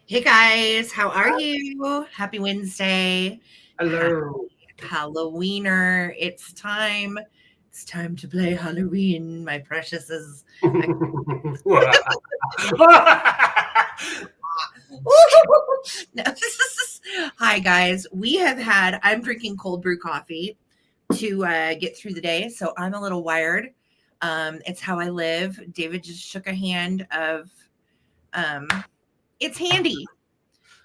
Hey guys, how are you? Happy Wednesday. Hello. Happy Halloweener. It's time. It's time to play Halloween, my preciouses. No, Hi guys. I'm drinking cold brew coffee to get through the day, so I'm a little wired. It's how I live. David just shook a hand of um it's handy.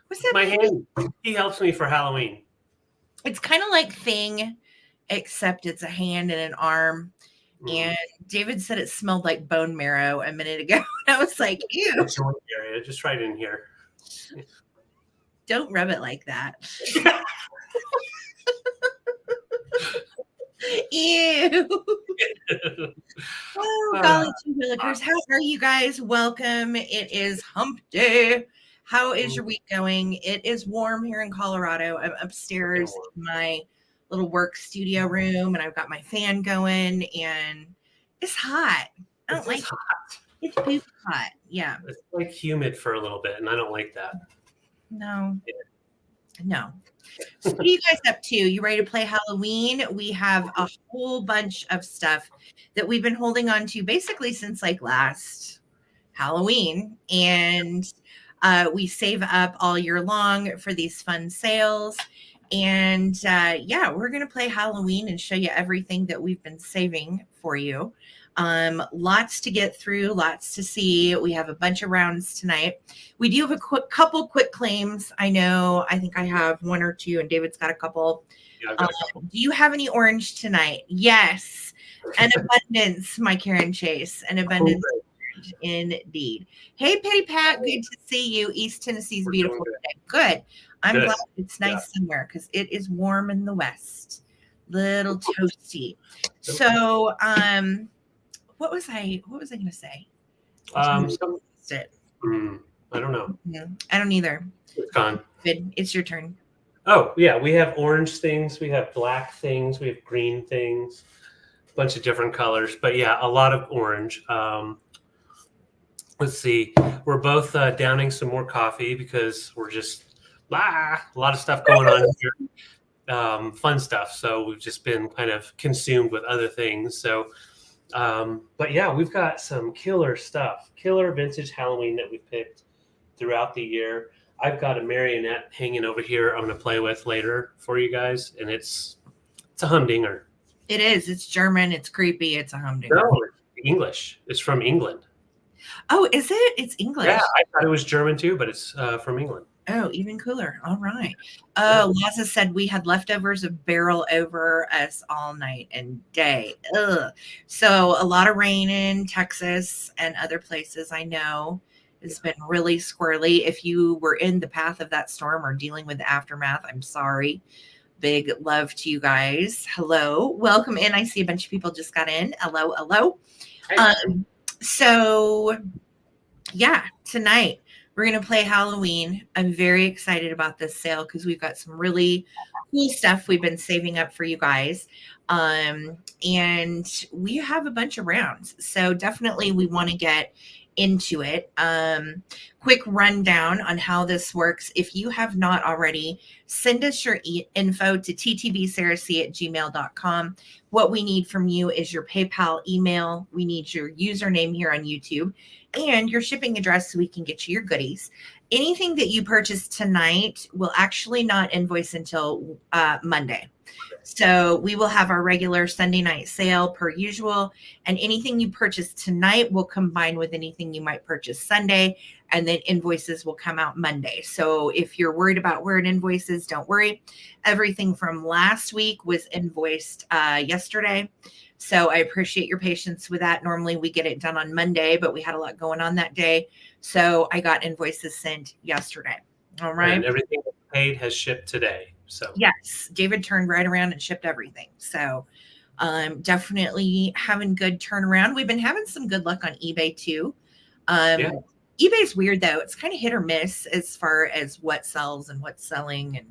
What's that? My hand. He helps me for Halloween. It's kind of like Thing, except it's a hand and an arm. And David said it smelled like bone marrow a minute ago. And I was like, ew. Area, just right in here. Don't rub it like that. Ew. Oh, golly, two willikers. How are you guys? Welcome. It is hump day. How is your week going? It is warm here in Colorado. I'm upstairs in my little work studio room, and I've got my fan going, and it's hot. I don't like hot. It's poop hot. Yeah. It's like humid for a little bit, and I don't like that. No. No. So what are you guys up to? You ready to play Halloween? We have a whole bunch of stuff that we've been holding on to basically since like last Halloween. And we save up all year long for these fun sales. And yeah, we're going to play Halloween and show you everything that we've been saving for you. Lots to get through, lots to see. We have a bunch of rounds tonight. We do have a couple quick claims. I think I have one or two, and David's got a couple. Yeah, I've got a couple. Do you have any orange tonight? Yes. An abundance, my Karen Chase. An abundance, indeed. Hey, Petty Pat, good to see you. East Tennessee's beautiful today. Good. I'm glad it's nice somewhere because it is warm in the west. Little toasty. So, what was I going to say? I don't know. Yeah, I don't either. It's gone. Good. It's your turn. Oh, yeah. We have orange things. We have black things. We have green things. A bunch of different colors. But yeah, a lot of orange. Let's see. We're both downing some more coffee because we're just a lot of stuff going on here. Fun stuff. So we've just been kind of consumed with other things. So but yeah, we've got some killer stuff, killer vintage Halloween that we've picked throughout the year. I've got a marionette hanging over here I'm going to play with later for you guys, and it's a humdinger. It is. It's German. It's creepy. It's a humdinger. No, it's English. It's from England. Oh, is it? It's English. Yeah, I thought it was German too, but it's from England. Oh, even cooler. All right. Oh, Laza said we had leftovers of barrel over us all night and day. Ugh. So a lot of rain in Texas and other places I know. It's been really squirrely. If you were in the path of that storm or dealing with the aftermath, I'm sorry. Big love to you guys. Hello. Welcome in. I see a bunch of people just got in. Hello. Hello. So yeah, tonight we're going to play Halloween. I'm very excited about this sale because we've got some really cool stuff we've been saving up for you guys. And we have a bunch of rounds. So definitely we want to get into it. Quick rundown on how this works. If you have not already, send us your info to ttbsarahc@gmail.com. What we need from you is your PayPal email. We need your username here on YouTube and your shipping address so we can get you your goodies. Anything that you purchase tonight will actually not invoice until Monday. So we will have our regular Sunday night sale per usual, and anything you purchase tonight will combine with anything you might purchase Sunday, and then invoices will come out Monday. So if you're worried about where an invoice is, don't worry. Everything from last week was invoiced yesterday. So I appreciate your patience with that. Normally we get it done on Monday, but we had a lot going on that day. So I got invoices sent yesterday. All right. And everything paid has shipped today. So yes, David turned right around and shipped everything. So definitely having good turnaround. We've been having some good luck on eBay too. eBay's weird though. It's kind of hit or miss as far as what sells and what's selling and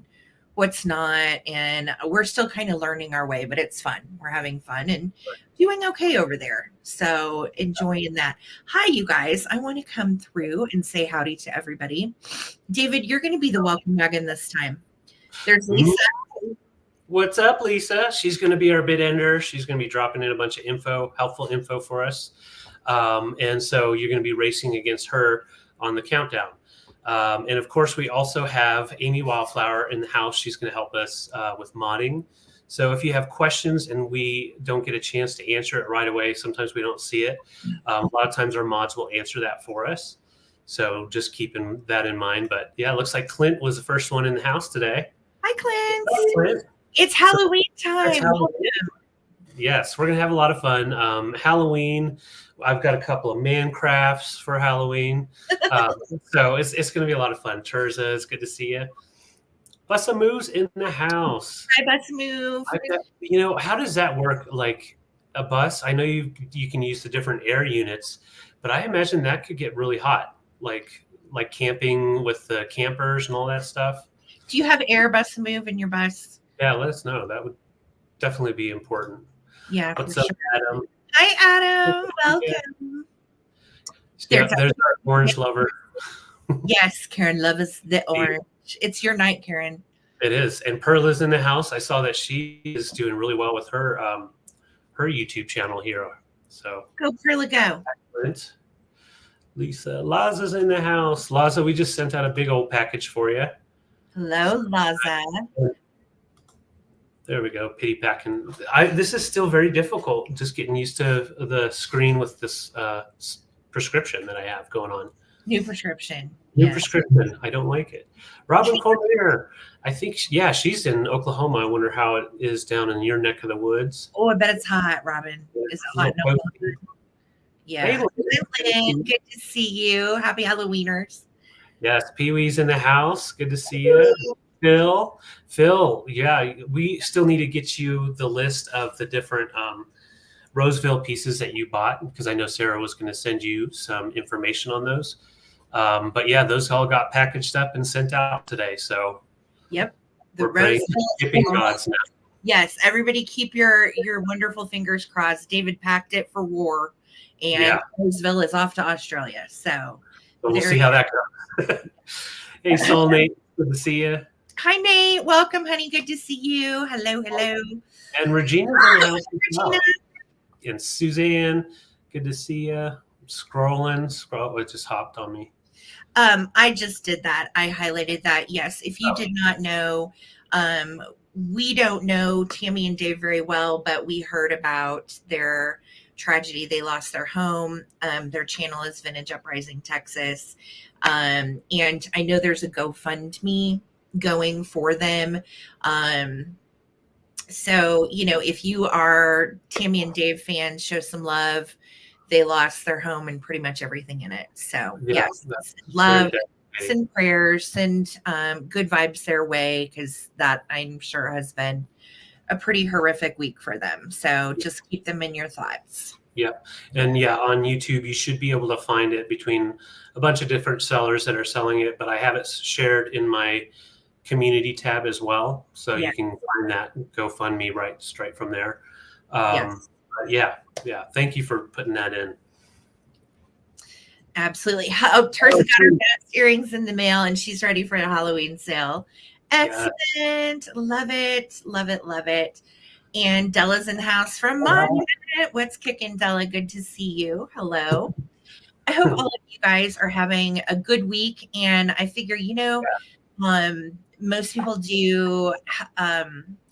what's not. And we're still kind of learning our way, but it's fun. We're having fun and doing okay over there. So enjoying that. Hi, you guys. I want to come through and say howdy to everybody. David, you're going to be the welcome wagon this time. There's Lisa. What's up, Lisa? She's going to be our bid ender. She's going to be dropping in a bunch of helpful info for us. And so you're going to be racing against her on the countdown. And of course, we also have Amy Wildflower in the house. She's going to help us with modding. So if you have questions and we don't get a chance to answer it right away, sometimes we don't see it. A lot of times our mods will answer that for us. So just keeping that in mind. But yeah, it looks like Clint was the first one in the house today. Hi, Clint. Hi, Clint. It's Halloween time. Halloween. Yes, we're going to have a lot of fun. Halloween, I've got a couple of man crafts for Halloween. So it's going to be a lot of fun. Terza, it's good to see you. Bussa Moo's in the house. Hi, Bussa Moo. You know, how does that work? Like a bus? I know you can use the different air units, but I imagine that could get really hot, like camping with the campers and all that stuff. Do you have air Bussa Moo in your bus? Yeah, let us know. That would definitely be important. Yeah. What's up, Adam? Hi, Adam. Welcome. Yeah, there's our orange lover. Yes, Karen loves the orange. It's your night, Karen. It is. And Perla's in the house. I saw that she is doing really well with her her YouTube channel here. So go Perla, go. Excellent. Lisa, Laza's in the house. Laza, we just sent out a big old package for you. Hello, Laza. There we go. Pity packing. This is still very difficult. Just getting used to the screen with this prescription that I have going on. New prescription. New prescription. I don't like it. Robin Coleman. I think, she's in Oklahoma. I wonder how it is down in your neck of the woods. Oh, I bet it's hot, Robin. Is it hot? Yeah. Hey, Lynn, good to see you. Happy Halloweeners. Yes, Pee-wee's in the house. Good to see you. Phil, yeah, we still need to get you the list of the different Roseville pieces that you bought, because I know Sarah was going to send you some information on those. But yeah, those all got packaged up and sent out today. So yep, the Roseville shipping gods now. Yes, everybody keep your wonderful fingers crossed. David packed it for war, and Roseville is off to Australia. So we'll see how that goes. Hey, soulmate, good to see you. Hi, Nate. Welcome, honey. Good to see you. Hello. And Regina's in the house. Regina. And Suzanne, good to see you. Scrolling. It just hopped on me. I just did that. I highlighted that. Yes. If you did not know, we don't know Tammy and Dave very well, but we heard about their tragedy. They lost their home. Their channel is Vintage Uprising, Texas. And I know there's a GoFundMe going for them. So, if you are Tammy and Dave fans, show some love. They lost their home and pretty much everything in it. So yes, love, send prayers, send good vibes their way, because that I'm sure has been a pretty horrific week for them. So just keep them in your thoughts. Yeah. And on YouTube, you should be able to find it between a bunch of different sellers that are selling it, but I have it shared in my community tab as well. So you can find that GoFundMe straight from there. Yeah. Thank you for putting that in. Absolutely. Teresa got her best earrings in the mail and she's ready for a Halloween sale. Excellent. Yes. Love it. And Della's in the house from Monument. What's kicking, Della? Good to see you. Hello. I hope all of you guys are having a good week. And I figure, most people do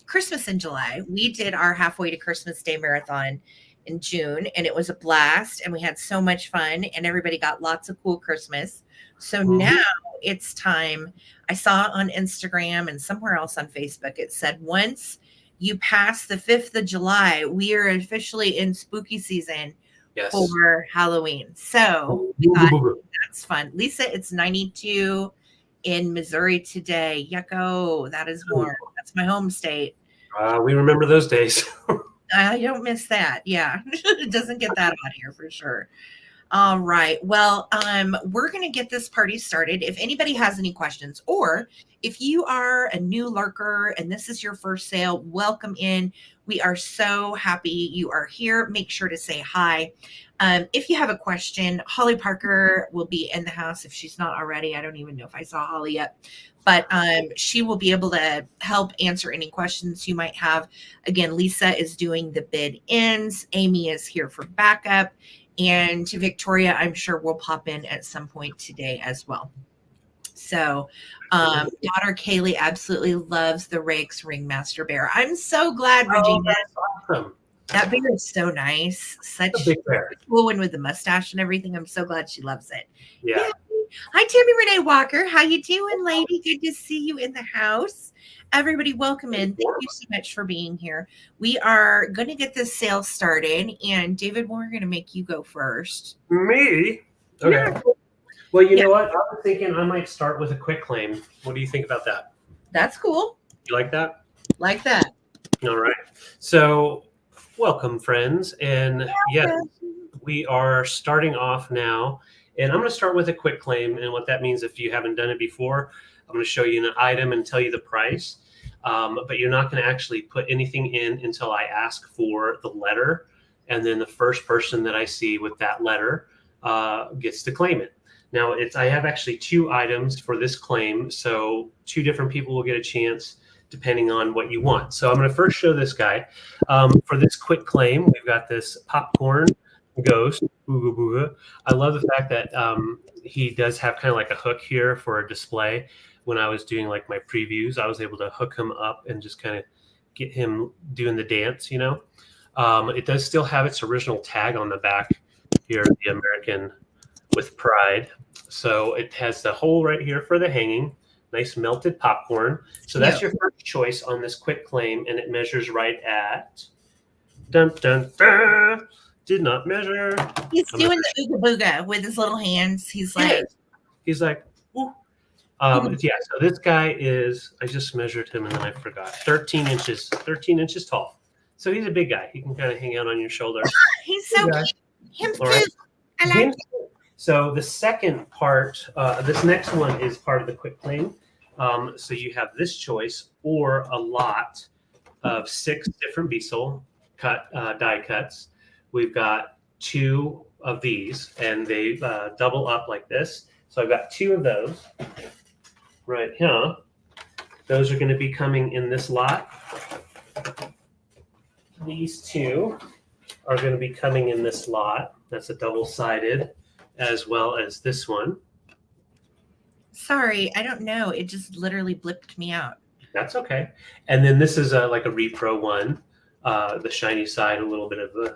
Christmas in July. We did our halfway to Christmas Day marathon in June, and it was a blast, and we had so much fun, and everybody got lots of cool Christmas. So now it's time. I saw on Instagram and somewhere else on Facebook, it said once you pass the 5th of July, we are officially in spooky season for Halloween. So we thought that's fun. Lisa, it's 92 in Missouri today. Yucko, that is warm. That's my home state. We remember those days. I don't miss that. Yeah, it doesn't get that hot here for sure. All right. Well, we're going to get this party started. If anybody has any questions, or if you are a new lurker and this is your first sale, welcome in. We are so happy you are here. Make sure to say hi. If you have a question, Holly Parker will be in the house if she's not already. I don't even know if I saw Holly yet, but she will be able to help answer any questions you might have. Again, Lisa is doing the bid ins. Amy is here for backup. And Victoria, I'm sure will pop in at some point today as well. So, daughter Kaylee absolutely loves the Rakes Ringmaster Bear. I'm so glad, Regina. Oh, that's awesome. That bear is so nice. Such a big bear. Cool one with the mustache and everything. I'm so glad she loves it. Yeah. Hi, Tammy Renee Walker. How you doing, lady? Good to see you in the house. Everybody, welcome in. Thank you so much for being here. We are going to get this sale started. And David, we're going to make you go first. Me? Okay. Yeah. Well, you know what? I was thinking I might start with a quick claim. What do you think about that? That's cool. You like that? Like that. All right. So welcome, friends. And yes, we are starting off now. And I'm going to start with a quick claim. And what that means, if you haven't done it before, I'm going to show you an item and tell you the price. But you're not going to actually put anything in until I ask for the letter. And then the first person that I see with that letter gets to claim it. Now, I have actually 2 items for this claim. So 2 different people will get a chance depending on what you want. So I'm going to first show this guy. For this quick claim, we've got this popcorn ghost. Booga booga. I love the fact that he does have kind of like a hook here for a display. When I was doing like my previews, I was able to hook him up and just kind of get him doing the dance, you know. It does still have its original tag on the back here, the American with Pride. So it has the hole right here for the hanging, nice melted popcorn. So that's your first choice on this quick claim, and it measures right at, dun, dun, dun, did not measure. He's doing the ooga booga with his little hands. He's like, ooh. Yeah, so this guy is, I just measured him and then I forgot, 13 inches tall. So he's a big guy. He can kind of hang out on your shoulder. He's so cute. Him too. Right. I like it. So the second part, this next one is part of the quick claim. So you have this choice or a lot of 6 different bezel die cuts. We've got 2 of these, and they double up like this. So I've got 2 of those right here. Those are going to be coming in this lot. These 2 are going to be coming in this lot. That's a double-sided, as well as this one. Sorry, I don't know. It just literally blipped me out. That's okay. And then this is like a repro one. The shiny side, a little bit of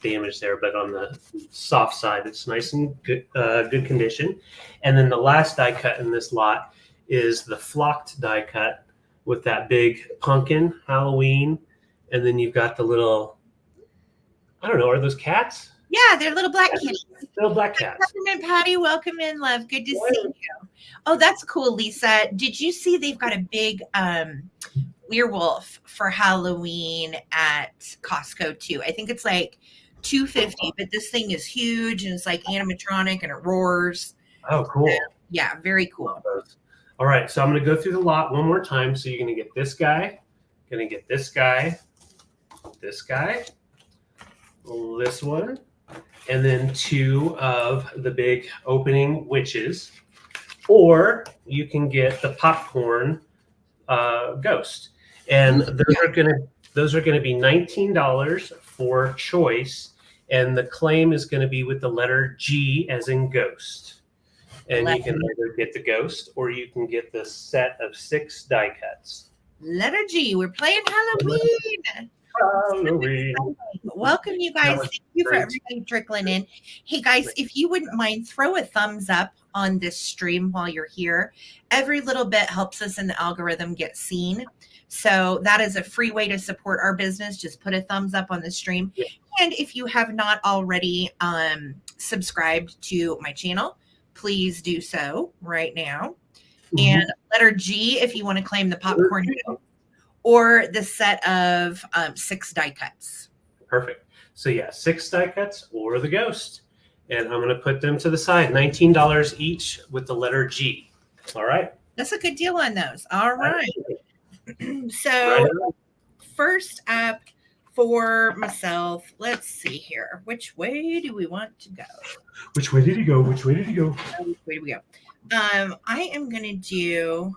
damage there, but on the soft side, it's nice and good condition. And then the last die cut in this lot is the flocked die cut with that big pumpkin Halloween. And then you've got the little, I don't know, are those cats? Yeah, they're little black kitties. Little black cats. Peppermint Patty, welcome in, love. Good to see you. Oh, that's cool, Lisa. Did you see they've got a big werewolf for Halloween at Costco too? I think it's like $250, but this thing is huge and it's like animatronic and it roars. Oh, cool. Yeah, very cool. All right, so I'm going to go through the lot one more time. So you're going to get this guy, going to get this guy, this one, and then 2 of the big opening witches, or you can get the popcorn ghost, and those are going to be $19 for choice, and the claim is going to be with the letter G as in ghost, and you can either get the ghost or you can get the set of 6 die cuts. Letter G. We're playing Halloween. Welcome, you guys. Thank you for everybody trickling in. Hey, guys, if you wouldn't mind, throw a thumbs up on this stream while you're here. Every little bit helps us in the algorithm get seen. So that is a free way to support our business. Just put a thumbs up on the stream. Yeah. And if you have not already subscribed to my channel, please do so right now. Mm-hmm. And letter G if you want to claim the popcorn or the set of 6 die cuts. Perfect. So yeah, 6 die cuts or the ghost. and I'm going to put them to the side. $19 each with the letter G. All right. That's a good deal on those. All right. So Right. first up for myself, let's see here. Which way do we want to go? Which way did he go? Which way did he go? Which way do we go? I am going to do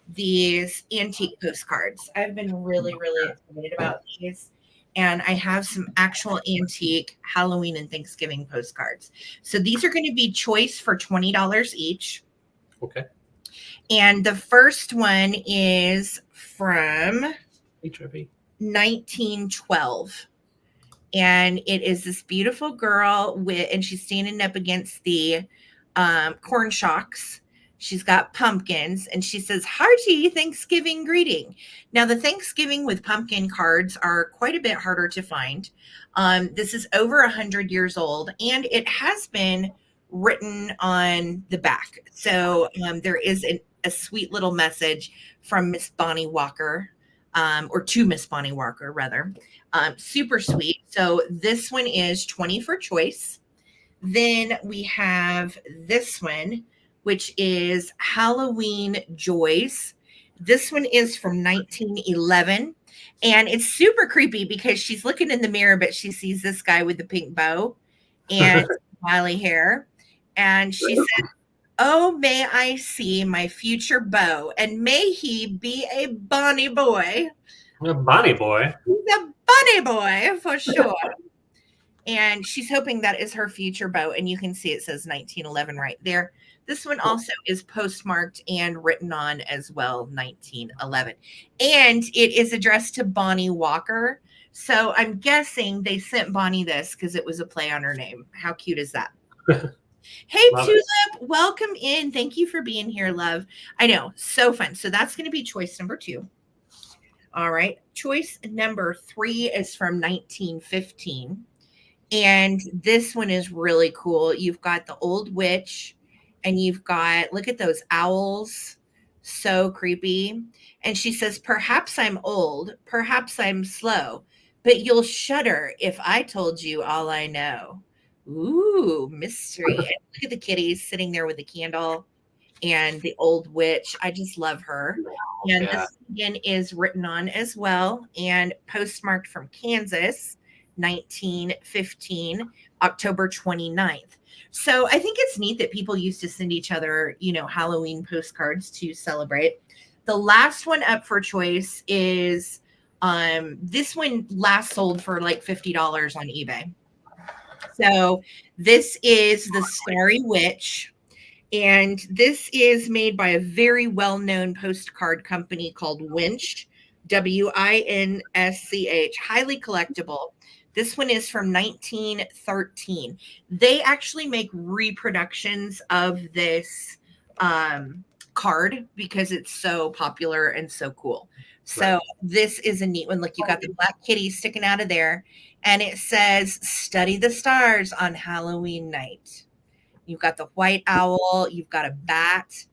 these antique postcards. I've been really, really excited about these. And I have some actual antique Halloween and Thanksgiving postcards. So these are going to be choice for $20 each. Okay. And the first one is from Trippy. 1912. And it is this beautiful girl and she's standing up against the corn shocks. She's got pumpkins and she says, "Hearty Thanksgiving greeting." Now, the Thanksgiving with pumpkin cards are quite a bit harder to find. This is over 100 years old and it has been written on the back. So there is a sweet little message from Miss Bonnie Walker, or to Miss Bonnie Walker, rather. Super sweet. So this one is 20 for choice. Then we have this one, which is Halloween Joys. This one is from 1911. And it's super creepy because she's looking in the mirror, but she sees this guy with the pink bow and smiley hair. And she says, "Oh, may I see my future beau, and may he be a bonny boy." A Bonnie boy. He's a bonny boy for sure. And she's hoping that is her future beau. And you can see it says 1911 right there. This one also is postmarked and written on as well, 1911. And it is addressed to Bonnie Walker. So I'm guessing they sent Bonnie this because it was a play on her name. How cute is that? Hey, Love Tulip, it. welcome in. Thank you for being here, love. I know, so fun. So that's going to be choice number 2. All right. Choice number 3 is from 1915. And this one is really cool. You've got the old witch and you've got, look at those owls. So creepy. And she says, "Perhaps I'm old, perhaps I'm slow, but you'll shudder if I told you all I know." Ooh, mystery. And look at the kitties sitting there with the candle and the old witch. I just love her. And this again is written on as well and postmarked from Kansas, 1915, October 29th. So I think it's neat that people used to send each other, Halloween postcards to celebrate. The last one up for choice is this one last sold for like $50 on eBay. So this is the Starry Witch. And this is made by a very well-known postcard company called Winch, WINSCH, highly collectible. This one is from 1913. They actually make reproductions of this card because it's so popular and so cool. So this is a neat one. Look, you got the black kitty sticking out of there. And it says, "Study the stars on Halloween night." You've got the white owl. You've got a bat.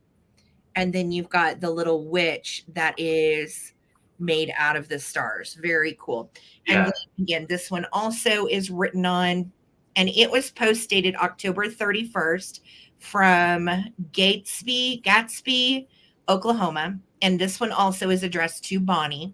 And then you've got the little witch that is made out of the stars. Very cool. Yeah. And again, this one also is written on, and it was post dated October 31st from Gatsby, Oklahoma. And this one also is addressed to Bonnie.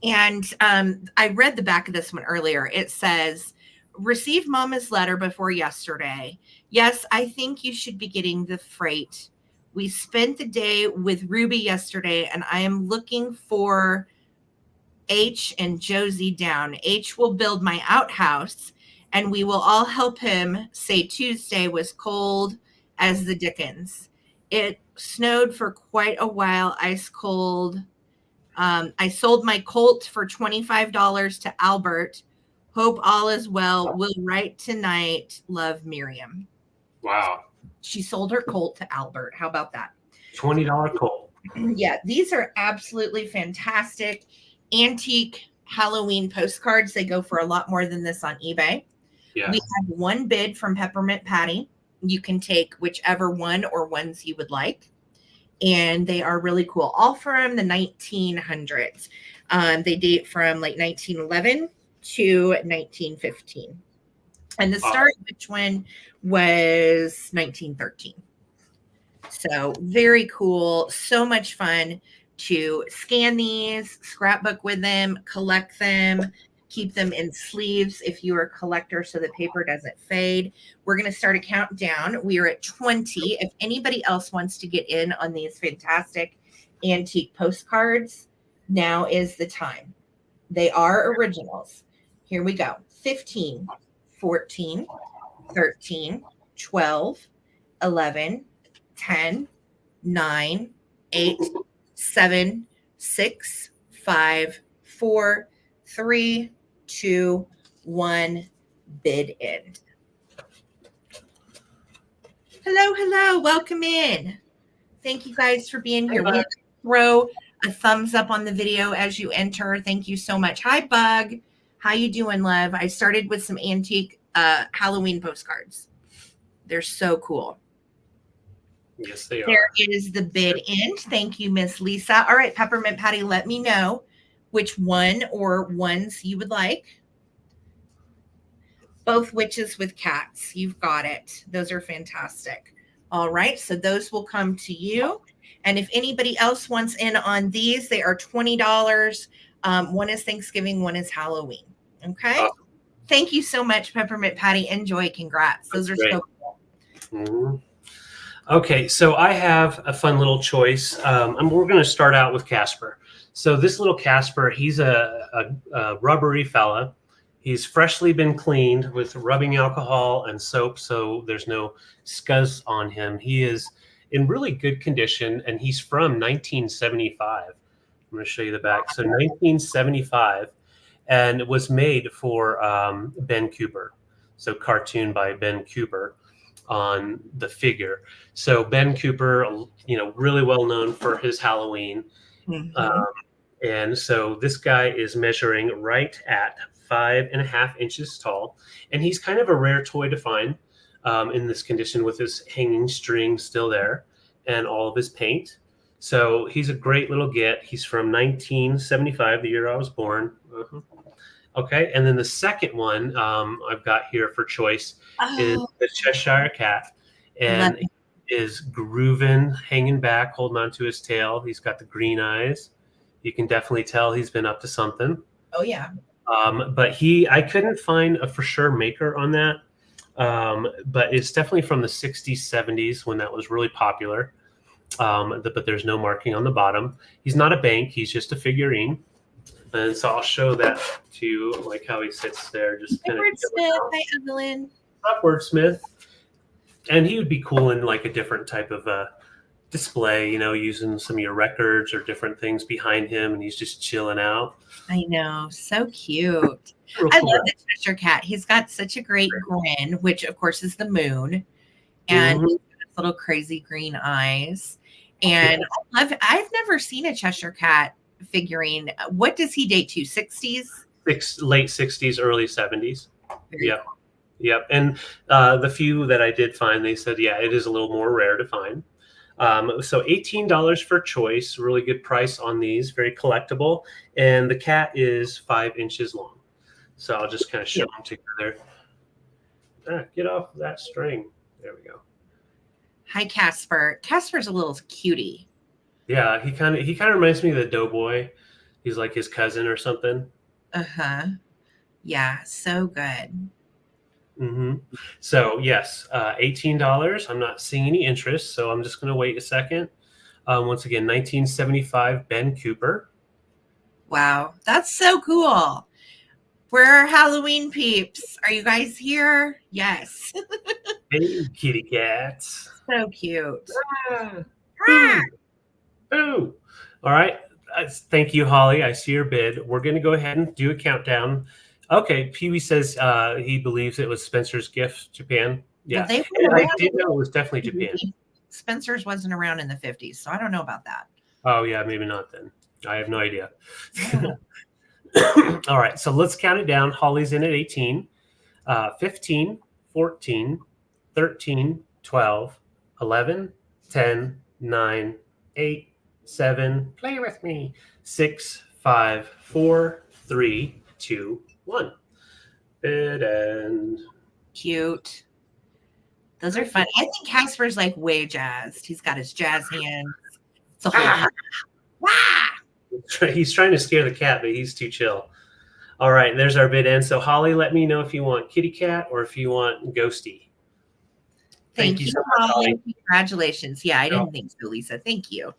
And I read the back of this one earlier. It says, "Received Mama's letter before yesterday. Yes, I think you should be getting the freight. We spent the day with Ruby yesterday, and I am looking for H and Josie down. H will build my outhouse, and we will all help him. Say Tuesday was cold as the dickens. It snowed for quite a while, ice cold. I sold my Colt for $25 to Albert. Hope all is well. Will write tonight. Love, Miriam." Wow. She sold her Colt to Albert. How about that? $20 Colt. Yeah, these are absolutely fantastic antique Halloween postcards. They go for a lot more than this on eBay. Yeah. We have one bid from Peppermint Patty. You can take whichever one or ones you would like. And they are really cool. All from the 1900s. They date from like 1911 to 1915. And the start of which one was 1913. So very cool. So much fun to scan these, scrapbook with them, collect them, keep them in sleeves if you are a collector so the paper doesn't fade. We're going to start a countdown. We are at 20. If anybody else wants to get in on these fantastic antique postcards, now is the time. They are originals. Here we go. 15, 14, 13, 12, 11, 10, 9, 8, 7, 6, 5, 4, 3, 2, 1. Bid end. Hello, hello. Welcome in. Thank you guys for being here. We throw a thumbs up on the video as you enter. Thank you so much. Hi, Bug. How you doing, love? I started with some antique Halloween postcards. They're so cool. Yes, they are. There is the bid end. Thank you, Miss Lisa. All right, Peppermint Patty, let me know which one or ones you would like. Both witches with cats. You've got it. Those are fantastic. All right, so those will come to you. And if anybody else wants in on these, they are $20. One is Thanksgiving, one is Halloween. Okay. Awesome. Thank you so much, Peppermint Patty. Enjoy. Congrats. Those are so cool. Mm-hmm. Okay, so I have a fun little choice. We're going to start out with Casper. So this little Casper, he's a rubbery fella. He's freshly been cleaned with rubbing alcohol and soap, so there's no scuzz on him. He is in really good condition, and he's from 1975. I'm going to show you the back. So 1975, and it was made for Ben Cooper. So cartoon by Ben Cooper on the figure. So Ben Cooper, really well known for his Halloween. Mm-hmm. And so this guy is measuring right at 5.5 inches tall. And he's kind of a rare toy to find in this condition with his hanging string still there and all of his paint. So he's a great little get. He's from 1975, the year I was born. Uh-huh. Okay, and then the second one I've got here for choice is the Cheshire Cat, and he is grooving, hanging back, holding on to his tail. He's got the green eyes. You can definitely tell he's been up to something. Oh yeah. But I couldn't find a for sure maker on that, but it's definitely from the 60s, 70s when that was really popular. But there's no marking on the bottom. He's not a bank. He's just a figurine. And so I'll show that to you, like how he sits there. Just kind of. Wordsmith. Hi, Evelyn. Up Wordsmith. And he would be cool in like a different type of display, using some of your records or different things behind him, and he's just chilling out. I know. So cute. I love the Cheshire Cat. He's got such a great grin, which of course is the moon. And mm-hmm. Little crazy green eyes. And I've never seen a Cheshire Cat figurine. What does he date to? 60s? Late 60s, early 70s. Yep. Cool. Yep. And the few that I did find, they said, yeah, it is a little more rare to find. So $18 for choice, really good price on these, very collectible. And the cat is 5 inches long. So I'll just kind of show them together. Get off that string. There we go. Hi, Casper. Casper's a little cutie. Yeah, he kind of reminds me of the Doughboy. He's like his cousin or something. Uh-huh. Yeah, so good. Mm-hmm. So yes, $18. I'm not seeing any interest, so I'm just going to wait a second. Once again, 1975 Ben Cooper. Wow, that's so cool. We're our Halloween peeps. Are you guys here? Yes. Hey, kitty cats. So cute. Ooh. All right. Thank you, Holly. I see your bid. We're going to go ahead and do a countdown. Okay. Pee-wee says he believes it was Spencer's gift, Japan. Yeah. I did know it was definitely Japan. Spencer's wasn't around in the 50s, so I don't know about that. Oh, yeah. Maybe not then. I have no idea. Yeah. All right. So let's count it down. Holly's in at 18, 15, 14, 13, 12, 11, 10, 9, 8, 7, play with me, 6, 5, 4, 3, 2, 1. Bid end. Cute. Those are fun. I think Casper's like way jazzed. He's got his jazz hands. It's a whole He's trying to scare the cat, but he's too chill. All right, there's our bid in. So Holly, let me know if you want kitty cat or if you want ghosty. Thank you so much, Holly. Congratulations. Yeah, I didn't think so, Lisa. Thank you.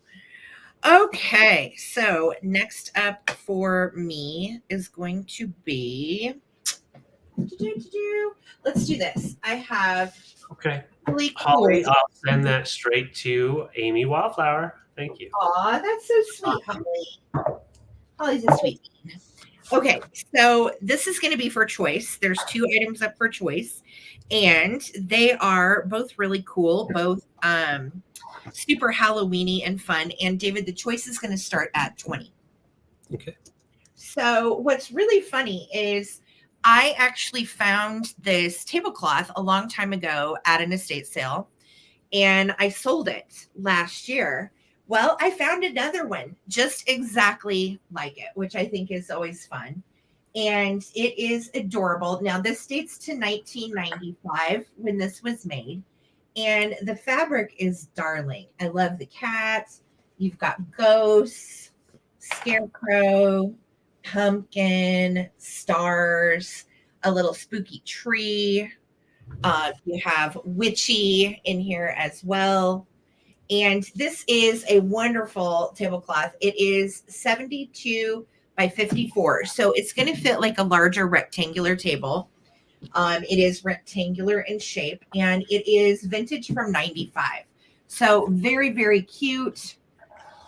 Okay, so next up for me is going to be, let's do this. I have really cool. Holly, I'll send that straight to Amy Wildflower. Thank you. Aw, that's so sweet, Holly. Holly's a sweet bean. Okay, so this is going to be for choice. There's 2 items up for choice, and they are both really cool, both super Halloween-y and fun. And David, the choice is going to start at 20. Okay. So what's really funny is I actually found this tablecloth a long time ago at an estate sale, and I sold it last year. Well, I found another one just exactly like it, which I think is always fun. And it is adorable. Now, this dates to 1995 when this was made. And the fabric is darling. I love the cat. You've got ghosts, scarecrow, pumpkin, stars, a little spooky tree. You have witchy in here as well. And this is a wonderful tablecloth. It is 72 by 54. So it's going to fit like a larger rectangular table. It is rectangular in shape, and it is vintage from 95. So very, very cute.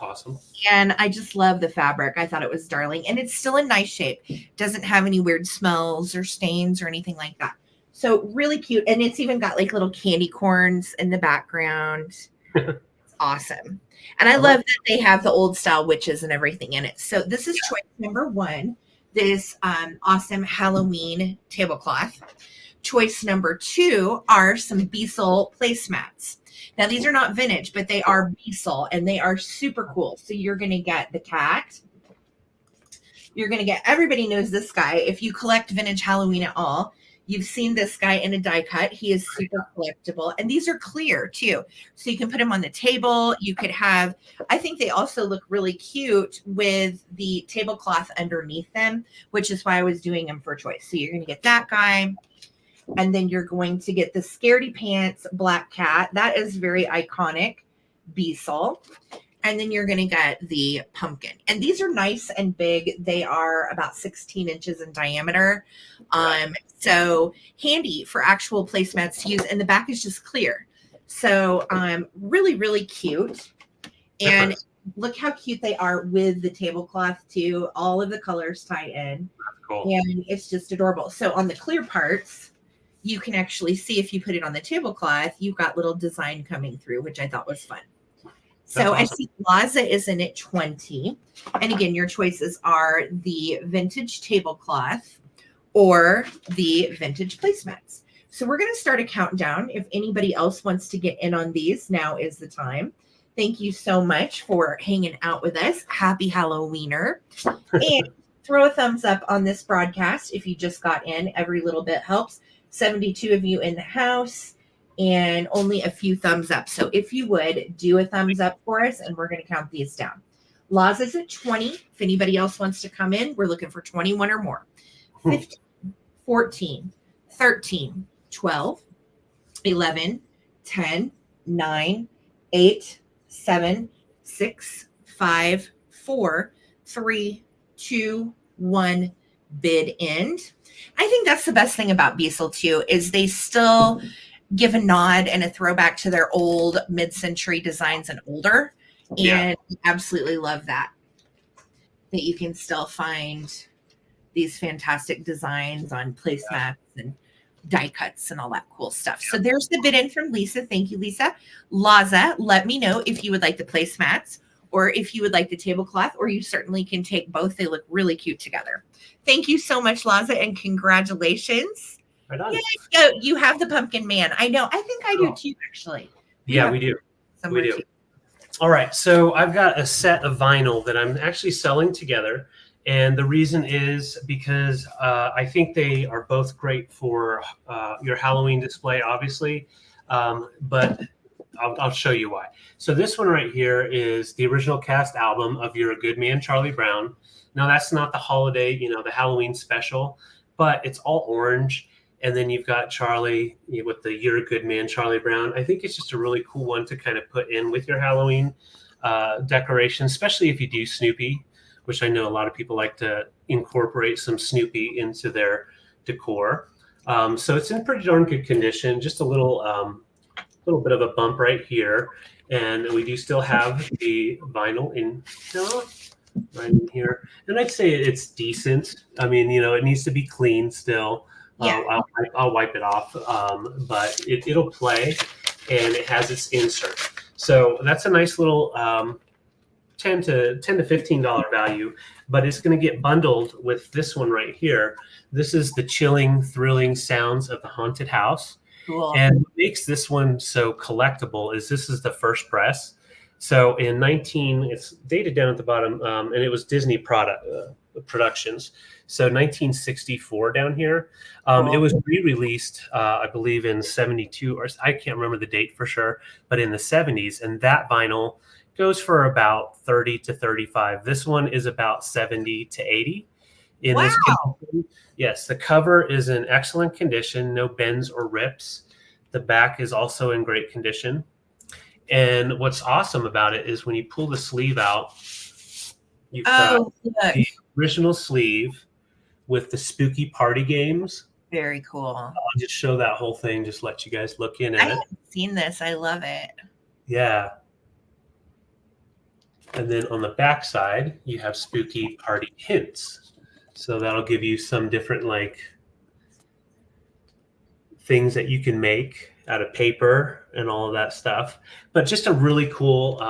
Awesome. And I just love the fabric. I thought it was darling. And it's still in nice shape. Doesn't have any weird smells or stains or anything like that. So really cute. And it's even got like little candy corns in the background. It's awesome. And I love that they have the old style witches and everything in it. So this is choice number 1, this awesome Halloween tablecloth. Choice number 2 are some Beasel placemats. Now these are not vintage, but they are Beasel and they are super cool. So you're going to get the cat. You're going to get, everybody knows this guy. If you collect vintage Halloween at all, you've seen this guy in a die cut. He is super collectible. And these are clear too. So you can put them on the table. You could have, I think they also look really cute with the tablecloth underneath them, which is why I was doing them for choice. So you're going to get that guy. And then you're going to get the Scaredy Pants black cat. That is very iconic. Beasel. And then you're going to get the pumpkin. And these are nice and big. They are about 16 inches in diameter. So handy for actual placemats to use. And the back is just clear. So really, really cute. And look how cute they are with the tablecloth too. All of the colors tie in. Cool. And it's just adorable. So on the clear parts, you can actually see if you put it on the tablecloth, you've got little design coming through, which I thought was fun. So awesome. I see Plaza is in at 20. And again, your choices are the vintage tablecloth or the vintage placemats. So we're going to start a countdown. If anybody else wants to get in on these, now is the time. Thank you so much for hanging out with us. Happy Halloweener. And throw a thumbs up on this broadcast if you just got in. Every little bit helps. 72 of you in the house and only a few thumbs up. So if you would do a thumbs up for us, and we're going to count these down. Laws is at 20. If anybody else wants to come in, we're looking for 21 or more. 15, 14, 13, 12, 11, 10, 9, 8, 7, 6, 5, 4, 3, 2, 1, bid end. I think that's the best thing about Beasel too, is they still give a nod and a throwback to their old mid-century designs and older. And I absolutely love that you can still find these fantastic designs on placemats and die cuts and all that cool stuff. So there's the bid in from Lisa. Thank you, Lisa. Laza, let me know if you would like the placemats or if you would like the tablecloth, or you certainly can take both. They look really cute together. Thank you so much, Laza, and congratulations. Right on. Yeah, you have the pumpkin man. I know. I think I do too, actually. Yeah, we do. We do. All right. So I've got a set of vinyl that I'm actually selling together. And the reason is because I think they are both great for your Halloween display, obviously, but I'll show you why. So this one right here is the original cast album of You're a Good Man, Charlie Brown. Now that's not the holiday, the Halloween special, but it's all orange. And then you've got Charlie with the You're a Good Man, Charlie Brown. I think it's just a really cool one to kind of put in with your Halloween decoration, especially if you do Snoopy, which I know a lot of people like to incorporate some Snoopy into their decor. So it's in pretty darn good condition, just a little bit of a bump right here. And we do still have the vinyl in right in here. And I'd say it's decent. I mean, it needs to be clean still. Yeah. I'll wipe it off, but it'll play, and it has its insert. So that's a nice little $10 to $15 value, but it's going to get bundled with this one right here. This is the chilling, thrilling sounds of the haunted house. Cool. And what makes this one so collectible is this is the first press. So it's dated down at the bottom, and it was Disney Productions. So 1964 down here. It was re-released, I believe, in 72, or I can't remember the date for sure, but in the 70s. And that vinyl goes for about 30 to 35. This one is about 70 to 80. In this condition. Yes, the cover is in excellent condition, no bends or rips. The back is also in great condition. And what's awesome about it is when you pull the sleeve out, you've got the original sleeve with the spooky party games. Very cool. I'll just show that whole thing, just let you guys look in at it. I haven't seen this. I love it. Yeah. And then on the back side, you have spooky party hints. So that'll give you some different things that you can make out of paper and all of that stuff. But just a really cool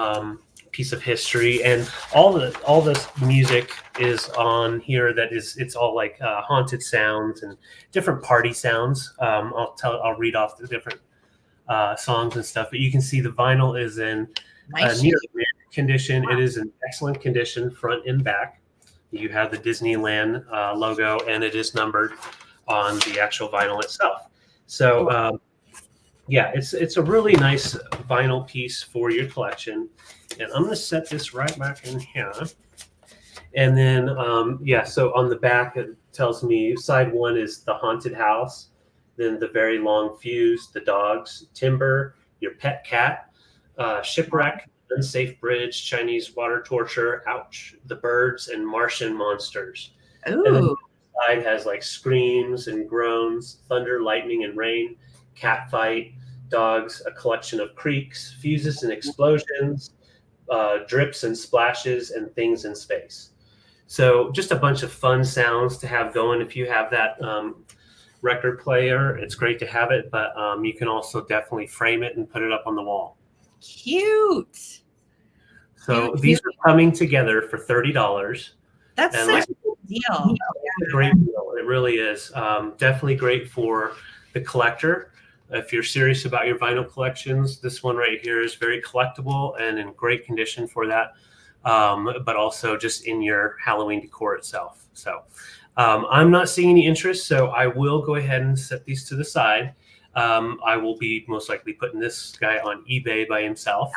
piece of history, and all this music is on here. It's all haunted sounds and different party sounds. I'll read off the different songs and stuff. But you can see the vinyl is in near condition. Wow. It is in excellent condition, front and back. You have the Disneyland logo, and it is numbered on the actual vinyl itself. So, it's a really nice vinyl piece for your collection. And I'm going to set this right back in here. And then, so on the back, it tells me side one is the haunted house, then the very long fuse, the dogs, timber, your pet cat, shipwreck, unsafe bridge, Chinese water torture, ouch, the birds, and Martian monsters. Ooh. And then the side has screams and groans, thunder, lightning, and rain, cat fight, dogs, a collection of creaks, fuses and explosions, drips and splashes, and things in space. So just a bunch of fun sounds to have going. If you have that record player, it's great to have it, but you can also definitely frame it and put it up on the wall. Cute. So these are coming together for $30. That's such a good deal. It's a great deal. It really is. Definitely great for the collector. If you're serious about your vinyl collections, this one right here is very collectible and in great condition for that, but also just in your Halloween decor itself. So I'm not seeing any interest, so I will go ahead and set these to the side. I will be most likely putting this guy on eBay by himself.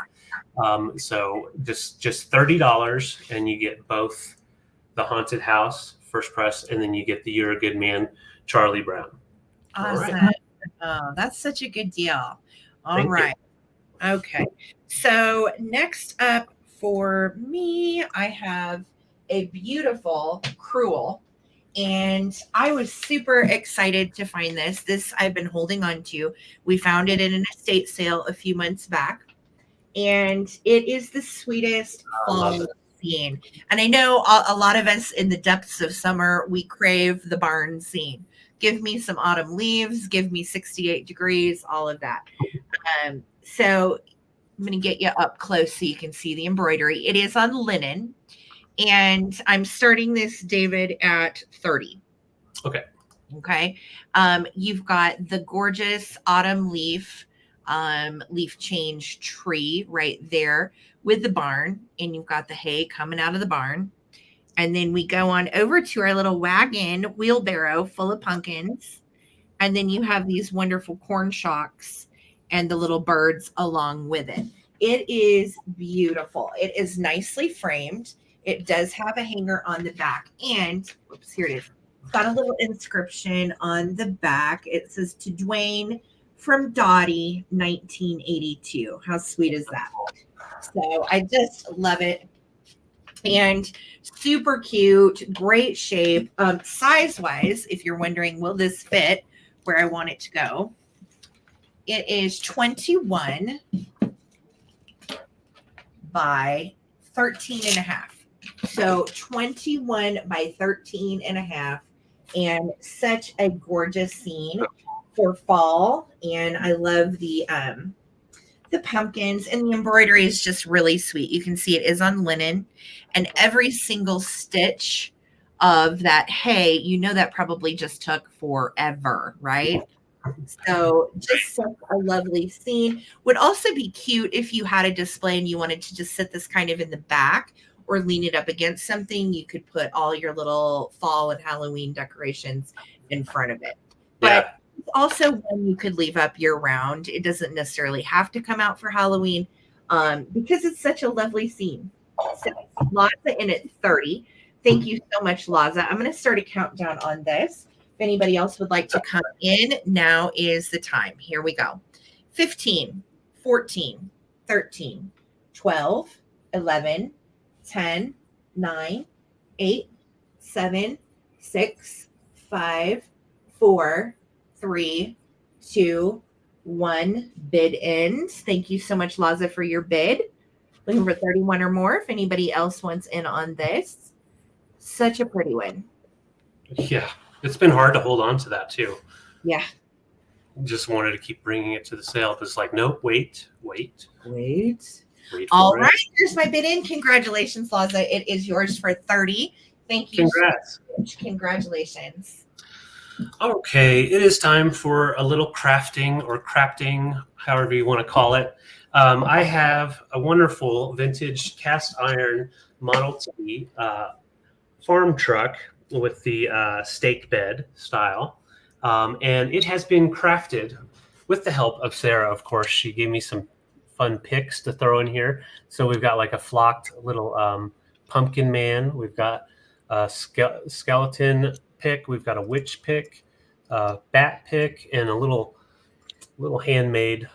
So just $30, and you get both the haunted house first press, and then you get the You're a Good Man, Charlie Brown. Awesome. Right. Oh, that's such a good deal. All right. Okay. So next up for me, I have a beautiful Cruel. And I was super excited to find this. This I've been holding on to. We found it in an estate sale a few months back. And it is the sweetest fall scene. And I know a lot of us in the depths of summer, we crave the barn scene. Give me some autumn leaves. Give me 68 degrees, all of that. So I'm going to get you up close so you can see the embroidery. It is on linen. And I'm starting this, David, at 30. Okay. Okay. You've got the gorgeous autumn leaf change tree right there with the barn. And you've got the hay coming out of the barn. And then we go on over to our little wagon wheelbarrow full of pumpkins. And then you have these wonderful corn shocks and the little birds along with it. It is beautiful. It is nicely framed. It does have a hanger on the back. And, whoops, here it is. It's got a little inscription on the back. It says, to Dwayne from Dottie, 1982. How sweet is that? So I just love it. And super cute, great shape. Size-wise, if you're wondering, will this fit where I want it to go? It is 21 by 13 and a half. So 21 by 13 and a half, and such a gorgeous scene for fall. And I love the pumpkins, and the embroidery is just really sweet. You can see it is on linen, and every single stitch of that hay, you know, that probably just took forever, right? So just such a lovely scene. Would also be cute if you had a display and you wanted to just sit this kind of in the back or lean it up against something. You could put all your little fall and Halloween decorations in front of it. But it's also one you could leave up year round. It doesn't necessarily have to come out for Halloween because it's such a lovely scene. So Laza in at 30. Thank you so much, Laza. I'm going to start a countdown on this. If anybody else would like to come in, now is the time. Here we go. 15, 14, 13, 12, 11, 10, 9, 8, 7, 6, 5, 4, 3, 2, 1. Bid ends. Thank you so much, Laza, for your bid. Looking for 31 or more. If anybody else wants in on this, such a pretty one. Yeah, it's been hard to hold on to that too. Yeah. Just wanted to keep bringing it to the sale, but it's like, nope, wait. All right, here's my bid in. Congratulations, Laza. It is yours for 30. Thank you. Congrats. So much. Congratulations. Okay, it is time for a little crafting or crafting, however you want to call it. I have a wonderful vintage cast iron Model T farm truck with the stake bed style. And it has been crafted with the help of Sarah, of course. She gave me some fun picks to throw in here. So we've got like a flocked little pumpkin man. We've got a skeleton pick. We've got a witch pick, bat pick, and a little handmade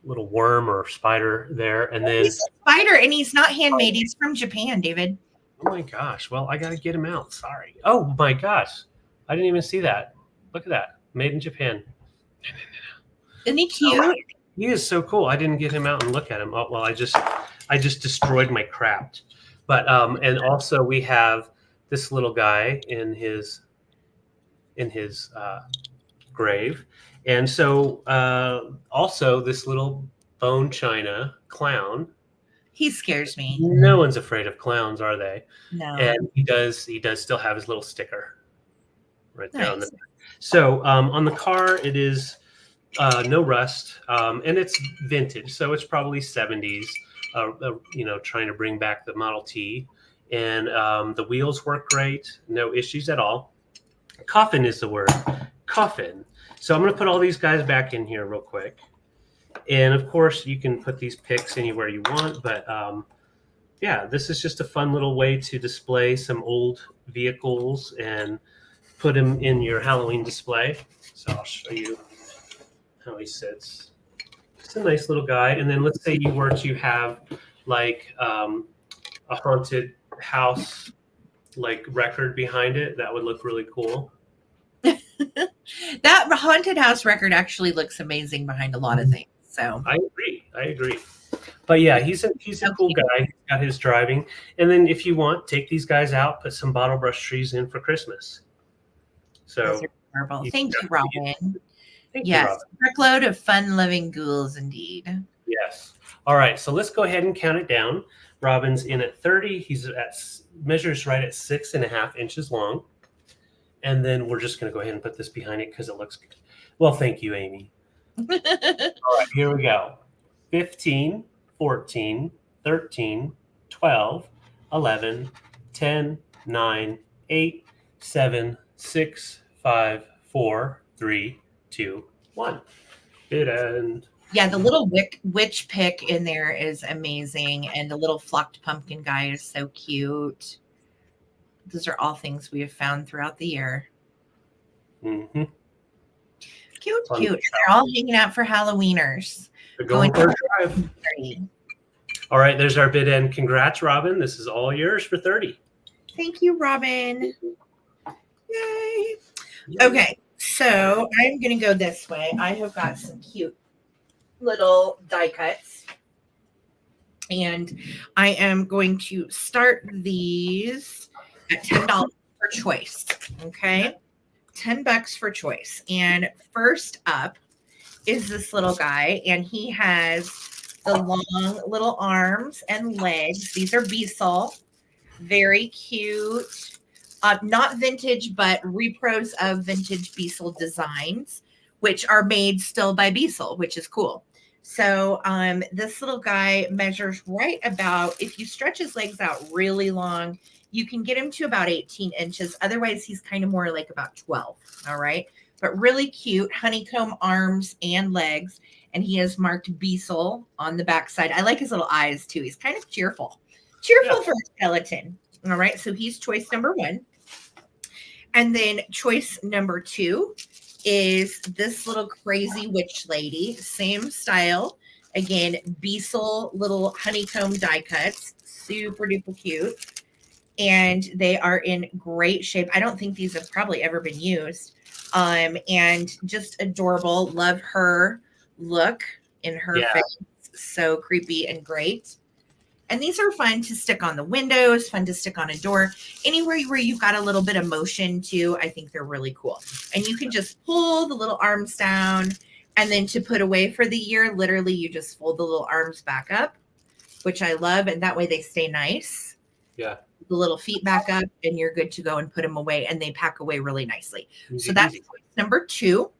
little worm or spider there. And then he's a spider, and he's not handmade. He's from Japan, David. Oh my gosh. Well, I got to get him out. Sorry. Oh my gosh. I didn't even see that. Look at that. Made in Japan. Isn't he cute? Oh, he is so cool. I didn't get him out and look at him. Oh, well, I just destroyed my craft. But and also we have this little guy in his grave. And so also this little bone china clown. He scares me. No one's afraid of clowns, are they? No. And he does still have his little sticker right there on the Nice. back. So on the car, it is no rust, and it's vintage, so it's probably 70s. Trying to bring back the Model T, and the wheels work great, no issues at all. Coffin is the word, coffin. So I'm going to put all these guys back in here real quick. And of course, you can put these picks anywhere you want, but yeah, this is just a fun little way to display some old vehicles and put them in your Halloween display. So I'll show you how he sits. It's a nice little guy. And then let's say you were to have like a haunted house like record behind it. That would look really cool. That haunted house record actually looks amazing behind a lot of things. So I agree. But yeah, he's a cool guy. He's got his driving. And then if you want, take these guys out, put some bottle brush trees in for Christmas. So thank you, Robin. Thank yes, you, Robin. Truckload of fun-loving ghouls indeed. Yes. All right, so let's go ahead and count it down. Robin's in at 30. He's measures right at 6.5 inches long. And then we're just going to go ahead and put this behind it because it looks good. Well, thank you, Amy. All right, here we go. 15, 14, 13, 12, 11, 10, 9, 8, 7, 6, 5, 4, 3, 2, 1. Good end. Yeah, the little witch pick in there is amazing. And the little flocked pumpkin guy is so cute. Those are all things we have found throughout the year. Mm-hmm. Cute, Fun. cute. They're all hanging out for Halloweeners. They're going for a drive. 30. All right, there's our bid end. Congrats, Robin. This is all yours for 30. Thank you, Robin. Yay. Okay, so I'm going to go this way. I have got some cute little die cuts. And I am going to start these at $10 for choice. Okay. $10 for choice. And first up is this little guy, and he has the long little arms and legs. These are Beasel. Very cute. Not vintage, but repros of vintage Beasel designs, which are made still by Beasel, which is cool. So this little guy measures right about, if you stretch his legs out really long, you can get him to about 18 inches. Otherwise, he's kind of more like about 12. All right. But really cute honeycomb arms and legs. And he has marked Beasel on the backside. I like his little eyes too. He's kind of cheerful. Cheerful for a skeleton. All right. So he's choice number 1. And then choice number 2 is this little crazy witch lady. Same style. Again, Beasel little honeycomb die cuts. Super duper cute. And they are in great shape. I don't think these have probably ever been used. And just adorable. Love her look in her face. So creepy and great. And these are fun to stick on the windows, fun to stick on a door, anywhere where you've got a little bit of motion too. I think they're really cool. And you can just pull the little arms down, and then to put away for the year, literally you just fold the little arms back up, which I love. And that way they stay nice. Yeah. The little feet back up, and you're good to go and put them away, and they pack away really nicely. Easy, so that's easy. choice number 2.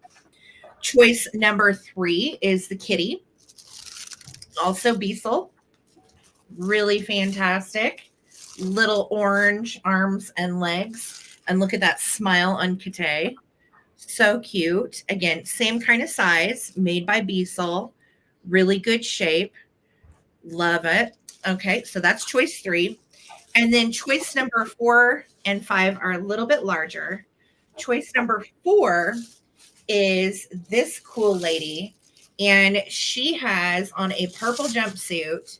Choice number 3 is the kitty. Also Beasel. Really fantastic. Little orange arms and legs. And look at that smile on Kate. So cute. Again, same kind of size, made by Beasel. Really good shape. Love it. Okay, so that's choice 3. And then choice number 4 and 5 are a little bit larger. Choice number 4 is this cool lady. And she has on a purple jumpsuit,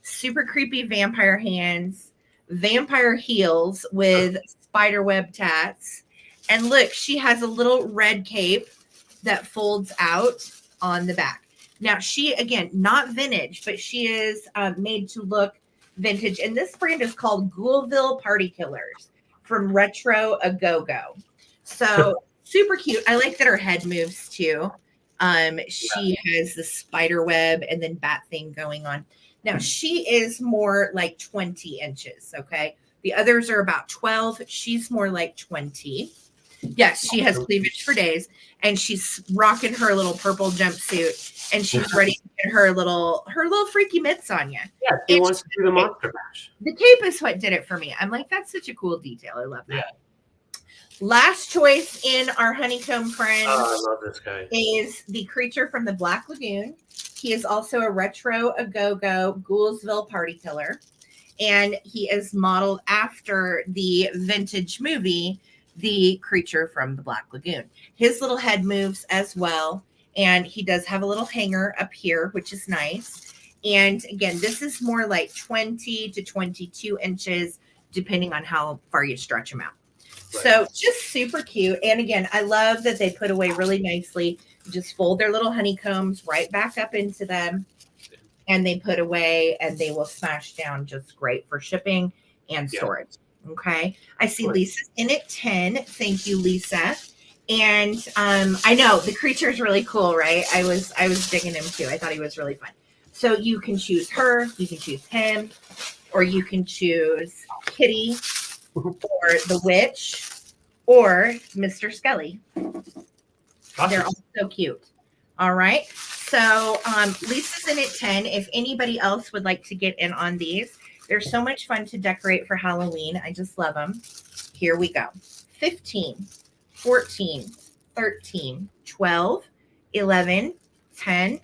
super creepy vampire hands, vampire heels with spiderweb tats. And look, she has a little red cape that folds out on the back. Now, she, again, not vintage, but she is made to look vintage. And this brand is called Ghoulville Party Killers from Retro A Go-Go. So super cute. I like that her head moves too. She has the spider web and then bat thing going on. Now, she is more like 20 inches, okay? The others are about 12. She's more like 20. Yes, she has cleavage for days, and she's rocking her little purple jumpsuit, and she's ready to get her little freaky mitts on you. Yeah, she wants to do the monster mash. The cape is what did it for me. I'm like, that's such a cool detail. I love that. Yeah. Last choice in our honeycomb friend I love this guy. is the creature from the Black Lagoon. He is also a retro A Go-Go Ghoulsville Party Killer, and he is modeled after the vintage movie, The Creature from the Black Lagoon. His little head moves as well, and he does have a little hanger up here, which is nice. And again, this is more like 20 to 22 inches, depending on how far you stretch him out. Right. So just super cute. And again, I love that they put away really nicely. Just fold their little honeycombs right back up into them, and they put away, and they will smash down just great for shipping and storage. Yeah. Okay. I see Lisa's in at 10. Thank you, Lisa. And I know the creature is really cool, right? I was digging him too. I thought he was really fun. So you can choose her, you can choose him, or you can choose Kitty, or the witch, or Mr. Scully. Awesome. They're all so cute. All right. So Lisa's in at 10. If anybody else would like to get in on these, they're so much fun to decorate for Halloween. I just love them. Here we go. 15, 14, 13, 12, 11, 10,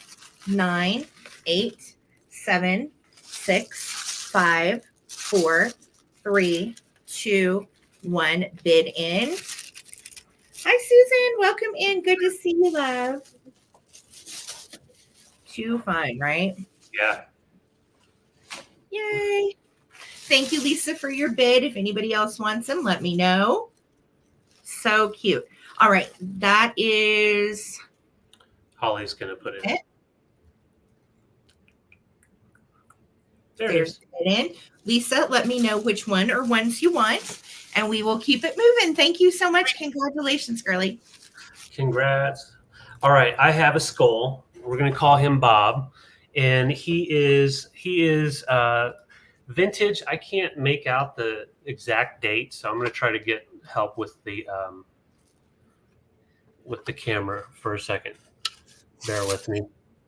9, 8, 7, 6, 5, 4, 3, 2, 1. Bid in. Hi, Susan. Welcome in. Good to see you, love. Too fun, right? Yeah. Yay. Thank you, Lisa, for your bid. If anybody else wants them, let me know. So cute. All right. That is... Holly's going to put it in. it. There's it in. Lisa, let me know which one or ones you want, and we will keep it moving. Thank you so much. Congratulations, girly. Congrats. All right. I have a skull. We're going to call him Bob, and he is vintage. I can't make out the exact date, so I'm going to try to get help with the camera for a second. Bear with me.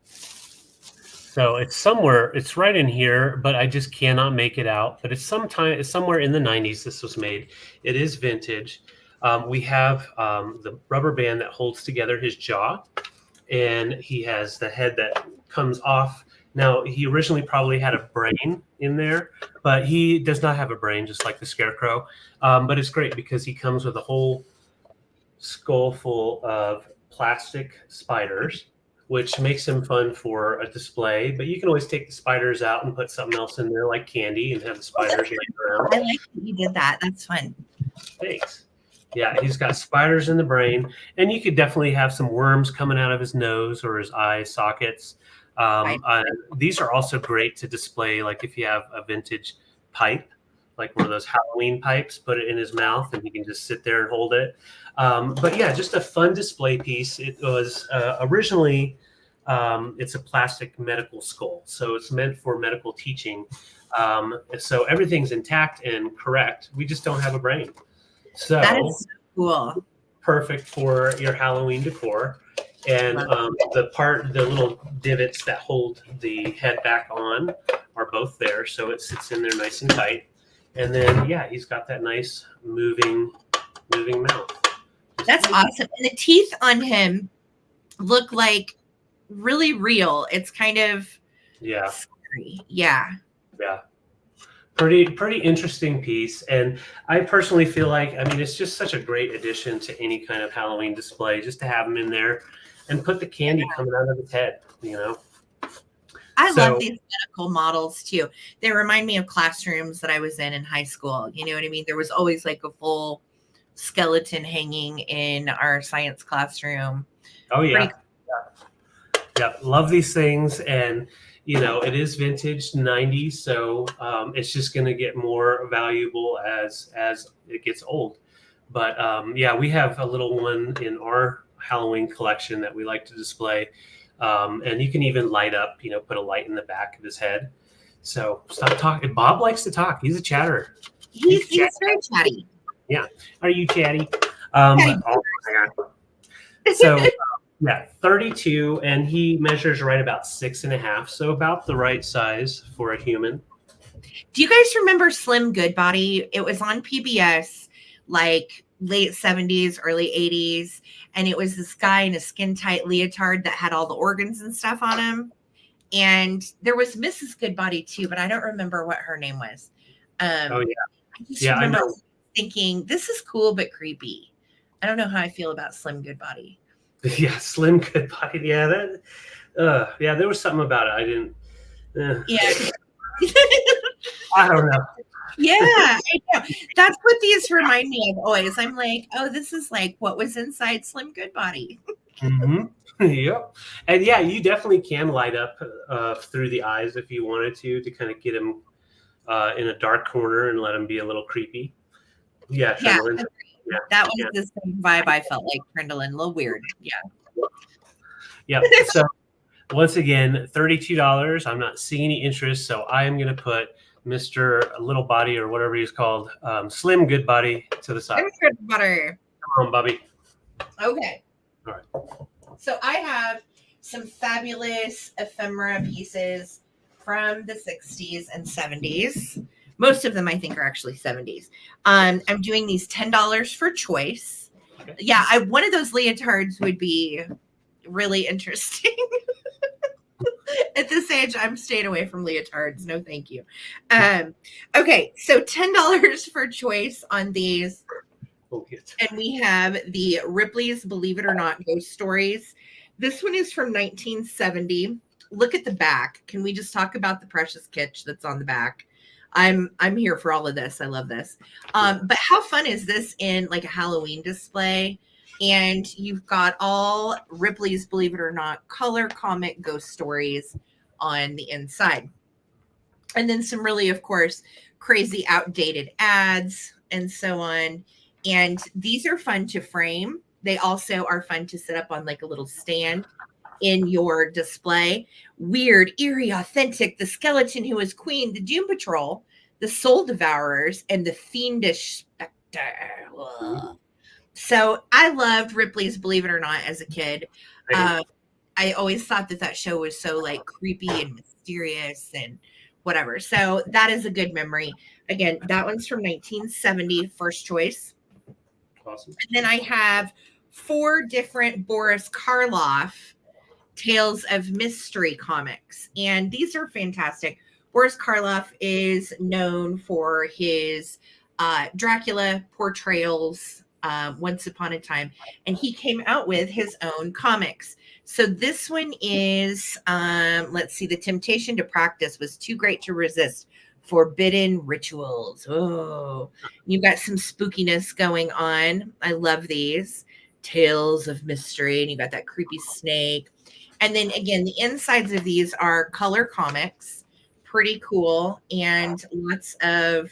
So it's somewhere, it's right in here, but I just cannot make it out. But it's somewhere in the 90s this was made. It is vintage. We have the rubber band that holds together his jaw, and he has the head that comes off. Now, he originally probably had a brain in there, but he does not have a brain, just like the Scarecrow. But it's great because he comes with a whole skull full of plastic spiders, which makes him fun for a display. But you can always take the spiders out and put something else in there, like candy, and have the spiders laying around. I like that you did that. That's fun. Thanks. Yeah, he's got spiders in the brain, and you could definitely have some worms coming out of his nose or his eye sockets. These are also great to display, like if you have a vintage pipe, like one of those Halloween pipes, put it in his mouth, and he can just sit there and hold it. But yeah, just a fun display piece. It was originally, it's a plastic medical skull, so it's meant for medical teaching. So everything's intact and correct. We just don't have a brain. So that is so cool. Perfect for your Halloween decor. And the little divots that hold the head back on are both there, so it sits in there nice and tight. And then, yeah, he's got that nice moving mouth. That's awesome. And the teeth on him look like really real. It's kind of scary. Yeah. Yeah. Pretty interesting piece. And I personally feel like, I mean, it's just such a great addition to any kind of Halloween display, just to have him in there and put the candy coming out of his head, you know? I love these medical models too. They remind me of classrooms that I was in high school. You know what I mean? There was always like a full skeleton hanging in our science classroom. Oh yeah. Yeah. Love these things. And you know, it is vintage 90s, so it's just going to get more valuable as it gets old. But yeah, we have a little one in our Halloween collection that we like to display. And you can even light up, you know, put a light in the back of his head. So stop talking. Bob likes to talk. He's a chatterer. He's very chatty. Yeah. Are you chatty? So yeah, 32, and he measures right about 6.5, so about the right size for a human. Do you guys remember Slim Goodbody? It was on PBS, like late 70s, early 80s, and it was this guy in a skin-tight leotard that had all the organs and stuff on him. And there was Mrs. Goodbody too, but I don't remember what her name was. Oh yeah, I just remember thinking, this is cool but creepy. I don't know how I feel about Slim Goodbody. Yeah, Slim Goodbody. Yeah, yeah, there was something about it. I didn't. Yeah. I don't know. Yeah, I know. That's what these remind me of always. I'm like, oh, this is like what was inside Slim Goodbody. Mm-hmm. Yep. And yeah, you definitely can light up through the eyes if you wanted to kind of get him in a dark corner and let him be a little creepy. Yeah. Yeah. That was the same vibe I felt like, Trindlin. A little weird. Yeah. Yeah. So once again, $32. I'm not seeing any interest, so I am going to put Mr. Little Body or whatever he's called, Slim Goodbody to the side. Slim Goodbody. Come on, Bobby. Okay. All right. So I have some fabulous ephemera pieces from the 60s and 70s. Most of them, I think, are actually 70s. I'm doing these $10 for choice. Okay. Yeah, one of those leotards would be really interesting. At this age, I'm staying away from leotards. No, thank you. Okay, so $10 for choice on these. And we have the Ripley's Believe It or Not Ghost Stories. This one is from 1970. Look at the back. Can we just talk about the precious kitsch that's on the back? I'm here for all of this. I love this. But how fun is this in like a Halloween display? And you've got all Ripley's Believe It or Not color comic ghost stories on the inside. And then some really, of course, crazy outdated ads and so on. And these are fun to frame. They also are fun to set up on like a little stand in your display. Weird, eerie, authentic, the skeleton who is queen, the Doom Patrol, the Soul Devourers, and the Fiendish Spectre. Ugh. So I loved Ripley's Believe It or Not as a kid. I always thought that show was so like creepy and mysterious and whatever. So that is a good memory. Again, that one's from 1970, first choice. Awesome. And then I have 4 different Boris Karloff Tales of Mystery comics. And these are fantastic. Boris Karloff is known for his Dracula portrayals once upon a time. And he came out with his own comics. So this one is, let's see, The Temptation to Practice Was Too Great to Resist. Forbidden Rituals. Oh, you got some spookiness going on. I love these. Tales of Mystery. And you got that creepy snake. And then again, the insides of these are color comics. Pretty cool. And lots of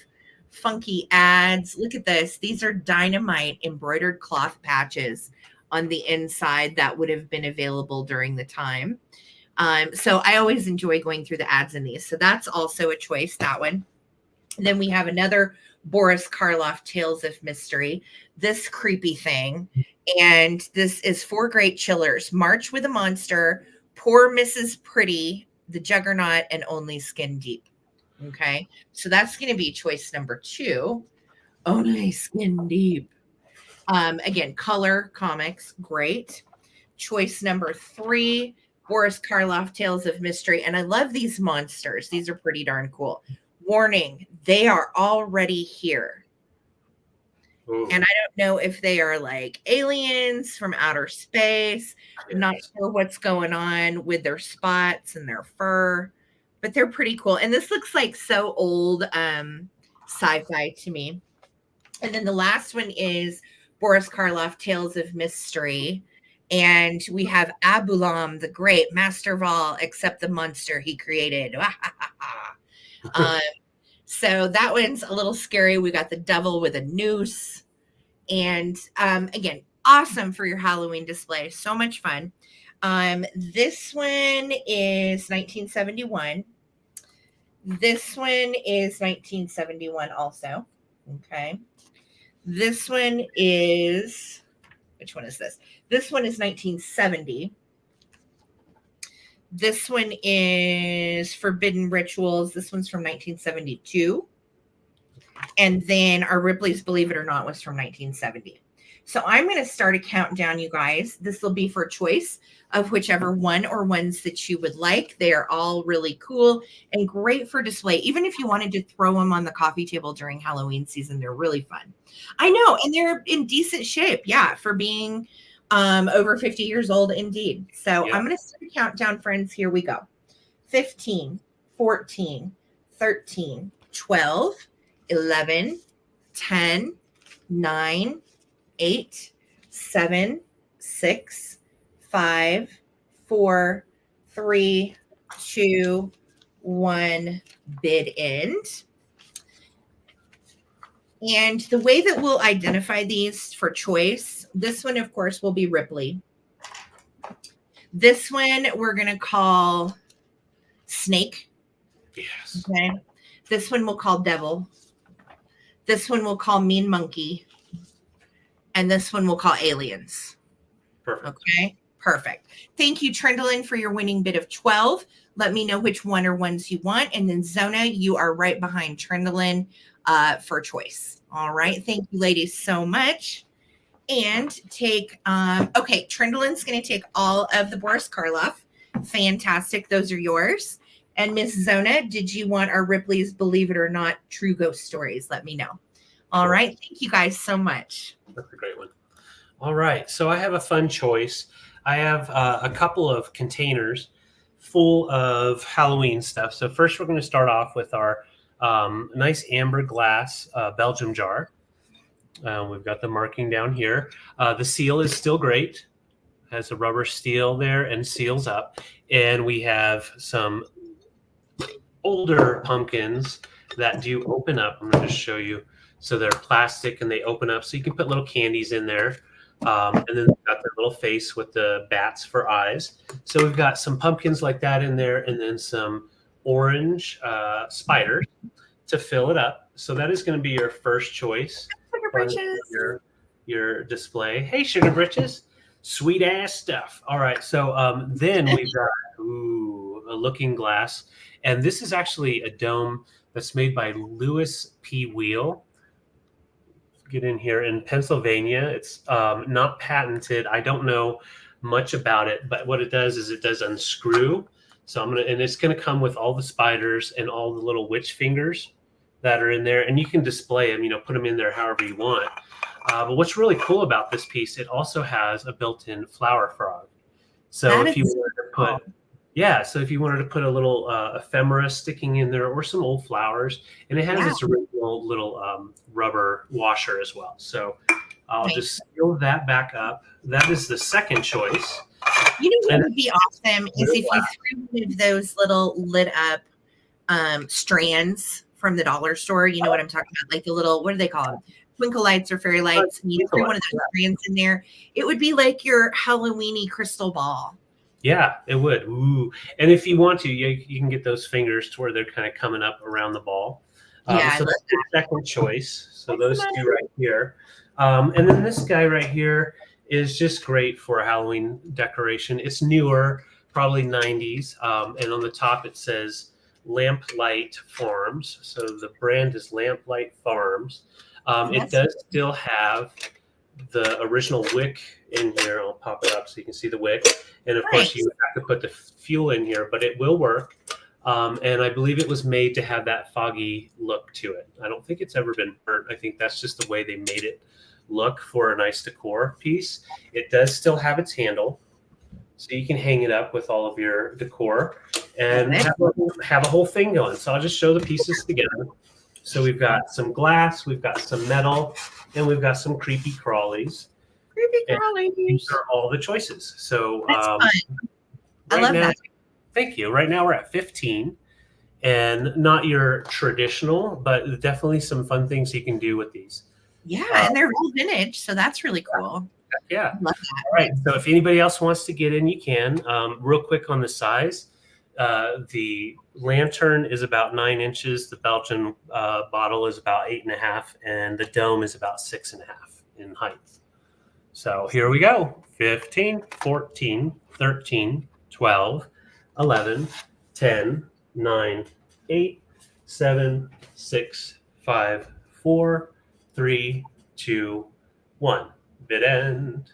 funky ads. Look at this. These are dynamite embroidered cloth patches on the inside that would have been available during the time. So I always enjoy going through the ads in these. So that's also a choice, that one. And then we have another Boris Karloff Tales of Mystery, this creepy thing. And this is 4 Great Chillers, March with a Monster, Poor Mrs. Pretty, The Juggernaut, and Only Skin Deep. Okay, so that's going to be choice number 2, Only Skin Deep. Again, color comics, great. Choice number 3, Boris Karloff Tales of Mystery. And I love these monsters. These are pretty darn cool. Warning, they are already here. Ooh. And I don't know if they are like aliens from outer space. I'm not sure what's going on with their spots and their fur, but they're pretty cool. And this looks like so old sci-fi to me. And then the last one is Boris Karloff Tales of Mystery. And we have Abulam the Great, master of all except the monster he created. So that one's a little scary. We got the devil with a noose. And again, awesome for your Halloween display. So much fun. This one is 1971. This one is 1971 also. Okay. This one is, which one is this? This one is 1970. This one is Forbidden Rituals. This one's from 1972. And then our Ripley's Believe It or Not was from 1970. So I'm going to start a countdown, you guys. This will be for choice of whichever one or ones that you would like. They are all really cool and great for display. Even if you wanted to throw them on the coffee table during Halloween season, they're really fun. I know, and they're in decent shape. Yeah, for being over 50 years old, indeed. So I'm going to start a countdown, friends. Here we go. 15, 14, 13, 12, 11, 10, 9, 8, 7, 6, 5, 4, 3, 2, 1, bid end. And the way that we'll identify these for choice, this one, of course, will be Ripley. This one we're going to call Snake. Yes. Okay. This one we'll call Devil. This one we'll call Mean Monkey. And this one we'll call Aliens. Perfect. Okay. Perfect. Thank you, Trendlin, for your winning bid of 12. Let me know which one or ones you want. And then Zona, you are right behind Trendlin for choice. All right. Thank you, ladies, so much. And take, okay, Trendlin's going to take all of the Boris Karloff. Fantastic. Those are yours. And Miss Zona, did you want our Ripley's Believe It or Not True Ghost Stories? Let me know. All right. Thank you guys so much. That's a great one. All right. So I have a fun choice. I have a couple of containers full of Halloween stuff. So first we're going to start off with our nice amber glass Belgium jar. We've got the marking down here. The seal is still great. Has a rubber seal there and seals up. And we have some older pumpkins that do open up. I'm going to just show you. So they're plastic and they open up. So you can put little candies in there. And then we've got their little face with the bats for eyes. So we've got some pumpkins like that in there and then some orange spiders to fill it up. So that is going to be your first choice. Sugar Britches. Your display. Hey, Sugar Britches. Sweet ass stuff. All right. So then we've got a looking glass. And this is actually a dome that's made by Lewis P. Wheel. Get in here in Pennsylvania. It's not patented. I don't know much about it, but what it does is it does unscrew. So and it's gonna come with all the spiders and all the little witch fingers that are in there, and you can display them. Put them in there however you want. But what's really cool about this piece, it also has a built-in flower frog. So if you wanted to put a little ephemera sticking in there or some old flowers, and it has its original little rubber washer as well. So I'll just seal that back up. That is the second choice. What would be awesome is if you threw one of those little lit up strands from the dollar store. You know what I'm talking about? Like the little, what do they call them? Twinkle lights or fairy lights. And you threw one of those strands in there. It would be like your Halloweeny crystal ball. Yeah, it would. Ooh. And if you want to, you can get those fingers to where they're kind of coming up around the ball. So that's the second choice. So those two right here. And then this guy right here is just great for a Halloween decoration. It's newer, probably 90s. And on the top it says Lamplight Farms. So the brand is Lamplight Farms. It does still have the original wick in here. I'll pop it up so you can see the wick. And of course, you have to put the fuel in here, but it will work. And I believe it was made to have that foggy look to it. I don't think it's ever been burnt. I think that's just the way they made it look for a nice decor piece. It does still have its handle, so you can hang it up with all of your decor and have a whole thing going. So I'll just show the pieces together. So we've got some glass, we've got some metal, and we've got some creepy crawlies. These are all the choices. So I love that. Thank you. Right now we're at 15, and not your traditional, but definitely some fun things you can do with these. Yeah, and they're all vintage, so that's really cool. Yeah. I love that. All right. So if anybody else wants to get in, you can. Real quick on the size. The lantern is about 9 inches. The Belgian bottle is about 8.5, and the dome is about 6.5 in height. So here we go. 15, 14, 13, 12, 11, 10, 9, 8, 7, 6, 5, 4, 3, 2, 1. Bid end.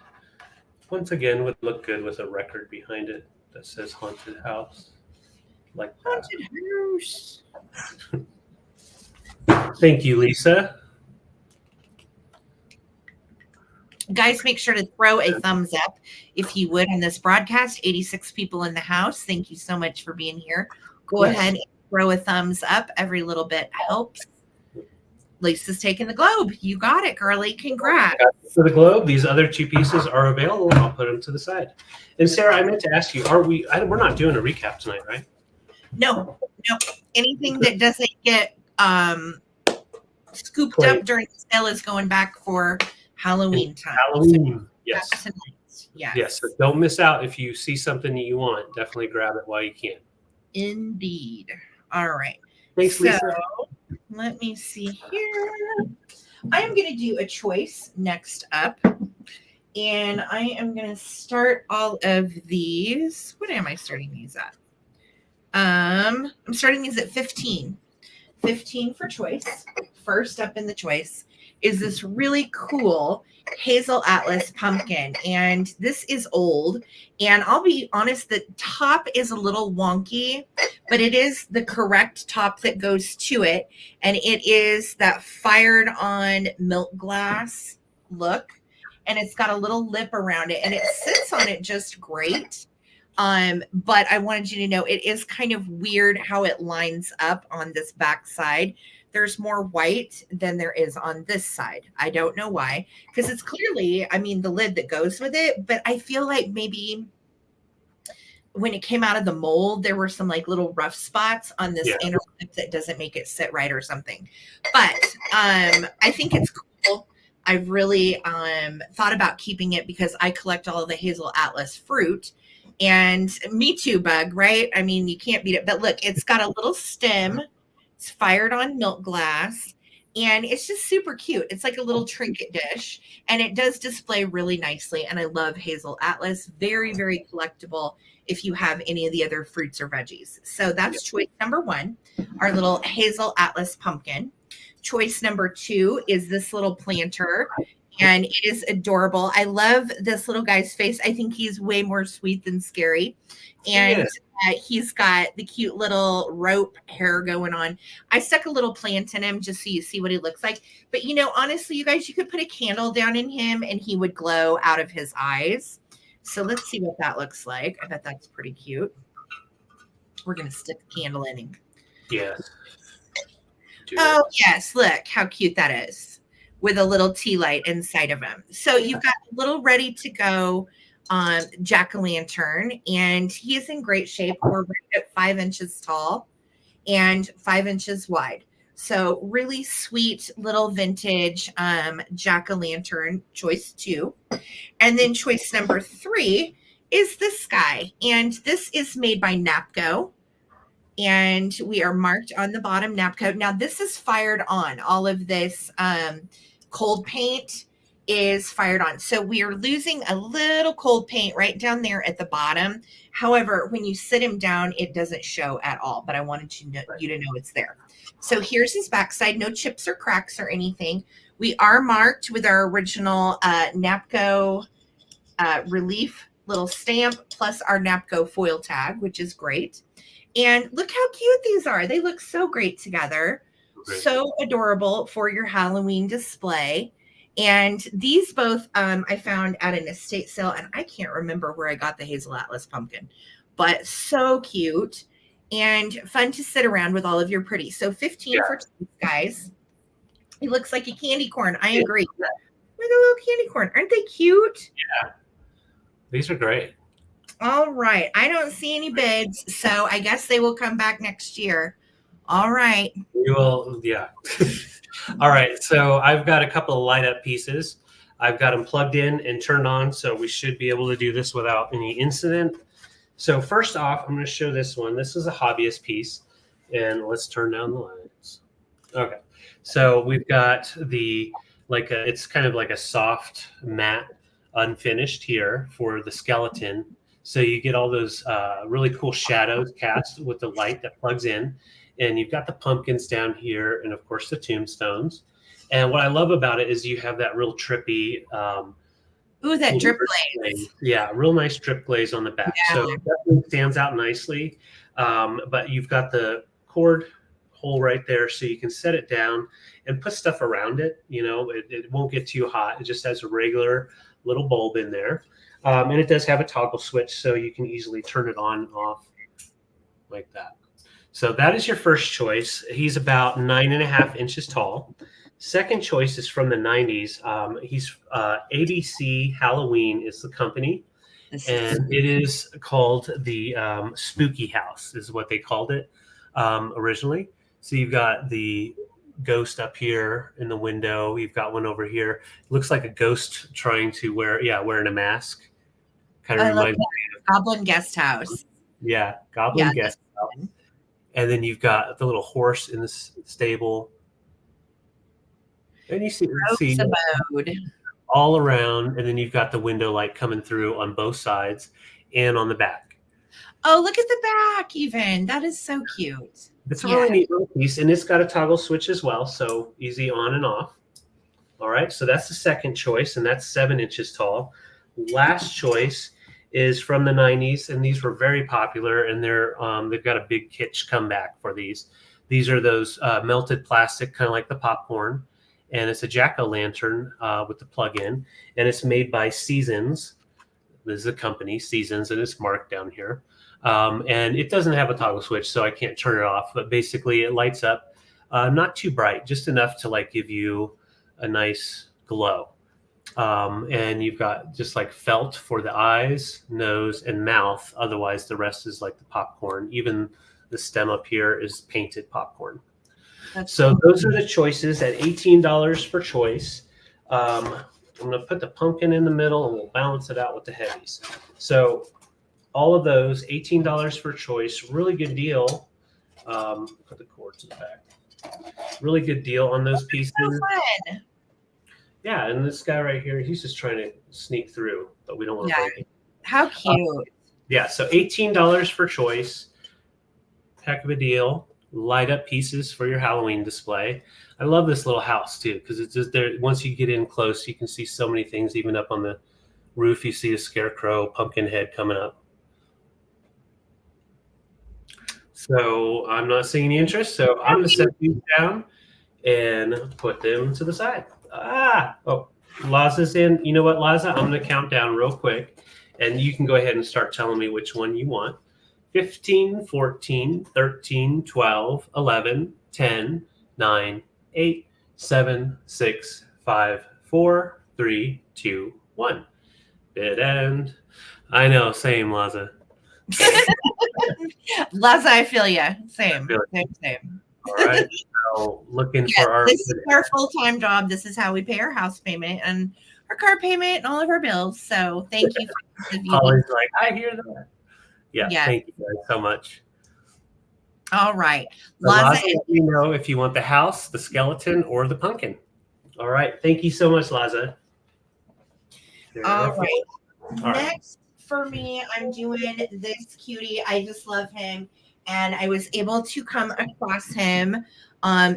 Once again, would look good with a record behind it that says Haunted House. Like that. Haunted House. Thank you, Lisa. Guys, make sure to throw a thumbs up if you would on this broadcast. 86 people in the house. Thank you so much for being here. Go ahead and throw a thumbs up. Every little bit helps. Lisa's taking the globe. You got it, girly. Congrats. For the globe, these other two pieces are available. I'll put them to the side. And Sarah, I meant to ask you, we're not doing a recap tonight, right? No. Anything that doesn't get scooped up during the sale is going back for Halloween time. Halloween, yes. Yes. So don't miss out. If you see something that you want, definitely grab it while you can. Indeed. All right. Thanks, Lisa. Let me see here. I am going to do a choice next up. And I am going to start all of these. What am I starting these at? I'm starting these at 15. 15 for choice. First up in the choice is this really cool Hazel Atlas pumpkin. And this is old. And I'll be honest, the top is a little wonky, but it is the correct top that goes to it. And it is that fired on milk glass look. And it's got a little lip around it. And it sits on it just great. But I wanted you to know it is kind of weird how it lines up on this back side. There's more white than there is on this side. I don't know why, because it's clearly, I mean, the lid that goes with it, but I feel like maybe when it came out of the mold, there were some like little rough spots on this inner lip that doesn't make it sit right or something. But I think it's cool. I've really thought about keeping it because I collect all of the Hazel Atlas fruit. And me too, Bug, right? I mean, you can't beat it. But look, it's got a little stem. It's fired on milk glass. And it's just super cute. It's like a little trinket dish. And it does display really nicely. And I love Hazel Atlas. Very, very collectible if you have any of the other fruits or veggies. So that's choice number 1, our little Hazel Atlas pumpkin. Choice number 2 is this little planter. And it is adorable. I love this little guy's face. I think he's way more sweet than scary. And he's got the cute little rope hair going on. I stuck a little plant in him just so you see what he looks like. But, you know, honestly, you guys, you could put a candle down in him and he would glow out of his eyes. So let's see what that looks like. I bet that's pretty cute. We're going to stick the candle in him. Yes. Oh, yes. Look how cute that is. With a little tea light inside of him. So you've got a little ready to go jack-o'-lantern, and he is in great shape. We're right at 5 inches tall and 5 inches wide. So really sweet little vintage jack-o'-lantern, choice 2. And then choice number 3 is this guy. And this is made by Napco. And we are marked on the bottom Napco. Now this is fired on. All of this cold paint is fired on. So we are losing a little cold paint right down there at the bottom. However, when you sit him down, it doesn't show at all. But I wanted you to know it's there. So here's his backside. No chips or cracks or anything. We are marked with our original Napco relief little stamp plus our Napco foil tag, which is great. And look how cute these are. They look so great together. So adorable for your Halloween display. And these both I found at an estate sale, and I can't remember where I got the Hazel Atlas pumpkin, but so cute and fun to sit around with all of your pretty. So 15 for two, guys. He looks like a candy corn. I agree. Like a little candy corn. Aren't they cute? Yeah. These are great. All right. I don't see any bids, so I guess they will come back next year. All right. We will, yeah. All right. So I've got a couple of light up pieces. I've got them plugged in and turned on, so we should be able to do this without any incident. So first off, I'm going to show this one. This is a hobbyist piece, and let's turn down the lights. Okay. So we've got the, it's kind of like a soft matte unfinished here for the skeleton. So you get all those really cool shadows cast with the light that plugs in. And you've got the pumpkins down here and, of course, the tombstones. And what I love about it is you have that real trippy. Ooh, that drip glaze. Yeah, real nice drip glaze on the back. Yeah. So it definitely stands out nicely. But you've got the cord hole right there so you can set it down and put stuff around it. You know, it won't get too hot. It just has a regular little bulb in there. And it does have a toggle switch so you can easily turn it on and off like that. So that is your first choice. He's about 9.5 inches tall. Second choice is from the 90s. He's ABC Halloween is the company. And it is called the Spooky House is what they called it originally. So you've got the ghost up here in the window. You've got one over here. Looks like a ghost trying to wearing a mask. Kind of reminds me of Goblin Guest House. Yeah, Goblin Guest House. And then you've got the little horse in the stable. And you see all around, and then you've got the window light coming through on both sides and on the back. Oh, look at the back even. That is so cute. It's a really neat little piece, and it's got a toggle switch as well, so easy on and off. All right, so that's the second choice, and that's 7 inches tall. Last choice is from the 90s, and these were very popular, and they've got a big kitsch comeback for these. These are those melted plastic, kind of like the popcorn, and it's a jack-o'-lantern with the plug-in, and it's made by Seasons. This is a company, Seasons, and it's marked down here. And it doesn't have a toggle switch, so I can't turn it off, but basically it lights up, not too bright, just enough to like give you a nice glow. And you've got just like felt for the eyes, nose, and mouth. Otherwise, the rest is like the popcorn. Even the stem up here is painted popcorn. So those are the choices at $18 per choice. I'm going to put the pumpkin in the middle, and we'll balance it out with the heavies. So all of those, $18 per choice. Really good deal. Put the cord to the back. Really good deal on those pieces. So fun. Yeah, and this guy right here, he's just trying to sneak through, but we don't want to break it. How cute. Yeah, so $18 per choice. Heck of a deal. Light up pieces for your Halloween display. I love this little house too, because it's just there. Once you get in close, you can see so many things. Even up on the roof, you see a scarecrow, pumpkin head coming up. So I'm not seeing any interest, so I'm going to set these down and put them to the side. Oh, Laza's in. You know what, Laza? I'm going to count down real quick, and you can go ahead and start telling me which one you want. 15, 14, 13, 12, 11, 10, 9, 8, 7, 6, 5, 4, 3, 2, 1. Dead end. I know, same, Laza. Laza, I feel you. Same. All right. So looking for our. This is our full-time job. This is how we pay our house payment and our car payment and all of our bills. So thank you. Holly's like, I hear that. Yeah. Thank you guys so much. All right. So Laza, let me know if you want the house, the skeleton, or the pumpkin. All right. Thank you so much, Laza. All right. Next for me, I'm doing this cutie. I just love him. And I was able to come across him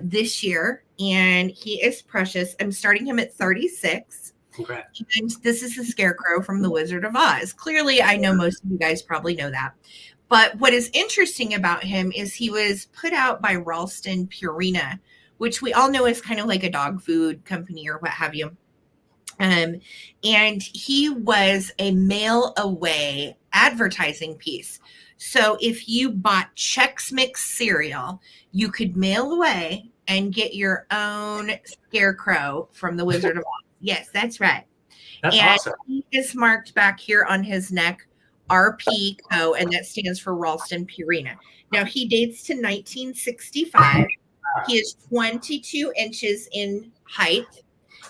this year, and he is precious. I'm starting him at 36. Congrats. And this is the Scarecrow from The Wizard of Oz. Clearly, I know most of you guys probably know that. But what is interesting about him is he was put out by Ralston Purina, which we all know is kind of like a dog food company or what have you. And he was a mail away advertising piece. So if you bought Chex Mix cereal, you could mail away and get your own Scarecrow from The Wizard of Oz. Yes, that's right. That's and awesome. He is marked back here on his neck, RP Co., and that stands for Ralston Purina. Now, he dates to 1965. He is 22 inches in height.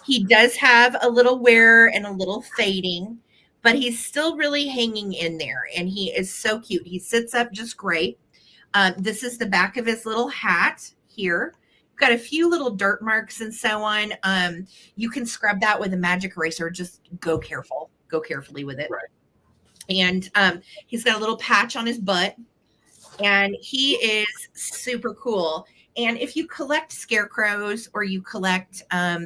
He does have a little wear and a little fading, but he's still really hanging in there, and he is so cute. He sits up just great. This is the back of his little hat here. Got a few little dirt marks and so on. You can scrub that with a magic eraser. Just go carefully with it. Right. And he's got a little patch on his butt, and he is super cool. And if you collect scarecrows or you collect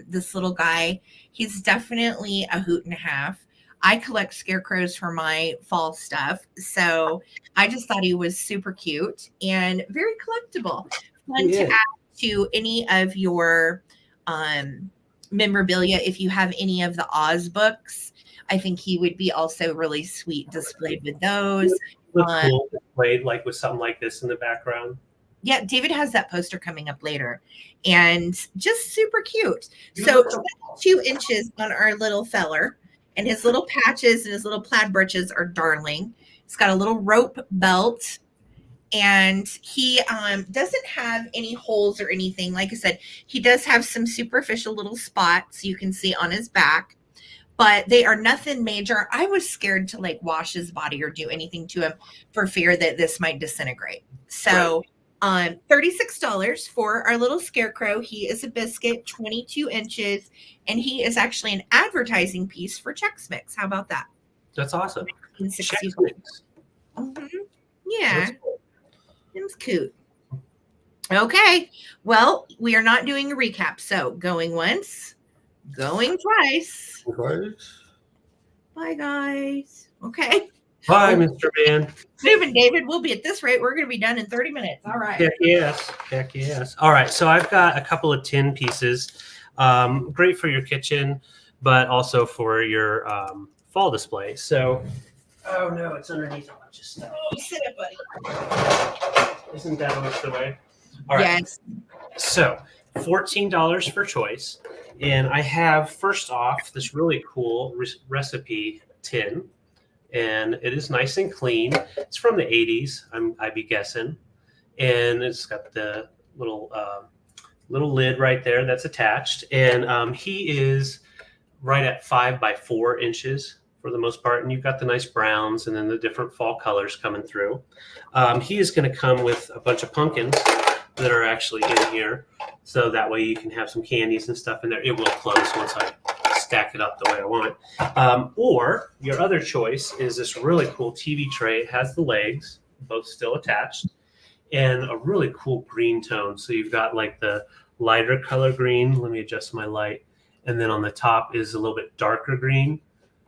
this little guy, he's definitely a hoot and a half. I collect scarecrows for my fall stuff. So I just thought he was super cute and very collectible. Fun to add to any of your memorabilia. If you have any of the Oz books, I think he would be also really sweet displayed with those. Cool displayed like with something like this in the background. Yeah, David has that poster coming up later, and just super cute. So 2 inches on our little feller, and his little patches and his little plaid breeches are darling. He's got a little rope belt, and he doesn't have any holes or anything. Like I said, he does have some superficial little spots you can see on his back, but they are nothing major. I was scared to like wash his body or do anything to him for fear that this might disintegrate. So $36 for our little scarecrow. He is a biscuit, 22 inches, and he is actually an advertising piece for Chex Mix. How about that? That's awesome. Chex Mix. Yeah. That's cool. It's cute. Okay. Well, we are not doing a recap. So going once, going twice. Bye, guys. Okay. Bye, Mr. Man. Moving, David. We'll be at this rate. We're going to be done in 30 minutes. All right. Heck yes. Heck yes. All right. So I've got a couple of tin pieces. Great for your kitchen, but also for your fall display. So, oh no, it's underneath a bunch of stuff. Oh, sit up, buddy. Isn't that always the way? All right. Yes. So $14 for choice. And I have, first off, this really cool recipe tin. And it is nice and clean. It's from the 80s, I'd be guessing. And it's got the little lid right there that's attached. And he is right at 5 by 4 inches for the most part. And you've got the nice browns and then the different fall colors coming through. He is going to come with a bunch of pumpkins that are actually in here. So that way you can have some candies and stuff in there. It will close once I stack it up the way I want. Or your other choice is this really cool TV tray. It has the legs, both still attached, and a really cool green tone. So you've got like the lighter color green. Let me adjust my light. And then on the top is a little bit darker green.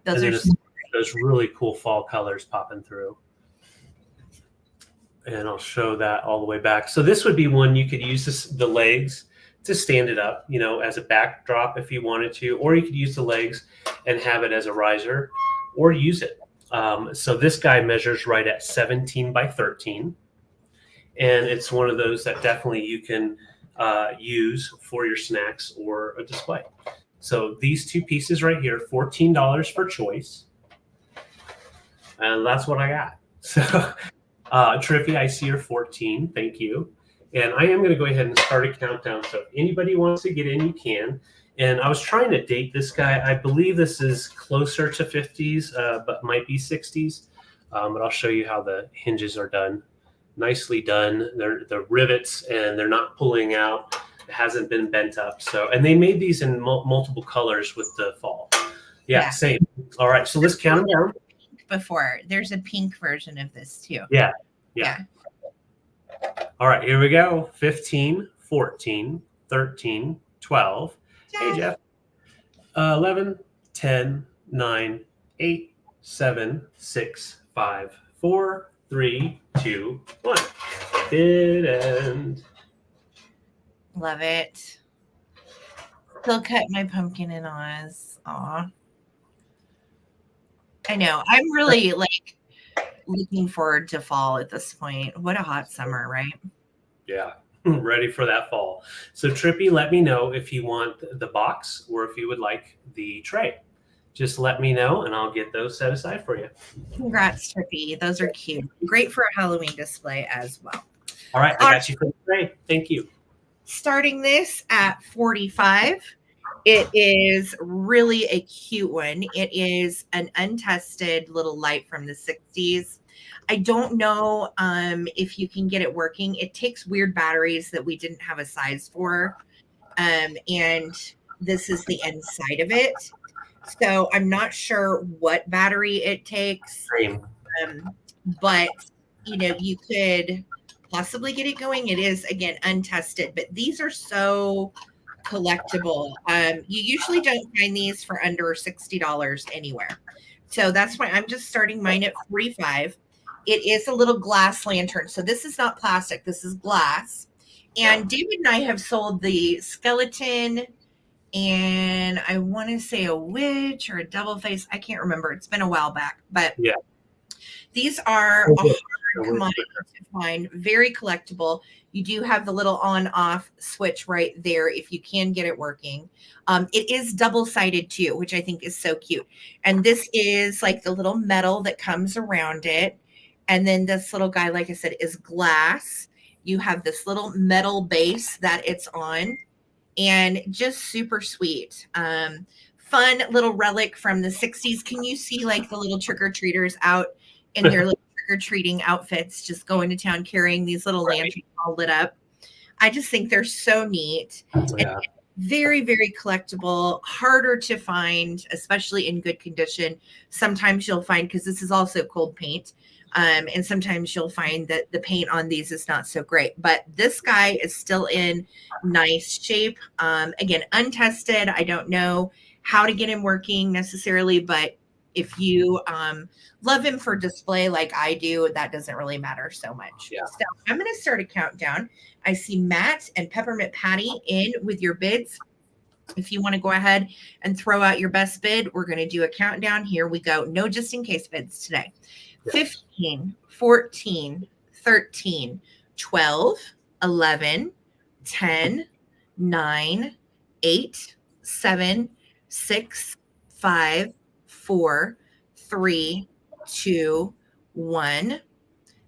Those are those really cool fall colors popping through. And I'll show that all the way back. So this would be one you could use the legs to stand it up, as a backdrop if you wanted to, or you could use the legs and have it as a riser or use it. So this guy measures right at 17 by 13. And it's one of those that definitely you can use for your snacks or a display. So these two pieces right here, $14 for choice. And that's what I got. So Triffy, I see you're 14. Thank you. And I am going to go ahead and start a countdown. So if anybody wants to get in, you can. And I was trying to date this guy. I believe this is closer to 50s, but might be 60s. But I'll show you how the hinges are done. Nicely done. They're the rivets, and they're not pulling out. It hasn't been bent up. So, and they made these in multiple colors with the fall. Yeah, same. All right, so let's count them down. Before there's a pink version of this too. Yeah. All right, here we go. 15, 14, 13, 12. Hey, Jeff. 11, 10, 9, 8, 7, 6, 5, 4, 3, 2, 1. Did end. Love it. Still cut my pumpkin in Oz. Aw. I know. I'm really looking forward to fall at this point. What a hot summer, right? Yeah. Ready for that fall. So Trippy, let me know if you want the box or if you would like the tray. Just let me know and I'll get those set aside for you. Congrats, Trippy. Those are cute. Great for a Halloween display as well. All right. I got you for the tray. Thank you. Starting this at $45. It is really a cute one. It is an untested little light from the 60s. I don't know if you can get it working. It takes weird batteries that we didn't have a size for. And this is the inside of it. So I'm not sure what battery it takes. But, you could possibly get it going. It is, again, untested. But these are so collectible. You usually don't find these for under $60 anywhere. So that's why I'm just starting mine at $45. It is a little glass lantern. So this is not plastic. This is glass. And David and I have sold the skeleton and I want to say a witch or a devil face. I can't remember. It's been a while back. But these are a hard commodity to find. Very collectible. You do have the little on-off switch right there if you can get it working. It is double-sided too, which I think is so cute. And this is like the little metal that comes around it. And then this little guy, like I said, is glass. You have this little metal base that it's on. And just super sweet. Fun little relic from the 60s. Can you see like the little trick-or-treaters out in their little trick-or-treating outfits, just going to town carrying these little Right. lanterns all lit up. I just think they're so neat. Yeah. And very, very collectible, harder to find, especially in good condition. Sometimes you'll find, because this is also cold paint, and sometimes you'll find that the paint on these is not so great. But this guy is still in nice shape. Again, untested. I don't know how to get him working necessarily, but if you love him for display like I do, that doesn't really matter so much. Yeah. So I'm going to start a countdown. I see Matt and Peppermint Patty in with your bids. If you want to go ahead and throw out your best bid, we're going to do a countdown. Here we go. No just in case bids today. Yes. 15, 14, 13, 12, 11, 10, 9, 8, 7, 6, 5, 4, 3, 2, 1.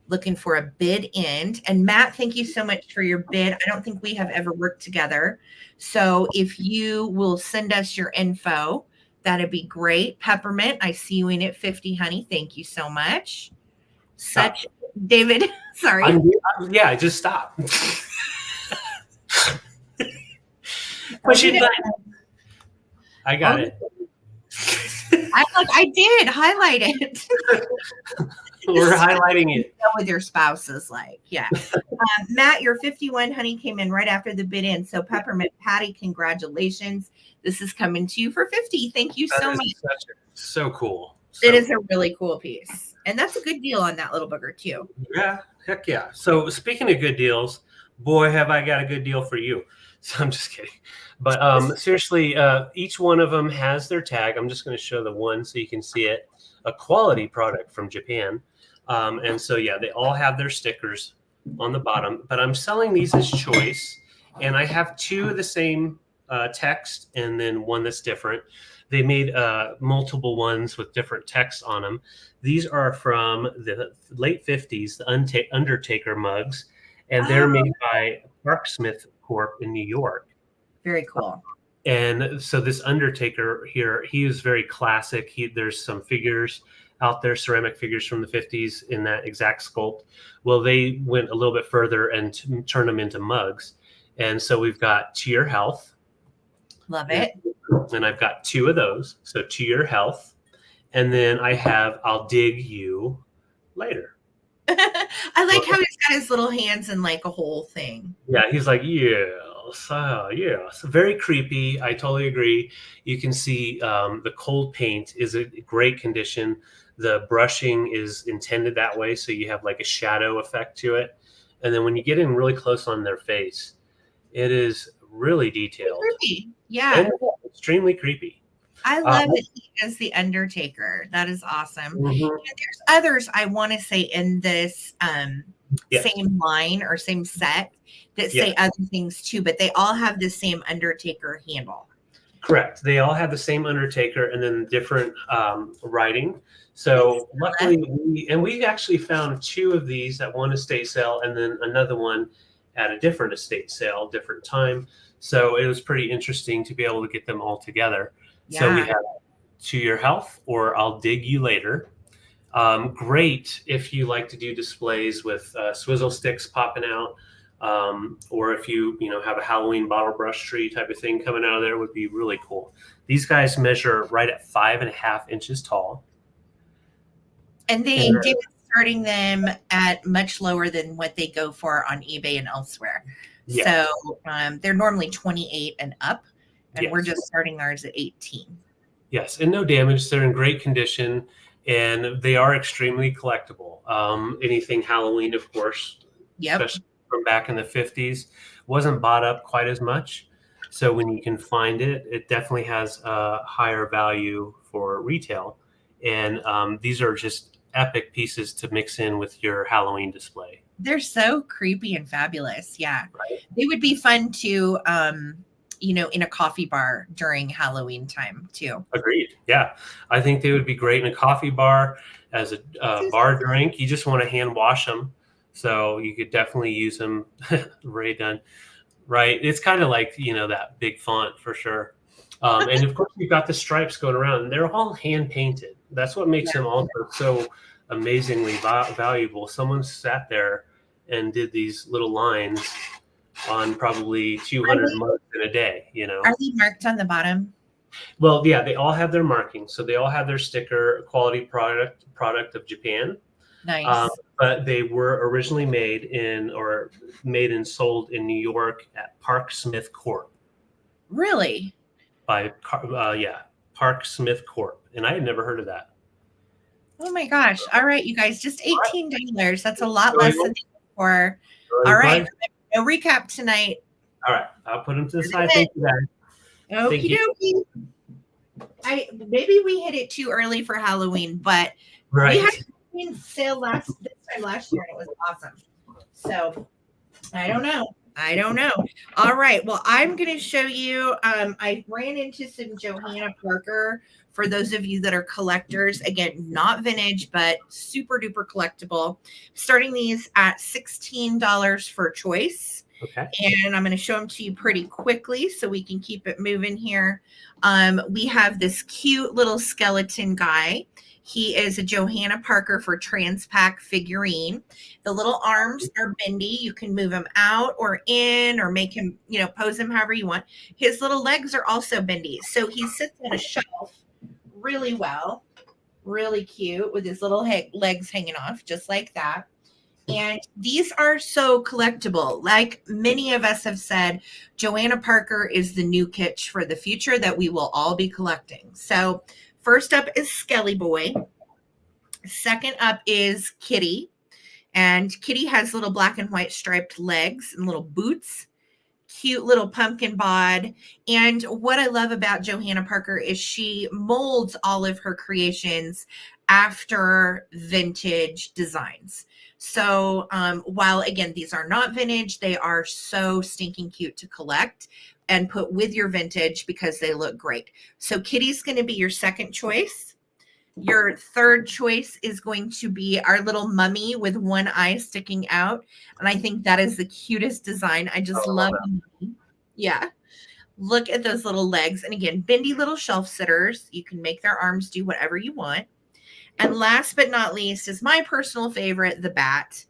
Looking for a bid end. And Matt, thank you so much for your bid. I don't think we have ever worked together. So if you will send us your info, that'd be great. Peppermint, I see you in at 50, honey. Thank you so much. Such David, sorry. Yeah, just stop. Push it button. I got it. I did highlight it. We're highlighting it. With your spouses, like, yeah. Matt, your 51, honey, came in right after the bid in. So Peppermint Patty, congratulations. This is coming to you for 50. Thank you so much. So cool. It is a really cool piece. And that's a good deal on that little booger too. Yeah, heck yeah. So speaking of good deals, boy, have I got a good deal for you. So I'm just kidding. But seriously, each one of them has their tag. I'm just going to show the one so you can see it. A quality product from Japan. And so, yeah, they all have their stickers on the bottom. But I'm selling these as choice. And I have two of the same text and then one that's different. They made multiple ones with different text on them. These are from the late 50s, the Undertaker mugs. And they're made by Parksmith Corp in New York. Very cool. And so this Undertaker here, he is very classic. There's some figures out there, ceramic figures from the 50s in that exact sculpt. Well, they went a little bit further and turned them into mugs. And so we've got To Your Health. Love it. And I've got two of those. So To Your Health. And then I have I'll Dig You Later. I like how he's got his little hands in like a whole thing. Yeah, he's like, yes, yes. Very creepy. I totally agree. You can see the cold paint is a great condition. The brushing is intended that way, so you have like a shadow effect to it. And then when you get in really close on their face, it is really detailed. Creepy. Yeah. And extremely creepy. I love that he is the Undertaker. That is awesome. Mm-hmm. And there's others I want to say in this same line or same set that say other things too, but they all have the same Undertaker handle. Correct. They all have the same Undertaker and then different writing. So luckily, we actually found two of these at one estate sale and then another one at a different estate sale, different time. So it was pretty interesting to be able to get them all together. Yeah. So we have To Your Health or I'll Dig You Later. Great if you like to do displays with swizzle sticks popping out, or if you have a Halloween bottle brush tree type of thing coming out of there, would be really cool. These guys measure right at 5.5 inches tall. And they did starting them at much lower than what they go for on eBay and elsewhere. Yeah. So they're normally 28 and up. And we're just starting ours at 18. Yes, and no damage. They're in great condition, and they are extremely collectible. Anything Halloween, of course, especially from back in the 50s, wasn't bought up quite as much. So when you can find it, it definitely has a higher value for retail. And these are just epic pieces to mix in with your Halloween display. They're so creepy and fabulous. Yeah, right. They would be fun to in a coffee bar during Halloween time too. Agreed. Yeah. I think they would be great in a coffee bar as a bar drink. You just want to hand wash them. So you could definitely use them. Ray done. Right. It's kind of like, that big font for sure. And of course you've got the stripes going around and they're all hand painted. That's what makes them also so amazingly valuable. Someone sat there and did these little lines on probably 200 marks in a day, you know. Are they marked on the bottom? Well, yeah, they all have their markings. So they all have their sticker, quality product of Japan. Nice. But they were originally made and sold in New York at Park Smith Corp. Really? By Park Smith Corp. And I had never heard of that. Oh my gosh. All right, you guys, just $18. That's a lot less than before. All right. No recap tonight. All right. I'll put them to the side. Thank you, guys. Okie dokie. Maybe we hit it too early for Halloween, but we had a Halloween sale this time last year, and it was awesome. So I don't know. All right. Well, I'm going to show you. I ran into some Johanna Parker. For those of you that are collectors, again, not vintage, but super duper collectible. Starting these at $16 for choice. Okay. And I'm going to show them to you pretty quickly so we can keep it moving here. We have this cute little skeleton guy. He is a Johanna Parker for Transpac figurine. The little arms are bendy. You can move him out or in or make him, pose him however you want. His little legs are also bendy. So he sits on a shelf really well, really cute with his little legs hanging off just like that. And these are so collectible. Like many of us have said, Johanna Parker is the new kitsch for the future that we will all be collecting. So first up is Skelly Boy. Second up is Kitty. And Kitty has little black and white striped legs and little boots. Cute little pumpkin bod. And what I love about Johanna Parker is she molds all of her creations after vintage designs. So while, again, these are not vintage, they are so stinking cute to collect and put with your vintage because they look great. So Kitty's going to be your second choice. Your third choice is going to be our little mummy with one eye sticking out. And I think that is the cutest design. I just love the mummy. Yeah. Look at those little legs. And again, bendy little shelf sitters. You can make their arms do whatever you want. And last but not least is my personal favorite, the bat.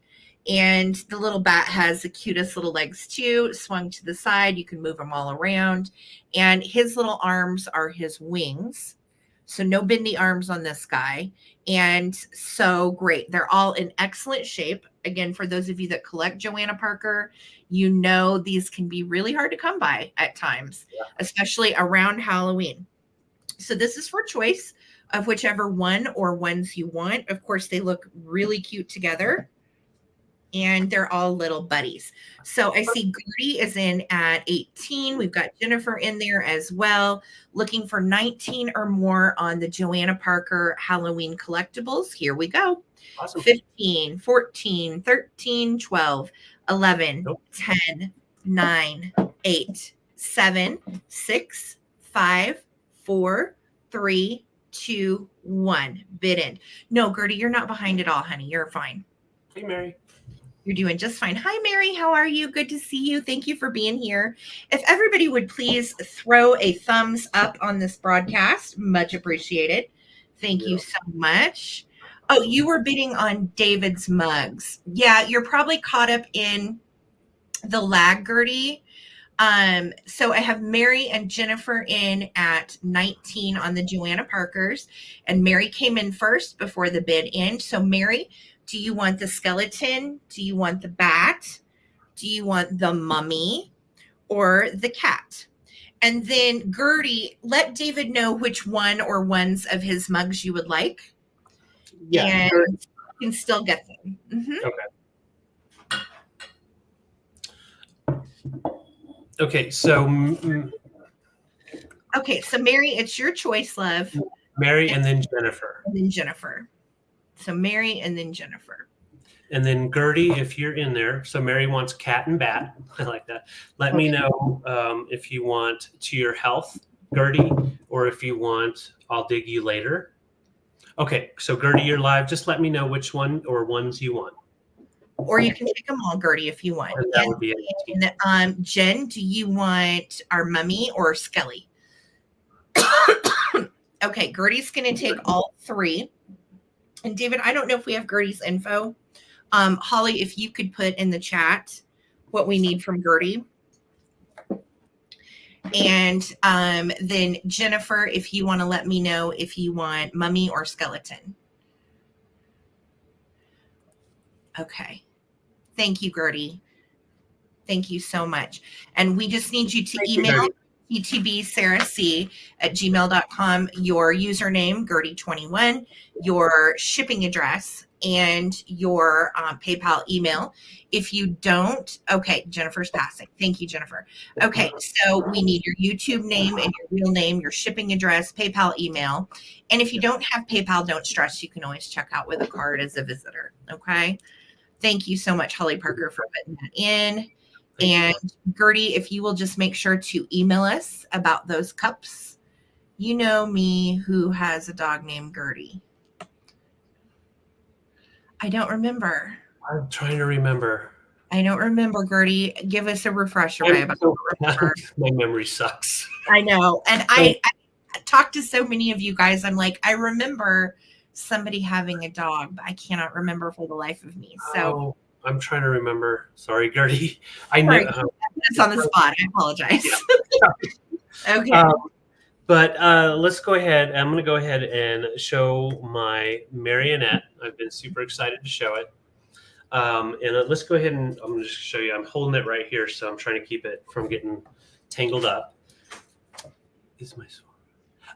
And the little bat has the cutest little legs too, swung to the side. You can move them all around. And his little arms are his wings. So no bendy arms on this guy. And so great. They're all in excellent shape. Again, for those of you that collect Johanna Parker, these can be really hard to come by at times, especially around Halloween. So this is for choice of whichever one or ones you want. Of course, they look really cute together. And they're all little buddies. So I see Gertie is in at 18. We've got Jennifer in there as well. Looking for 19 or more on the Johanna Parker Halloween collectibles. Here we go. Awesome. 15, 14, 13, 12, 11, 10, 9, 8, 7, 6, 5, 4, 3, 2, 1. Bid end. No, Gertie, you're not behind at all, honey. You're fine. Hey, Mary. You're doing just fine. Hi, Mary. How are you? Good to see you. Thank you for being here. If everybody would please throw a thumbs up on this broadcast, much appreciated. Thank you so much. Oh, you were bidding on David's mugs. Yeah, you're probably caught up in the lag, Gertie. So I have Mary and Jennifer in at 19 on the Johanna Parkers, and Mary came in first before the bid end. So Mary, do you want the skeleton? Do you want the bat? Do you want the mummy or the cat? And then Gertie, let David know which one or ones of his mugs you would like. Yeah, and you can still get them. Mm-hmm. Okay, so Mary, it's your choice, love. Mary and then Jennifer. And then Jennifer. So Mary and then Jennifer. And then Gertie, if you're in there. So Mary wants cat and bat. I like that. Let me know if you want To Your Health, Gertie, or if you want I'll Dig You Later. Okay, so Gertie, you're live. Just let me know which one or ones you want. Or you can take them all, Gertie, if you want. And that would be it. And, Jen, do you want our mummy or Skelly? Okay, Gertie's going to take all three. And David, I don't know if we have Gertie's info. Holly, if you could put in the chat what we need from Gertie. And then Jennifer, if you want to let me know if you want mummy or skeleton. Okay. Thank you, Gertie. Thank you so much. And we just need you to email Ttbsarahc@gmail.com your username, Gertie21, your shipping address, and your PayPal email. If you don't, okay, Jennifer's passing. Thank you, Jennifer. Okay, so we need your YouTube name and your real name, your shipping address, PayPal email. And if you don't have PayPal, don't stress. You can always check out with a card as a visitor. Okay. Thank you so much, Holly Parker, for putting that in. And Gertie, if you will just make sure to email us about those cups. You know me, who has a dog named Gertie. I don't remember. I'm trying to remember. I don't remember, Gertie. Give us a refresher, babe. I don't remember. My memory sucks. I know. And I talked to so many of you guys. I'm like, I remember somebody having a dog, but I cannot remember for the life of me. So I'm trying to remember. Sorry, Gertie. I know it's on the spot. I apologize. Yeah. Okay. But let's go ahead. I'm going to go ahead and show my marionette. I've been super excited to show it. And let's go ahead and I'm going to just show you. I'm holding it right here, so I'm trying to keep it from getting tangled up. Is my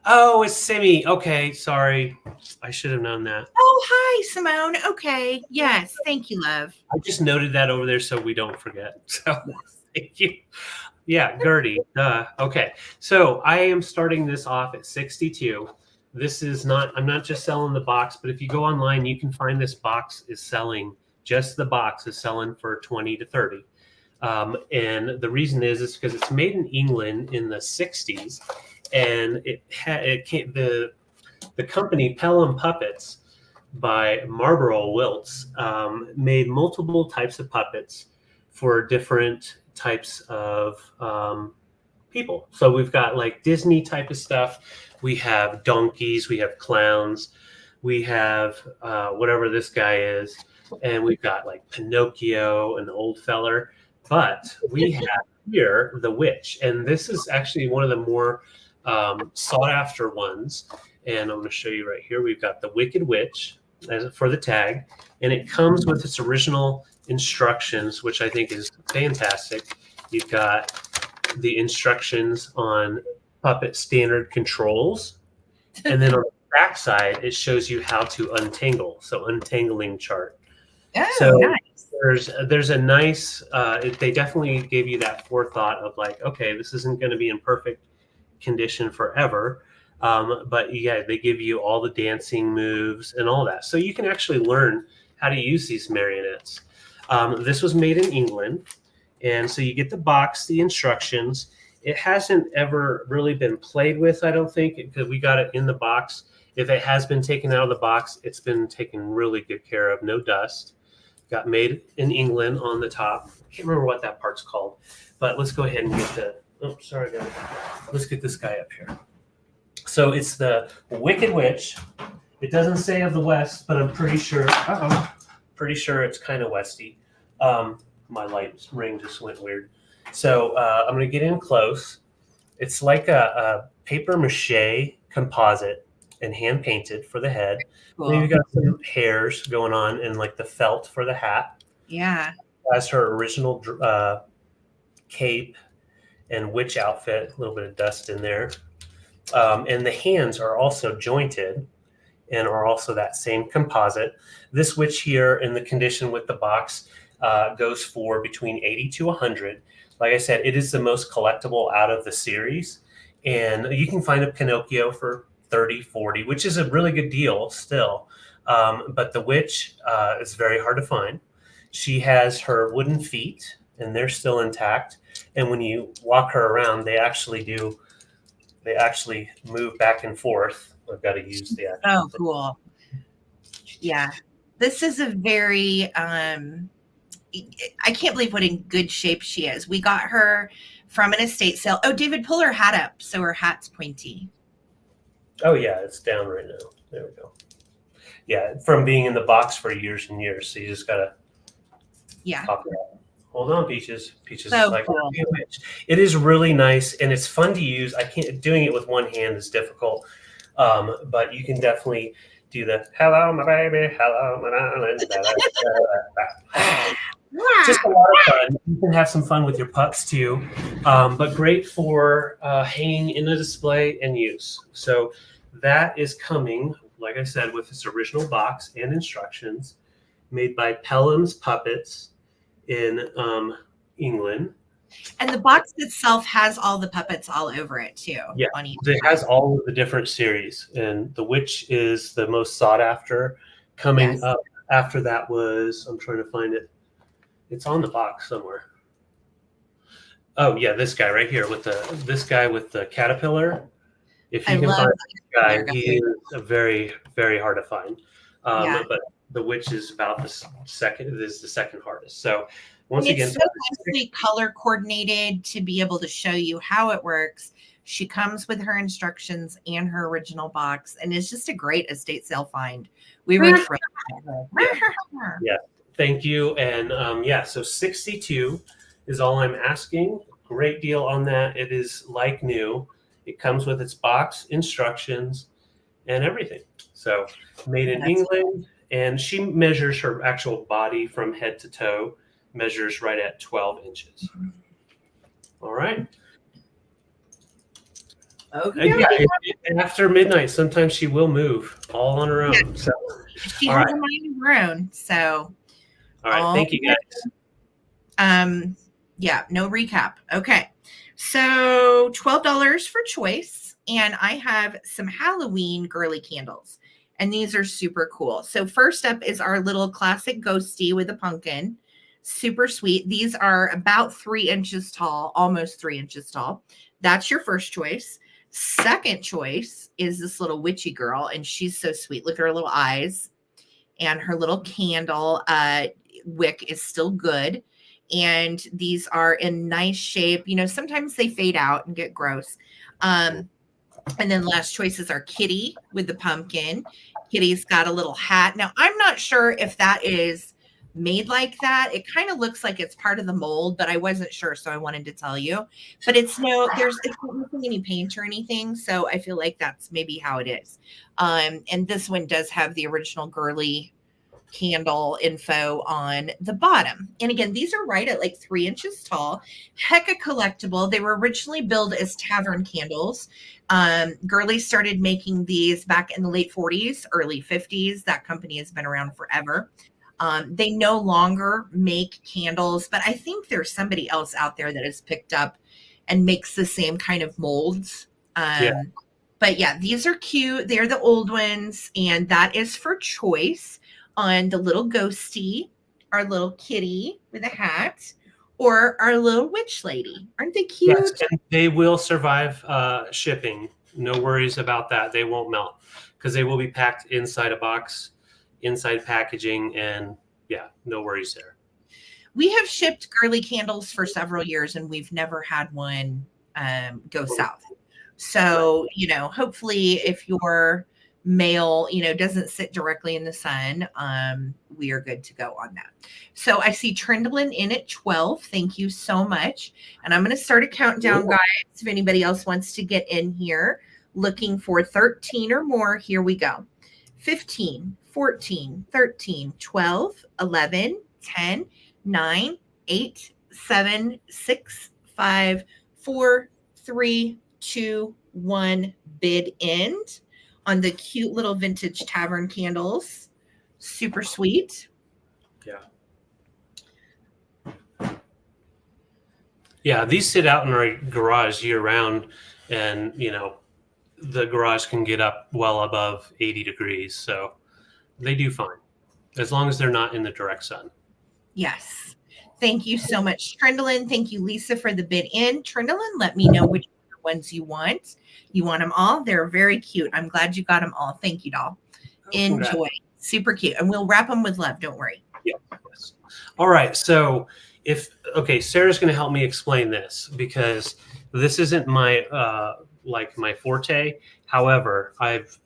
Oh, it's Simi. Okay, sorry. I should have known that. Oh, hi, Simone. Okay. Yes. Thank you, love. I just noted that over there so we don't forget. So thank you. Yeah, Gertie. Okay. So I am starting this off at 62. This is not, I'm not just selling the box, but if you go online, you can find this box is selling, just the box is selling for 20 to 30. And the reason is because it's made in England in the 60s. And the company Pelham Puppets by Marlborough Wilts made multiple types of puppets for different types of people. So we've got like Disney type of stuff. We have donkeys, we have clowns, we have whatever this guy is, and we've got like Pinocchio, an old feller. But we have here the witch, and this is actually one of the more sought after ones. And I'm going to show you right here. We've got the Wicked Witch for the tag, and it comes with its original instructions, which I think is fantastic. You've got the instructions on puppet standard controls, and then on the back side it shows you how to untangle, so untangling chart. Nice. There's a nice they definitely gave you that forethought of like, okay, this isn't going to be in perfect condition forever, but yeah, they give you all the dancing moves and all that, so you can actually learn how to use these marionettes. This was made in England, and so you get the box, the instructions. It hasn't ever really been played with, I don't think, because we got it in the box. If it has been taken out of the box, it's been taken really good care of, no dust. Got made in England on the top. I can't remember what that part's called, but let's go ahead and get the, oh, sorry, guys. Let's get this guy up here. So it's the Wicked Witch. It doesn't say of the West, but I'm pretty sure, pretty sure it's kind of Westy. My light ring just went weird. So I'm going to get in close. It's like a paper mache composite and hand painted for the head. Cool. Then you've got some hairs going on and like the felt for the hat. Yeah. Has her original cape and witch outfit, a little bit of dust in there. And the hands are also jointed and are also that same composite. This witch here in the condition with the box goes for between 80 to 100. Like I said, it is the most collectible out of the series. And you can find a Pinocchio for 30, 40, which is a really good deal still. But the witch is very hard to find. She has her wooden feet, and they're still intact. And when you walk her around, they actually move back and forth. I've got to use the actual thing. Cool. Yeah. This is a very, I can't believe what in good shape she is. We got her from an estate sale. Oh, David, pull her hat up so her hat's pointy. Oh, yeah, it's down right now. There we go. Yeah, from being in the box for years and years. So you just gotta pop it out. Hold on, Peaches. Peaches is like, cool. it is really nice and it's fun to use. I can't doing it with one hand is difficult, but you can definitely do the hello, my baby, hello, my darling. Just a lot of fun. You can have some fun with your pups too, but great for hanging in a display and use. So that is coming, like I said, with its original box and instructions, made by Pelham's Puppets in England. And the box itself has all the puppets all over it too. Yeah, it has all of the different series, and the witch is the most sought after. Coming up after that was, I'm trying to find it. It's on the box somewhere. Oh yeah, this guy right here with this guy with the caterpillar. If you can find this guy, he is a very, very hard to find. But the witch is about the second hardest. So once again, it's so nicely color coordinated to be able to show you how it works. She comes with her instructions and her original box, and it's just a great estate sale find. We were thrilled. Yeah, thank you. And so 62 is all I'm asking. Great deal on that. It is like new. It comes with its box, instructions, and everything. So made in England, and she measures her actual body from head to toe, measures right at 12 inches. All right. Okay. After midnight, sometimes she will move all on her own. Yeah. So she has a mind of her own. So all right, thank you guys. No recap. Okay. So $12 for choice. And I have some Halloween girly candles. And these are super cool. So first up is our little classic ghosty with a pumpkin. Super sweet. These are about 3 inches tall, almost 3 inches tall. That's your first choice. Second choice is this little witchy girl. And she's so sweet. Look at her little eyes. And her little candle wick is still good. And these are in nice shape. You know, sometimes they fade out and get gross. And then last choices are Kitty with the pumpkin. Kitty's got a little hat. Now, I'm not sure if that is made like that. It kind of looks like it's part of the mold, but I wasn't sure, so I wanted to tell you. But it's not missing any paint or anything, so I feel like that's maybe how it is. And this one does have the original girly candle info on the bottom. And again, these are right at like 3 inches tall. Hecka collectible. They were originally billed as tavern candles. Girly started making these back in the late 40s, early 50s. That company has been around forever. They no longer make candles, but I think there's somebody else out there that has picked up and makes the same kind of molds. But yeah, these are cute. They're the old ones, and that is for choice on the little ghosty, our little kitty with a hat, or our little witch lady. Aren't they cute? Yes, and they will survive shipping. No worries about that. They won't melt because they will be packed inside a box, inside packaging, and yeah, no worries there. We have shipped girly candles for several years, and we've never had one go south. So, you know, hopefully if your mail, you know, doesn't sit directly in the sun, we are good to go on that. So I see Trindlin in at 12. Thank you so much. And I'm going to start a countdown, guys, if anybody else wants to get in here looking for 13 or more. Here we go. 15, 14, 13, 12, 11, 10, 9, 8, 7, 6, 5, 4, 3, 2, 1. Bid end on the cute little vintage tavern candles. Super sweet. Yeah, these sit out in our garage year round, and you know, the garage can get up well above 80 degrees, so they do fine as long as they're not in the direct sun. Yes. Thank you so much, Trindlin. Thank you, Lisa, for the bid in. Trindlin, let me know which ones you want. You want them all? They're very cute. I'm glad you got them all. Thank you, doll. Enjoy. Congrats. Super cute. And we'll wrap them with love. Don't worry. Yeah. Yes. All right. So Sarah's going to help me explain this because this isn't my my forte. However, I've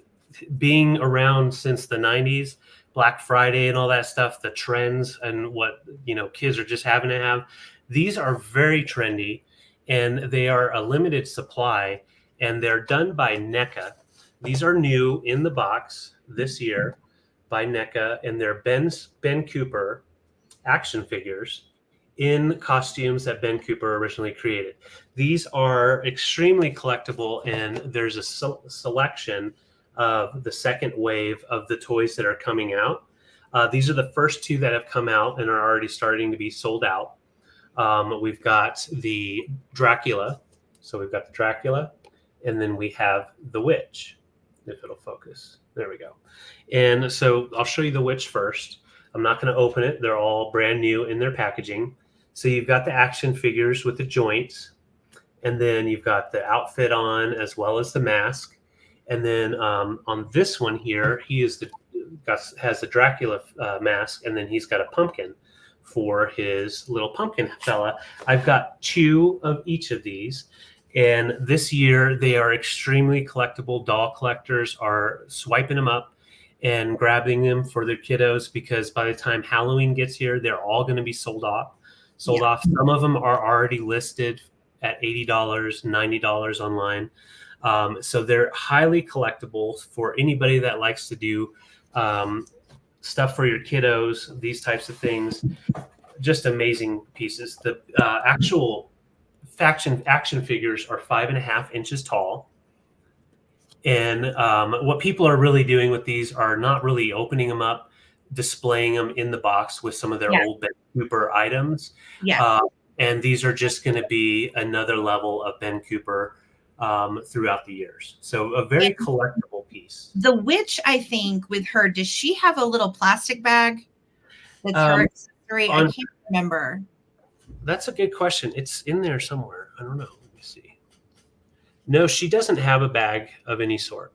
being around since the 90s, Black Friday and all that stuff, the trends and what, kids are just having to have, these are very trendy, and they are a limited supply, and they're done by NECA. These are new in the box this year by NECA, and they're Ben Cooper action figures in costumes that Ben Cooper originally created. These are extremely collectible, and there's a selection of the second wave of the toys that are coming out. These are the first two that have come out and are already starting to be sold out. We've got the Dracula. So we've got the Dracula, and then we have the Witch, if it'll focus. There we go. And so I'll show you the Witch first. I'm not going to open it. They're all brand new in their packaging. So you've got the action figures with the joints, and then you've got the outfit on as well as the mask. And then on this one here, he has the Dracula mask, and then he's got a pumpkin for his little pumpkin fella. I've got two of each of these. And this year, they are extremely collectible. Doll collectors are swiping them up and grabbing them for their kiddos, because by the time Halloween gets here, they're all going to be sold off. Some of them are already listed at $80, $90 online. So they're highly collectible for anybody that likes to do stuff for your kiddos, these types of things. Just amazing pieces. The actual action figures are 5.5 inches tall. And what people are really doing with these are not really opening them up, displaying them in the box with some of their old Ben Cooper items. And these are just going to be another level of Ben Cooper throughout the years. So a very collectible piece. The Witch, I think, with her, does she have a little plastic bag that's her accessory? I can't remember. That's a good question. It's in there somewhere. I don't know. Let me see. No, she doesn't have a bag of any sort.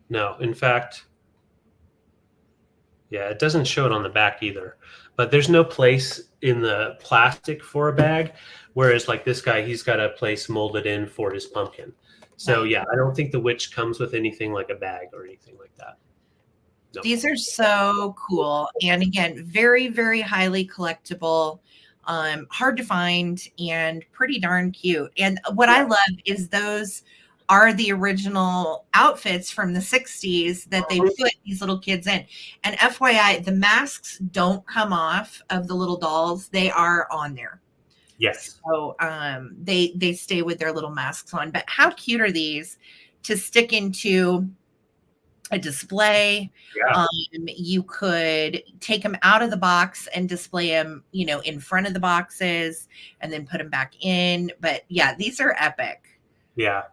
No, in fact, it doesn't show it on the back either. But there's no place in the plastic for a bag, whereas like this guy, he's got a place molded in for his pumpkin. So I don't think the Witch comes with anything like a bag or anything like that. No. These are so cool. And again, very, very highly collectible. Hard to find and pretty darn cute. And what I love is those are the original outfits from the 60s that they put these little kids in. And FYI, the masks don't come off of the little dolls. They are on there. Yes. So they stay with their little masks on. But how cute are these to stick into a display? You could take them out of the box and display them, in front of the boxes and then put them back in. But these are epic. Yeah,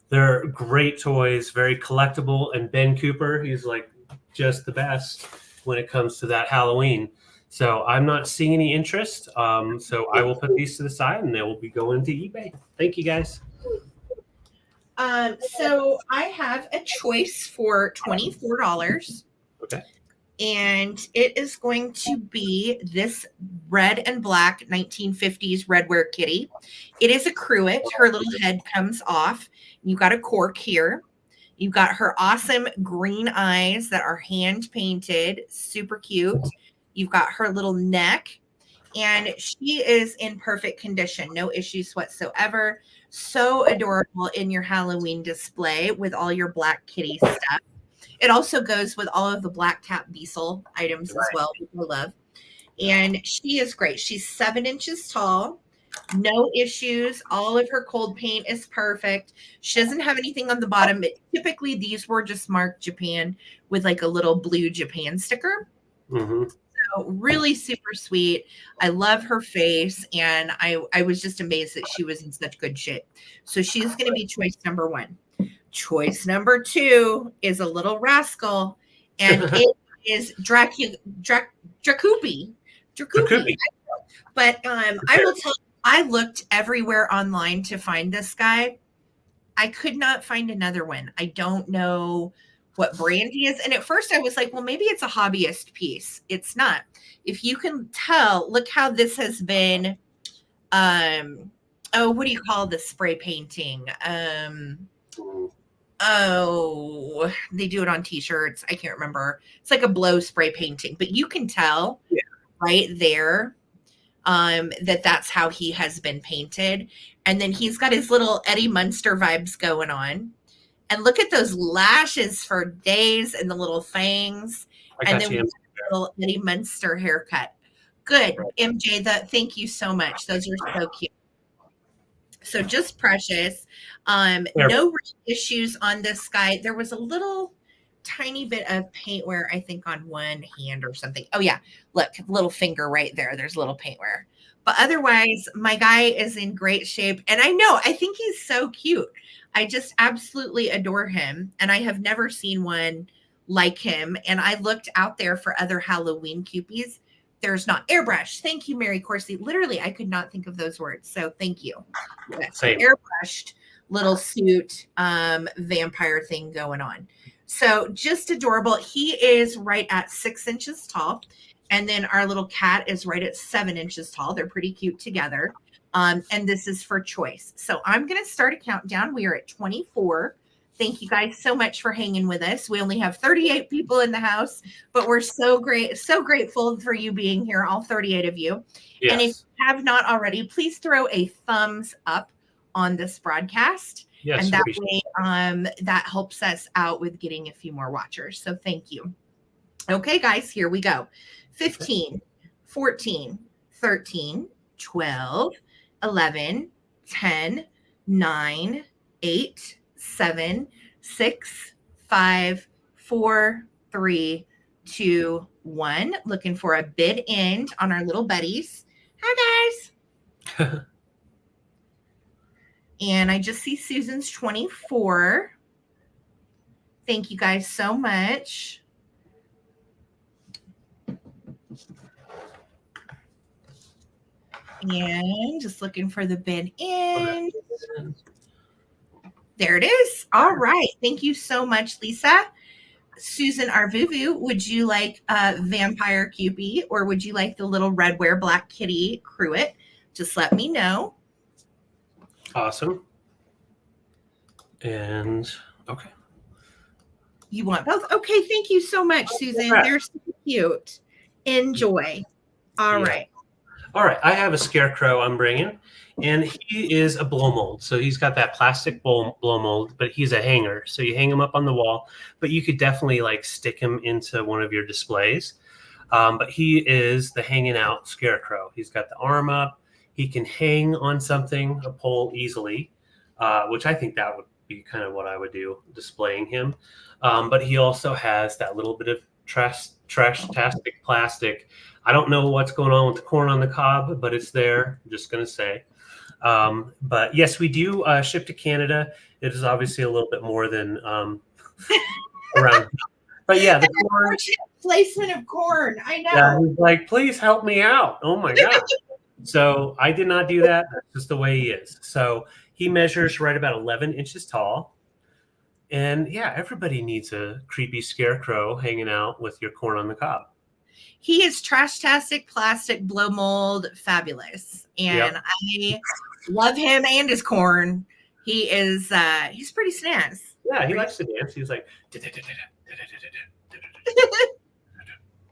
they're great toys, very collectible. And Ben Cooper, he's like just the best when it comes to that Halloween. So I'm not seeing any interest. So I will put these to the side, and they will be going to eBay. Thank you, guys. So I have a choice for $24. Okay. And it is going to be this red and black 1950s Redware kitty. It is a cruet. Her little head comes off. You've got a cork here. You've got her awesome green eyes that are hand painted. Super cute. You've got her little neck. And she is in perfect condition. No issues whatsoever. So adorable in your Halloween display with all your black kitty stuff. It also goes with all of the black cat Beasel items as well, which I love. And she is great. She's 7 inches tall. No issues. All of her cold paint is perfect. She doesn't have anything on the bottom. But typically, these were just marked Japan with like a little blue Japan sticker. Mm-hmm. So really super sweet. I love her face, and I was just amazed that she was in such good shape. So she's going to be choice number 1. Choice number 2 is a little rascal, and it is Dracupi. But I will tell you, I looked everywhere online to find this guy. I could not find another one. I don't know what brand he is. And at first I was like, well, maybe it's a hobbyist piece. It's not. If you can tell, look how this has been. What do you call the spray painting? Oh, they do it on t-shirts. I can't remember. It's like a blow spray painting, but you can tell right there that's how he has been painted. And then he's got his little Eddie Munster vibes going on. And look at those lashes for days and the little fangs. And then the little Eddie Munster haircut. Good. MJ, thank you so much. Those are so cute. So just precious. No issues on this guy. There was a little tiny bit of paint wear, I think, on one hand or something. Oh yeah, look, little finger right there. There's a little paint wear. But otherwise, my guy is in great shape. And I think he's so cute. I just absolutely adore him. And I have never seen one like him. And I looked out there for other Halloween Cupies. There's not. Airbrush. Thank you, Mary Corsi. Literally, I could not think of those words. So thank you. Yes, airbrushed little suit vampire thing going on. So just adorable. He is right at 6 inches tall. And then our little cat is right at 7 inches tall. They're pretty cute together. And this is for choice. So I'm going to start a countdown. We are at 24. Thank you guys so much for hanging with us. We only have 38 people in the house, but we're so grateful for you being here, all 38 of you. Yes. And if you have not already, please throw a thumbs up on this broadcast. Yes, and that way that helps us out with getting a few more watchers. So thank you. Okay, guys, here we go. 15, 14, 13, 12, 11, 10, 9, 8, 7, 6, 5, 4, 3, 2, 1. Looking for a bid end on our little buddies. Hi, guys. And I just see Susan's 24. Thank you guys so much. And just looking for the bid end. There it is. All right. Thank you so much, Lisa. Susan Arvuvu, would you like a vampire Cupie or would you like the little red wear black kitty Cruet? Just let me know. Awesome. And okay. You want both? Okay. Thank you so much, Susan. They're so cute. Enjoy. All right. All right. I have a scarecrow I'm bringing. And he is a blow mold. So he's got that plastic blow mold, but he's a hanger. So you hang him up on the wall, but you could definitely like stick him into one of your displays. But he is the hanging out scarecrow. He's got the arm up. He can hang on something, a pole easily, which I think that would be kind of what I would do, displaying him. But he also has that little bit of trash-tastic plastic. I don't know what's going on with the corn on the cob, but it's there. I'm just going to say. But yes, we do ship to Canada. It is obviously a little bit more than around. But yeah, the corn placement of corn. I know. Yeah, he's like, please help me out. Oh my God. So I did not do that. That's just the way he is. So he measures right about 11 inches tall. And yeah, everybody needs a creepy scarecrow hanging out with your corn on the cob. He is trash-tastic, plastic, blow mold, fabulous. And I love him and his corn. He is, he's pretty snazz. Yeah, he likes to dance. He's like,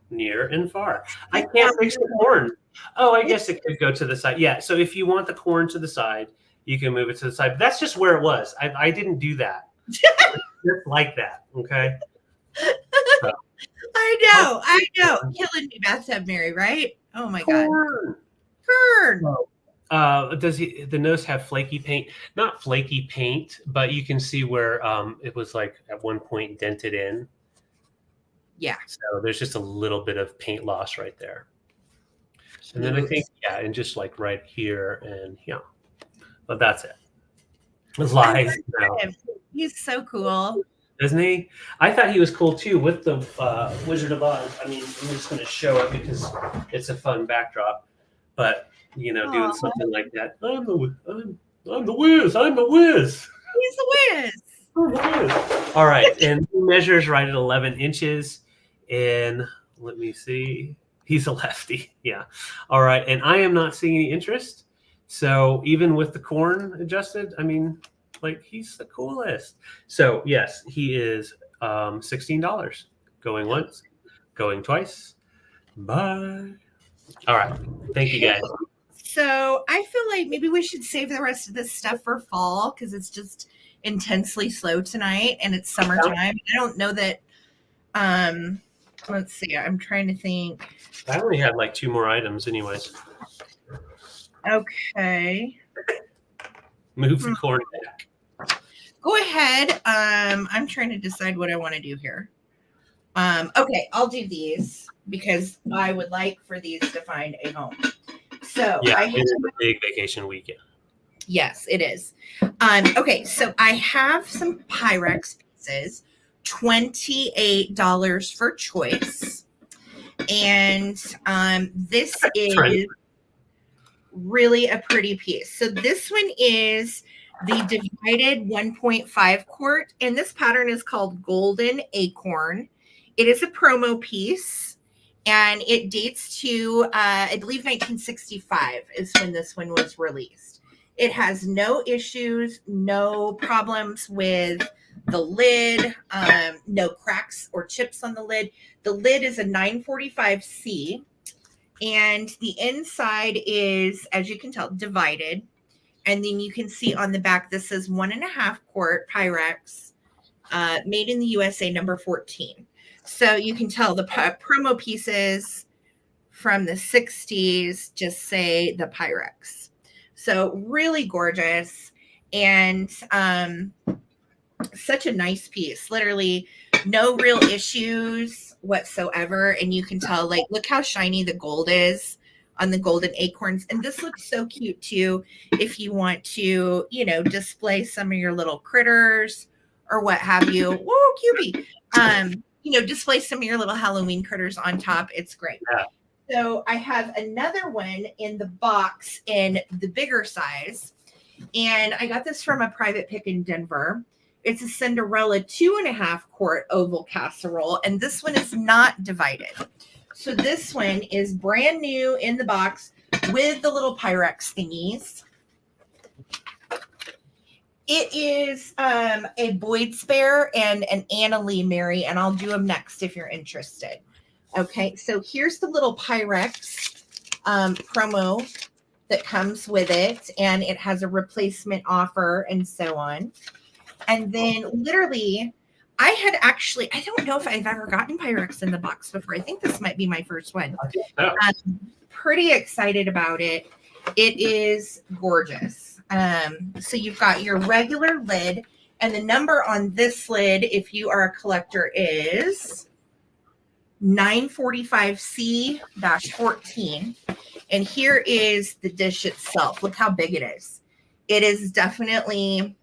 near and far. I can't fix the corn. Oh, I guess it could go to the side. Yeah, so if you want the corn to the side, you can move it to the side. But that's just where it was. I didn't do that. Just like that, okay? So. I know. Killing me, Bathtub Mary, right? Oh my God. Corn. Does the nose have flaky paint? Not flaky paint, but you can see where it was like at one point dented in. Yeah. So there's just a little bit of paint loss right there. And then I think, and just like right here and but that's it. Lies. He's so cool. Isn't he? I thought he was cool too with the Wizard of Oz. I mean, I'm just going to show it because it's a fun backdrop. But doing something like that. I'm the Wiz. I'm the Wiz. He's the Wiz. I'm the Wiz. All right, and he measures right at 11 inches. And let me see. He's a lefty. Yeah. All right, and I am not seeing any interest. So even with the corn adjusted, I mean, Like, he's the coolest. So yes, he is $16. Going once, going twice. Bye. All right. Thank you, guys. So I feel like maybe we should save the rest of this stuff for fall because it's just intensely slow tonight and it's summertime. I don't know that. Let's see. I'm trying to think. I only had like 2 more items, anyways. Okay. Move the cord back. Go ahead. I'm trying to decide what I want to do here. Okay, I'll do these because I would like for these to find a home. So yeah, it's a big vacation weekend. Yes, it is. Okay, so I have some Pyrex pieces, $28 for choice. And this is really a pretty piece. So this one is the divided 1.5 quart, and this pattern is called Golden Acorn. It is a promo piece, and it dates to, I believe, 1965 is when this one was released. It has no issues, no problems with the lid, no cracks or chips on the lid. The lid is a 945C, and the inside is, as you can tell, divided. And then you can see on the back, this is 1.5 quart Pyrex, made in the USA, number 14. So you can tell the promo pieces from the 60s just say the Pyrex. So really gorgeous and such a nice piece. Literally no real issues whatsoever. And you can tell, like, look how shiny the gold is on the golden acorns. And this looks so cute too if you want to, you know, display some of your little critters or what have you. Whoa, cupie. You know, display some of your little Halloween critters on top. It's great. Yeah. So I have another one in the box in the bigger size. And I got this from a private pick in Denver. It's a Cinderella 2.5 quart oval casserole. And this one is not divided. So this one is brand new in the box with the little Pyrex thingies. It is a Boyd Spare and an Anna Lee Mary, and I'll do them next if you're interested. Okay, so here's the little Pyrex promo that comes with it, and it has a replacement offer and so on. And then literally, I don't know if I've ever gotten Pyrex in the box before. I think this might be my first one. I'm pretty excited about it. It is gorgeous. So you've got your regular lid, and the number on this lid, if you are a collector, is 945C-14. And here is the dish itself. Look how big it is. It is definitely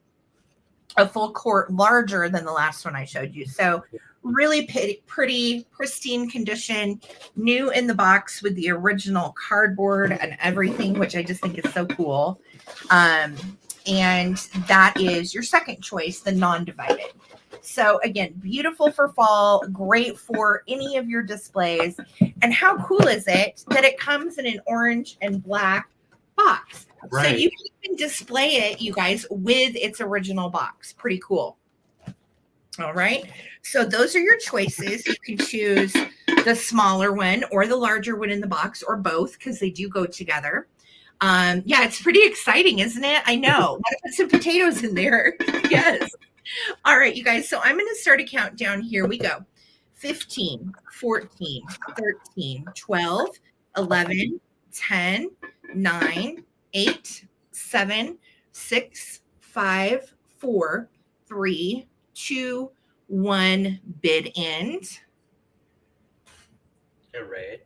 a full quart larger than the last one I showed you. So really pretty, pristine condition, new in the box with the original cardboard and everything, which I just think is so cool. And that is your second choice, the non-divided. So again, beautiful for fall, great for any of your displays. And how cool is it that it comes in an orange and black box? Right. So you can even display it, you guys, with its original box. Pretty cool. All right. So those are your choices. You can choose the smaller one or the larger one in the box, or both, because they do go together. Yeah, it's pretty exciting, isn't it? I know. Want to put some potatoes in there? Yes. All right, you guys. So I'm going to start a countdown. Here we go. 15, 14, 13, 12, 11, 10, 9, 8, 7, 6, 5, 4, 3, 2, 1. Bid end. All right.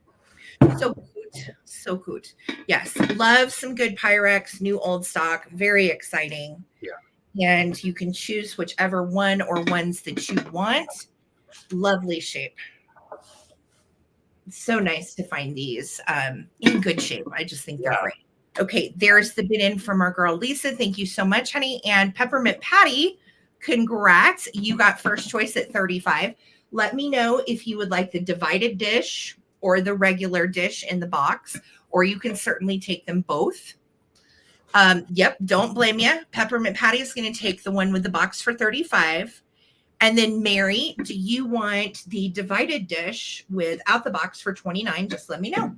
So good. Yes, love some good Pyrex, new old stock. Very exciting. Yeah. And you can choose whichever one or ones that you want. Lovely shape. So nice to find these in good shape. I just think they're great. Okay, there's the bid in from our girl Lisa. Thank you so much, honey. And Peppermint Patty, congrats. You got first choice at 35. Let me know if you would like the divided dish or the regular dish in the box, or you can certainly take them both. Yep, don't blame you. Peppermint Patty is going to take the one with the box for $35. And then Mary, do you want the divided dish without the box for $29? Just let me know.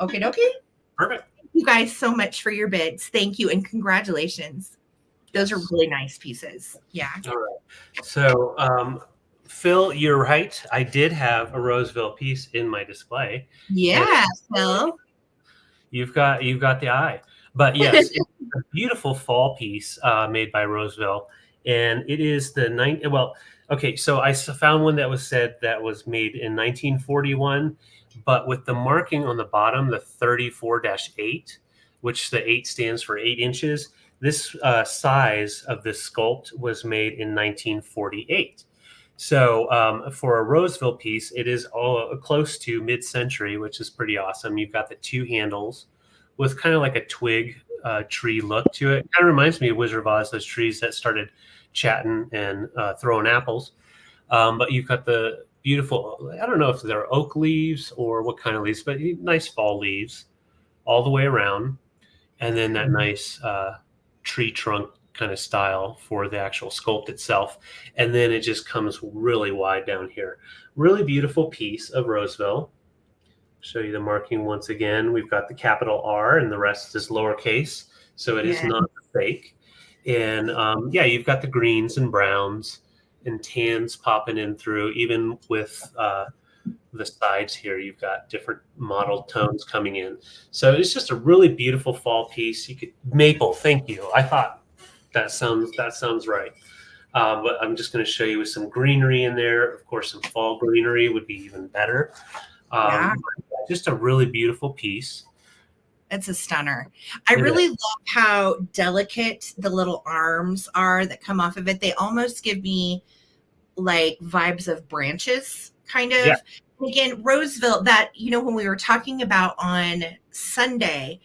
Okay, dokie. Perfect. Thank you guys so much for your bids. Thank you and congratulations. Those are really nice pieces. Yeah. All right. So, Phil, you're right. I did have a Roseville piece in my display. Yeah, Phil. You've got the eye. But yes, it's a beautiful fall piece made by Roseville, and it is the okay, so I found one that was said that was made in 1941, but with the marking on the bottom, the 34-8, which the 8 stands for 8 inches. This size of this sculpt was made in 1948. So for a Roseville piece, it is all close to mid-century, which is pretty awesome. You've got the 2 handles with kind of like a twig tree look to it. Kind of reminds me of Wizard of Oz, those trees that started chatting and throwing apples. But you've got the beautiful, I don't know if they're oak leaves or what kind of leaves, but nice fall leaves all the way around. And then that nice tree trunk kind of style for the actual sculpt itself. And then it just comes really wide down here. Really beautiful piece of Roseville. Show you the marking once again. We've got the capital R and the rest is lowercase. So it is not fake. And yeah, you've got the greens and browns and tans popping in through, even with the sides here. You've got different mottled tones coming in. So it's just a really beautiful fall piece. You could maple. Thank you. I thought that sounds right. But I'm just going to show you with some greenery in there. Of course, some fall greenery would be even better. Just a really beautiful piece. It's a stunner. I really love how delicate the little arms are that come off of it. They almost give me like vibes of branches, kind of. Yeah. Again, Roseville, that, you know, when we were talking about on Sunday,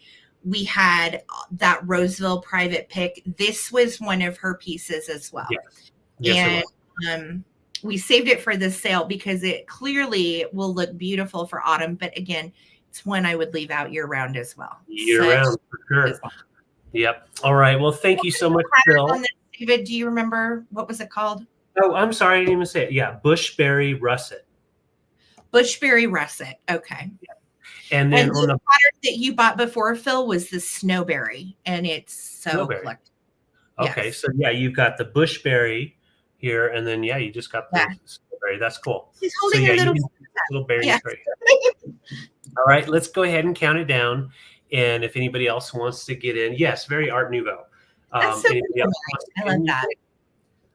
we had that Roseville private pick. This was one of her pieces as well. Yes, and we saved it for this sale because it clearly will look beautiful for autumn. But again, it's one I would leave out year round as well. Year round, for sure. Yep. All right. Well, thank you so much, Phil. David, do you remember what was it called? Oh, I'm sorry. I didn't even say it. Yeah. Bushberry Russet. Bushberry Russet. Okay. Yeah. And then on the pattern that you bought before, Phil, was the Snowberry, and it's so collectible. Okay. Yes. So yeah, you've got the Bushberry here, and then yeah, you just got the Snowberry. That's cool. He's holding a little berry. Yeah. All right, let's go ahead and count it down. And if anybody else wants to get in, yes, very Art Nouveau. That's so cool. I love that.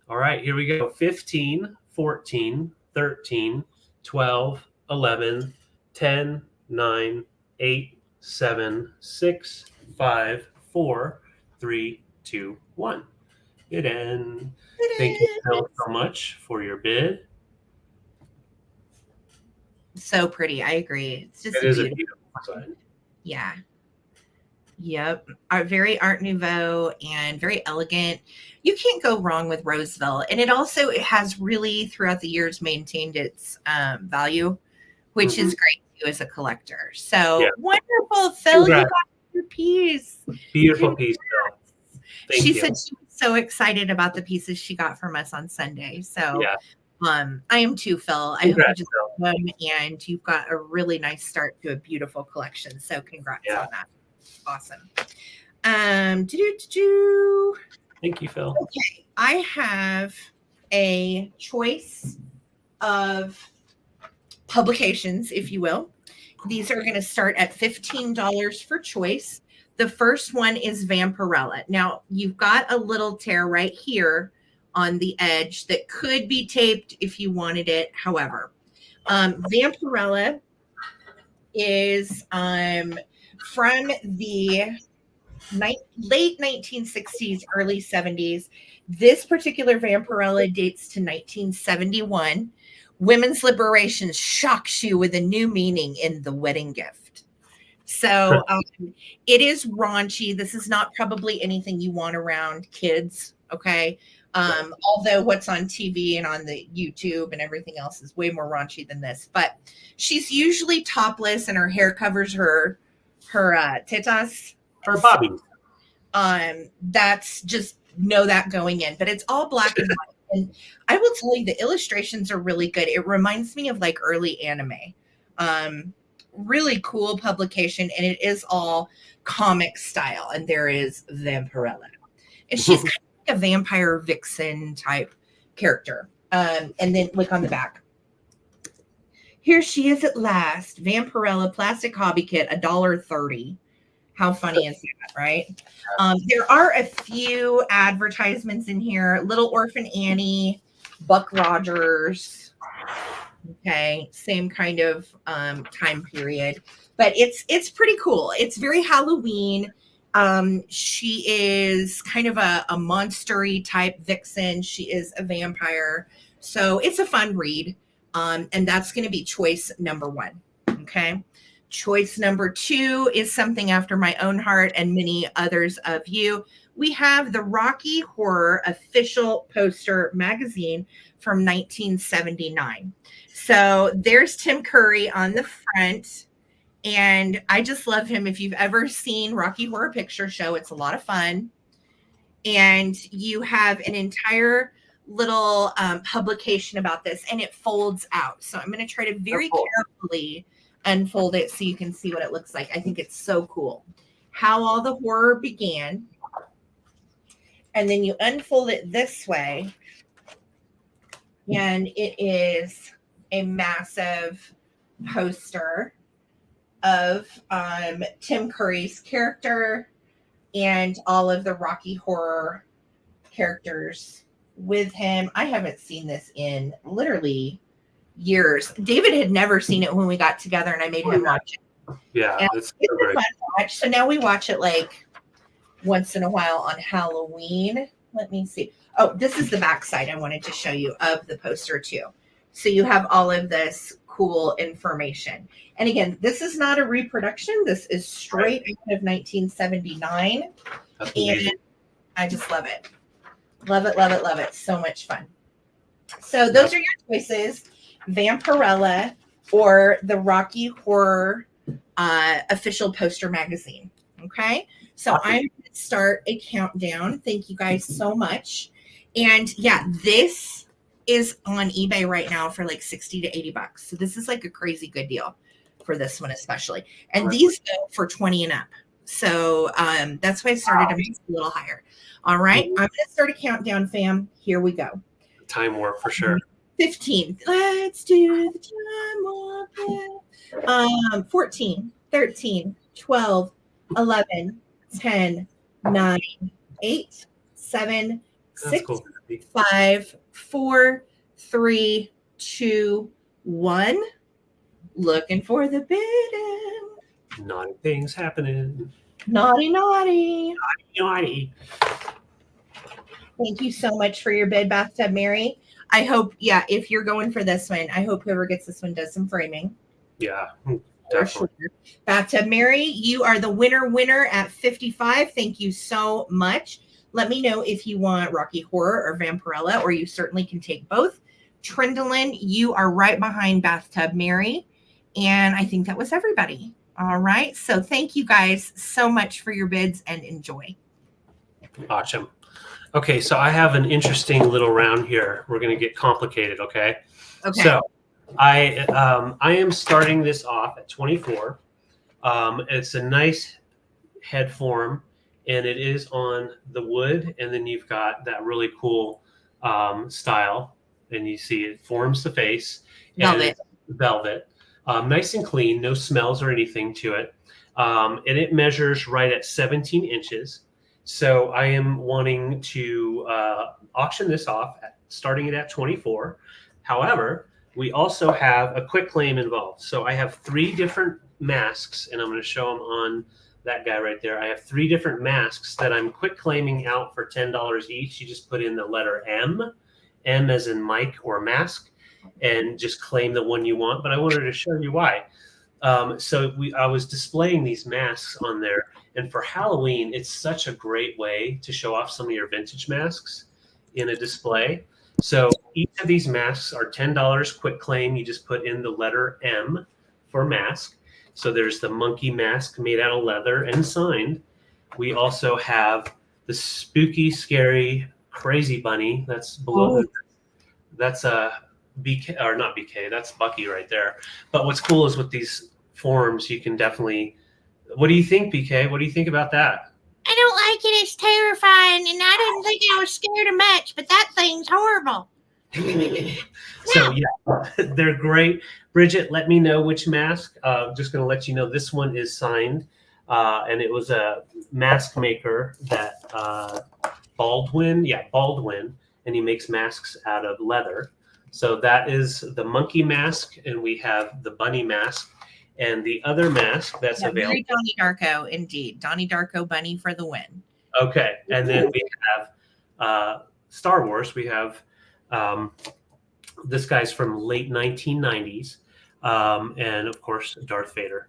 All right, here we go. 15, 14, 13, 12, 11, 10, 9, 8, 7, 6, 5, 4, 3, 2, 1. Good end. Thank you so much for your bid. So pretty. I agree. It's just a beautiful design. Yeah. Yep. Very Art Nouveau and very elegant. You can't go wrong with Roseville. And it has really throughout the years maintained its value, which is great too as a collector. So wonderful, Phil. You got your piece. Beautiful piece, Phil. She said she was so excited about the pieces she got from us on Sunday. So I am too, Phil. I hope you just love them, and you've got a really nice start to a beautiful collection. So congrats on that. Awesome. Thank you, Phil. Okay, I have a choice of publications, if you will. These are going to start at $15 for choice. The first one is Vampirella. Now, you've got a little tear right here on the edge that could be taped if you wanted it. However, Vampirella is from the late 1960s, early 70s. This particular Vampirella dates to 1971. Women's liberation shocks you with a new meaning in The Wedding Gift. So it is raunchy. This is not probably anything you want around kids, okay? Although what's on TV and on the YouTube and everything else is way more raunchy than this. But she's usually topless and her hair covers her tetas. Her bobby. That's just know that going in, but it's all black and white. And I will tell you, the illustrations are really good. It reminds me of like early anime. Really cool publication, and it is all comic style. And there is Vampirella, and she's kind of like a vampire vixen type character. And then look on the back. Here she is at last. Vampirella plastic hobby kit, $1.30. How funny is that, right? There are a few advertisements in here. Little Orphan Annie, Buck Rogers. Okay, same kind of time period, but it's pretty cool. It's very Halloween. She is kind of a monstery type vixen. She is a vampire, so it's a fun read. And that's going to be choice number 1. Okay. Choice number 2 is something after my own heart and many others of you. We have the Rocky Horror official poster magazine from 1979. So there's Tim Curry on the front. And I just love him. If you've ever seen Rocky Horror Picture Show, it's a lot of fun. And you have an entire little publication about this, and it folds out. So I'm going to try to very carefully unfold it so you can see what it looks like. I think it's so cool. How all the horror began. And then you unfold it this way, and it is a massive poster of Tim Curry's character and all of the Rocky Horror characters with him. I haven't seen this in literally years. David had never seen it when we got together, and I made him watch it. Yeah, and it's a fun watch. So now we watch it like once in a while on Halloween. Let me see. Oh, this is the backside I wanted to show you of the poster too. So you have all of this cool information. And again, this is not a reproduction. This is straight out of 1979. And I just love it. Love it, love it, love it. So much fun. So those are your choices. Vampirella or the Rocky Horror official poster magazine. Okay. So I'm going to start a countdown. Thank you guys so much. And yeah, this is on eBay right now for like 60 to 80 bucks. So this is like a crazy good deal for this one, especially. And these go for 20 and up. So that's why I started to make it a little higher. All right. I'm going to start a countdown, fam. Here we go. Time warp for sure. 15. Let's do the time warp. 14, 13, 12, 11, 10, 9, 8, 7, 6, 5, 4, 3, 2, 1. Looking for the bidding. Naughty things happening. Naughty, naughty. Naughty, naughty. Thank you so much for your bid, Bathtub Mary. I hope, if you're going for this one, I hope whoever gets this one does some framing. Yeah, definitely. Sure. Bathtub Mary, you are the winner at 55. Thank you so much. Let me know if you want Rocky Horror or Vampirella, or you certainly can take both. Trindlin, you are right behind Bathtub Mary. And I think that was everybody. All right. So thank you guys so much for your bids, and enjoy. Awesome. Okay, so I have an interesting little round here. We're going to get complicated, okay? Okay. So I am starting this off at 24. It's a nice head form, and it is on the wood, and then you've got that really cool style, and you see it forms the face. Velvet. Velvet. Nice and clean, no smells or anything to it. And it measures right at 17 inches. So I am wanting to auction this off, starting it at 24. However, we also have a quick claim involved. So I have 3 different masks, and I'm going to show them on that guy right there. I have 3 different masks that I'm quick claiming out for $10 each. You just put in the letter M as in Mike or mask, and just claim the one you want. But I wanted to show you why. I was displaying these masks on there. And for Halloween, it's such a great way to show off some of your vintage masks in a display. So each of these masks are $10 quick claim. You just put in the letter M for mask. So there's the monkey mask made out of leather and signed. We also have the spooky, scary, crazy bunny. That's below. Oh. That's a BK, or not BK. That's Bucky right there. But what's cool is with these forms, you can definitely. What do you think, BK? What do you think about that? I don't like it. It's terrifying, and I didn't think I was scared of much, but that thing's horrible. So yeah, they're great. Bridget, let me know which mask. Just going to let you know this one is signed, and it was a mask maker that Baldwin, and he makes masks out of leather. So that is the monkey mask, and we have the bunny mask, and the other mask that's available. Very Donnie Darko, indeed. Donnie Darko bunny for the win. Okay, and then we have Star Wars. We have this guy's from late 1990s, and of course Darth Vader.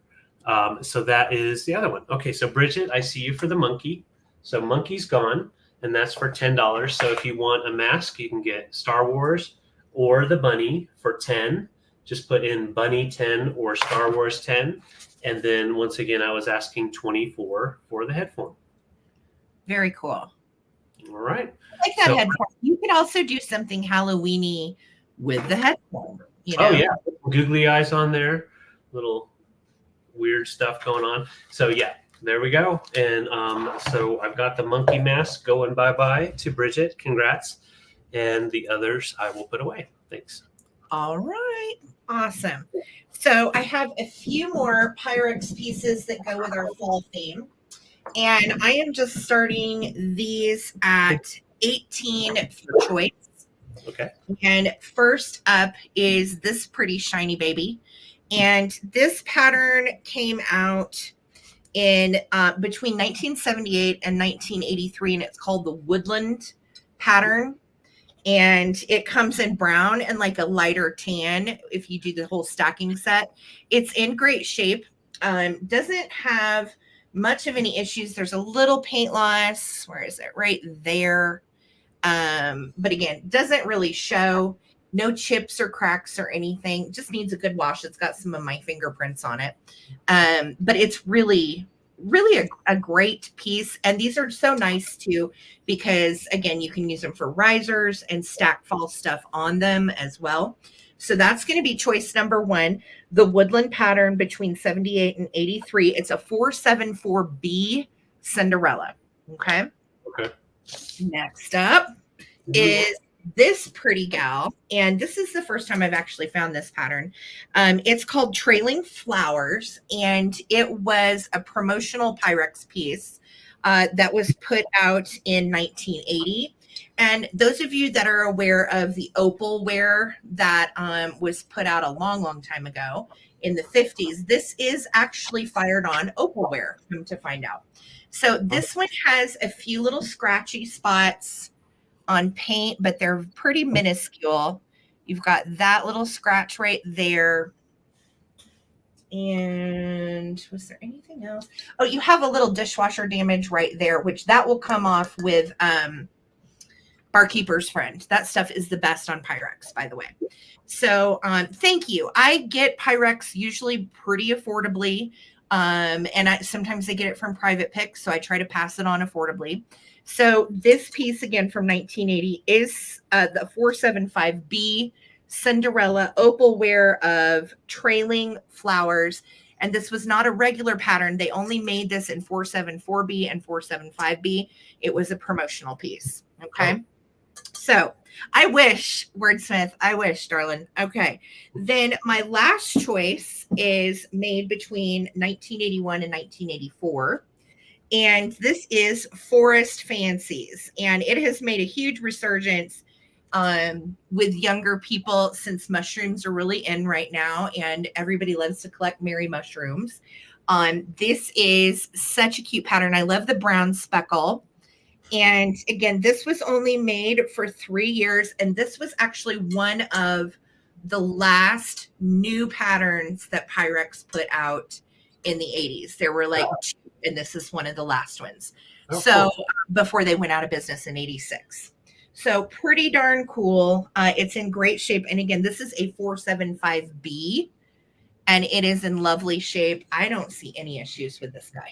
So that is the other one. Okay, so Bridget, I see you for the monkey. So monkey's gone, and that's for $10. So if you want a mask, you can get Star Wars or the bunny for $10. Just put in bunny 10 or Star Wars 10. And then once again, I was asking $24 for the head form. Very cool. All right. I like that head form. You could also do something Halloween-y with the head form. You know? Oh, yeah. Googly eyes on there. Little weird stuff going on. So, yeah, there we go. And so I've got the monkey mask going bye-bye to Bridget. Congrats. And the others I will put away. Thanks. All right. Awesome. So I have a few more Pyrex pieces that go with our fall theme. And I am just starting these at 18 for choice. Okay. And first up is this pretty shiny baby. And this pattern came out in between 1978 and 1983, and it's called the Woodland pattern. And it comes in brown and like a lighter tan if you do the whole stacking set. It's in great shape. Doesn't have much of any issues. There's a little paint loss. Where is it? Right there. But again, doesn't really show. No chips or cracks or anything. Just needs a good wash. It's got some of my fingerprints on it. But it's really a great piece. And these are so nice too, because again, you can use them for risers and stack fall stuff on them as well. So that's going to be choice number one, the Woodland pattern between 78 and 83. It's a 474B Cinderella. Okay. Next up is this pretty gal, and this is the first time I've actually found this pattern. It's called Trailing Flowers, and it was a promotional Pyrex piece that was put out in 1980. And those of you that are aware of the opalware that was put out a long time ago in the 50s, this is actually fired on opalware, come to find out. So this one has a few little scratchy spots on paint, but they're pretty minuscule. You've got that little scratch right there. And was there anything else? Oh, you have a little dishwasher damage right there, which that will come off with Barkeeper's Friend. That stuff is the best on Pyrex, by the way. So thank you. I get Pyrex usually pretty affordably. And sometimes I get it from private picks, so I try to pass it on affordably. So this piece, again, from 1980 is the 475B Cinderella opalware of Trailing Flowers. And this was not a regular pattern. They only made this in 474B and 475B. It was a promotional piece. Okay. So I wish, wordsmith, I wish, darling. Okay. Then my last choice is made between 1981 and 1984. And this is Forest Fancies. And it has made a huge resurgence with younger people since mushrooms are really in right now. And everybody loves to collect Mary mushrooms. This is such a cute pattern. I love the brown speckle. And again, this was only made for 3 years. And this was actually one of the last new patterns that Pyrex put out in the 80s. There were like two, and this is one of the last ones. Oh, so cool. Before they went out of business in 86. So pretty darn cool. It's in great shape. And again, this is a 475B and it is in lovely shape. I don't see any issues with this guy.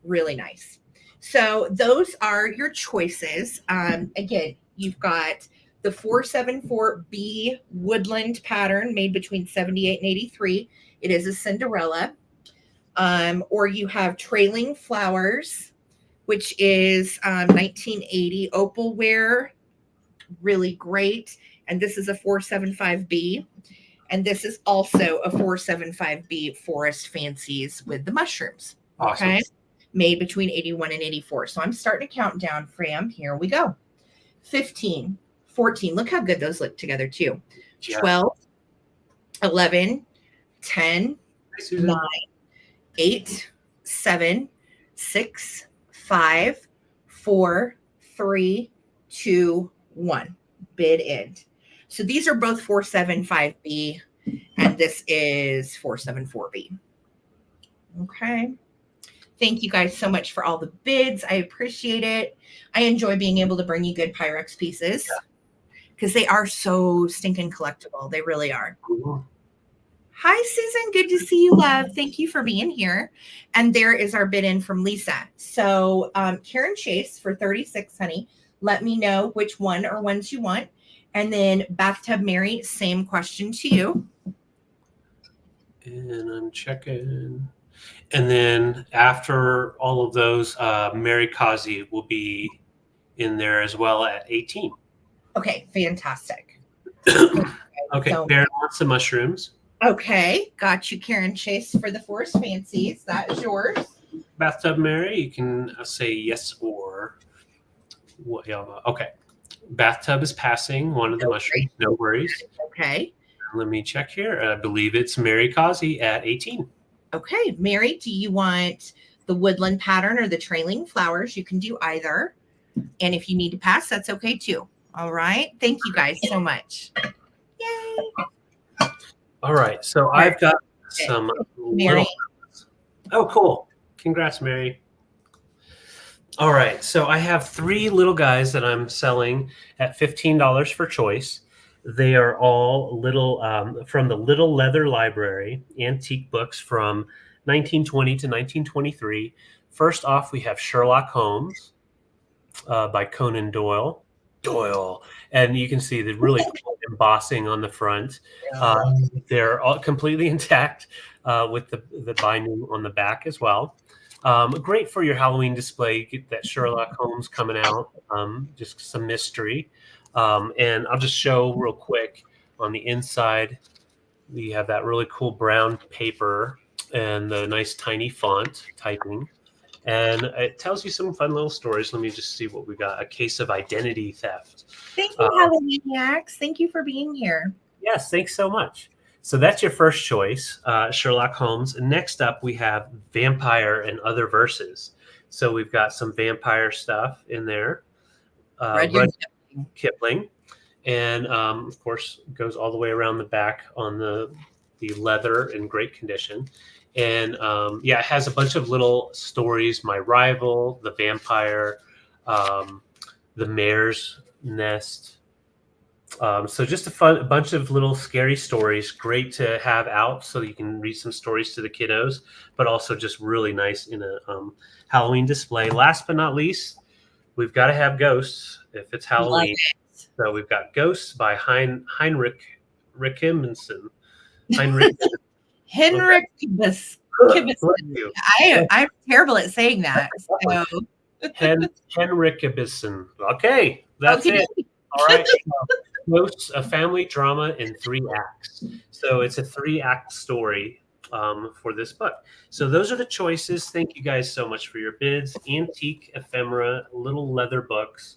Really nice. So those are your choices. Again, you've got the 474B woodland pattern made between 78 and 83. It is a Cinderella. Or you have trailing flowers, which is 1980 opal ware, really great. And this is a 475B. And this is also a 475B forest fancies with the mushrooms. Okay. Awesome. Made between 81 and 84. So I'm starting to count down, Fram. Here we go. 15, 14. Look how good those look together too. Yeah. 12, 11, 10, 9, 8, 7, 6, 5, 4, 3, 2, 1. Bid end. So these are both 475B, and this is 474B. Okay. Thank you guys so much for all the bids. I appreciate it. I enjoy being able to bring you good Pyrex pieces because they are so stinking collectible. They really are. Mm-hmm. Hi, Susan. Good to see you, love. Thank you for being here. And there is our bid in from Lisa. So Karen Chase for 36, honey. Let me know which one or ones you want. And then Bathtub Mary, same question to you. And I'm checking. And then after all of those, Mary Kazi will be in there as well at 18. Okay, fantastic. Okay, so, Baron wants some mushrooms. Okay, got you, Karen Chase, for the Forest Fancies. That is yours. Bathtub Mary, you can say yes or what? Okay. Bathtub is passing one of the mushrooms. No worries. Okay. Let me check here. I believe it's Mary Kazi at 18. Okay, Mary, do you want the woodland pattern or the trailing flowers? You can do either. And if you need to pass, that's okay too. All right. Thank you guys so much. Yay. All right. So I've got some Mary. Oh, cool. Congrats, Mary. All right. So I have 3 little guys that I'm selling at $15 for choice. They are all little from the Little Leather Library, antique books from 1920 to 1923. First off, we have Sherlock Holmes by Conan Doyle. And you can see the really cool embossing on the front. They're all completely intact with the binding on the back as well. Great for your Halloween display. Get that Sherlock Holmes coming out. Just some mystery. And I'll just show real quick on the inside. We have that really cool brown paper and the nice tiny font typing. And it tells you some fun little stories. Let me just see what we got. A case of identity theft. Thank you, Halloweeniacs. Thank you for being here. Yes, thanks so much. So that's your first choice, Sherlock Holmes. And next up, we have Vampire and Other Verses. So we've got some vampire stuff in there. Rudyard Kipling. And, of course, goes all the way around the back on the leather in great condition. And, it has a bunch of little stories. My Rival, The Vampire, The Mare's Nest. So just a bunch of little scary stories. Great to have out so you can read some stories to the kiddos, but also just really nice in a Halloween display. Last but not least, we've got to have ghosts if it's Halloween. So we've got Ghosts by Heinrich Rickimson. Henrik Kibison. I'm terrible at saying that. So. Henrik Kibison. Okay, that's it. All right. Ghosts, a family drama in 3 acts. So it's a 3-act story for this book. So those are the choices. Thank you guys so much for your bids. Antique, ephemera, little leather books.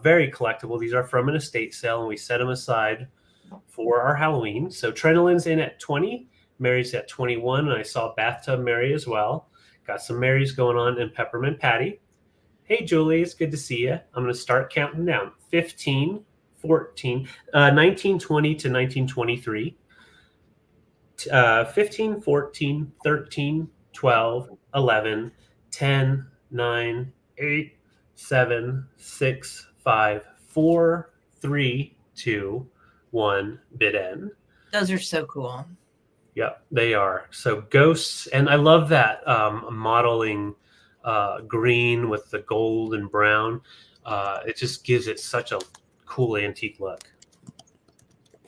Very collectible. These are from an estate sale, and we set them aside for our Halloween. So Trenolin's in at 20. Mary's at 21, and I saw Bathtub Mary as well. Got some Marys going on, and Peppermint Patty. Hey, Julie, it's good to see you. I'm going to start counting down. 15, 14, 1920 to 1923. 15, 14, 13, 12, 11, 10, 9, 8, 7, 6, 5, 4, 3, 2, 1, bid end. Those are so cool. Yep, they are. So Ghosts, and I love that modeling green with the gold and brown. It just gives it such a cool antique look.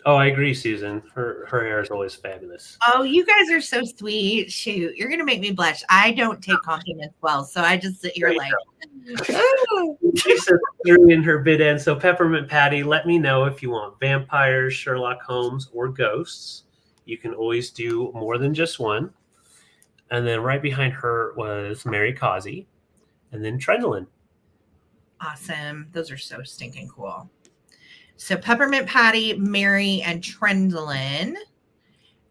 Oh, I agree, Susan. Her hair is always fabulous. Oh, you guys are so sweet. Shoot, you're gonna make me blush. I don't take compliments well, so I just sit here like. Oh. She said in her bid end. So Peppermint Patty, let me know if you want vampires, Sherlock Holmes, or ghosts. You can always do more than just one. And then right behind her was Mary Causey, and then Trendlin. Awesome. Those are so stinking cool. So Peppermint Patty, Mary, and Trendlin.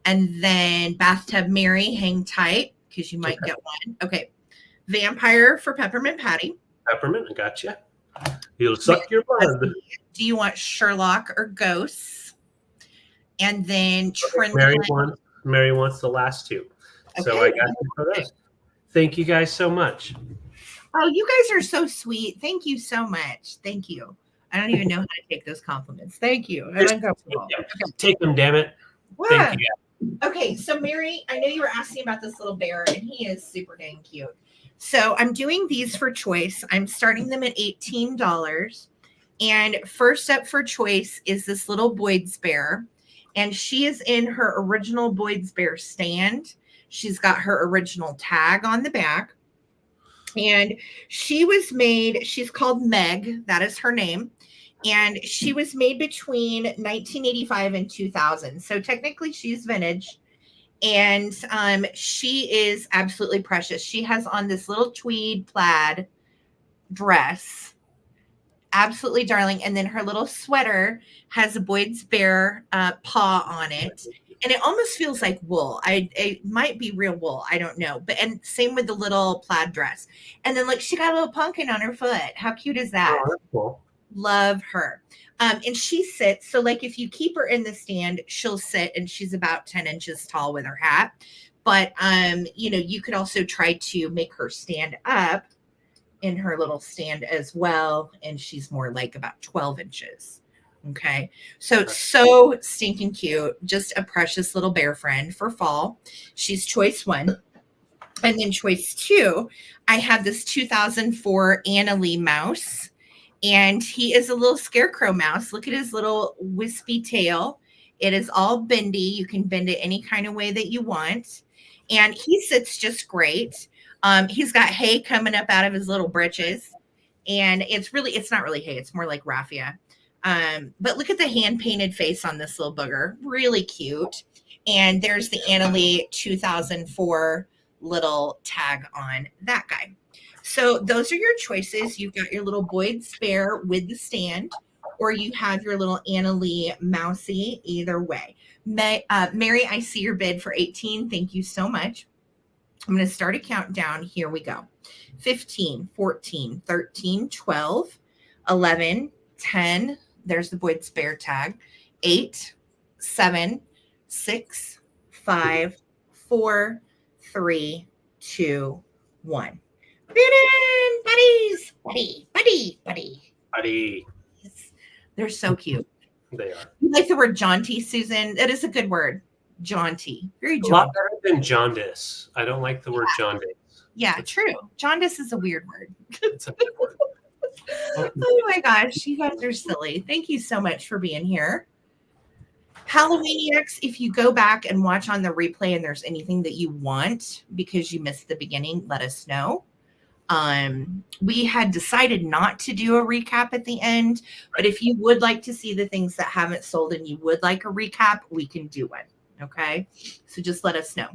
And then Bathtub Mary, hang tight because you might get one. Okay. Vampire for Peppermint Patty. Peppermint, I got you. You'll suck your blood. Do you want Sherlock or ghosts? And then Trendlin. Mary wants the last two. Okay. So I got you for those. Thank you guys so much. Oh, you guys are so sweet. Thank you so much. Thank you. I don't even know how to take those compliments. Thank you. I'm uncomfortable. Take them, damn it. What? Thank you. Okay, so Mary, I know you were asking about this little bear, and he is super dang cute. So I'm doing these for choice. I'm starting them at $18. And first up for choice is this little Boyd's bear. And she is in her original Boyd's bear stand. She's got her original tag on the back. And she was made, she's called Meg. That is her name. And she was made between 1985 and 2000. So technically she's vintage. And she is absolutely precious. She has on this little tweed plaid dress. Absolutely darling. And then her little sweater has a Boyd's bear paw on it. And it almost feels like wool. It might be real wool. I don't know. And same with the little plaid dress. And then look, she got a little pumpkin on her foot. How cute is that? Oh, that's cool. Love her. And she sits. So like if you keep her in the stand, she'll sit, and she's about 10 inches tall with her hat. But, you could also try to make her stand up in her little stand as well. And she's more like about 12 inches. Okay. So stinking cute. Just a precious little bear friend for fall. She's choice 1. And then choice 2, I have this 2004 Annalie mouse. And he is a little scarecrow mouse. Look at his little wispy tail. It is all bendy. You can bend it any kind of way that you want. And he sits just great. He's got hay coming up out of his little britches. And it's not really hay. It's more like raffia. But look at the hand-painted face on this little booger. Really cute. And there's the Annalie 2004 little tag on that guy. So those are your choices. You've got your little Boyd's bear with the stand, or you have your little Annalie mousy, either way. Mary, I see your bid for 18. Thank you so much. I'm going to start a countdown. Here we go. 15, 14, 13, 12, 11, 10. There's the Boyd's bear tag. 8, 7, 6, 5, 4, 3, 2, 1. Buddies, buddy. Yes. They're so cute. They are. You like the word jaunty, Susan? That is a good word. Jaunty. Very jaunty. A lot better than jaundice. I don't like the word jaundice. Yeah, true. Jaundice is a weird word. It's a big word. Oh my gosh, you guys are silly. Thank you so much for being here. Halloweeniacs, if you go back and watch on the replay and there's anything that you want because you missed the beginning, let us know. We had decided not to do a recap at the end, but if you would like to see the things that haven't sold and you would like a recap, we can do one. Okay. So just let us know.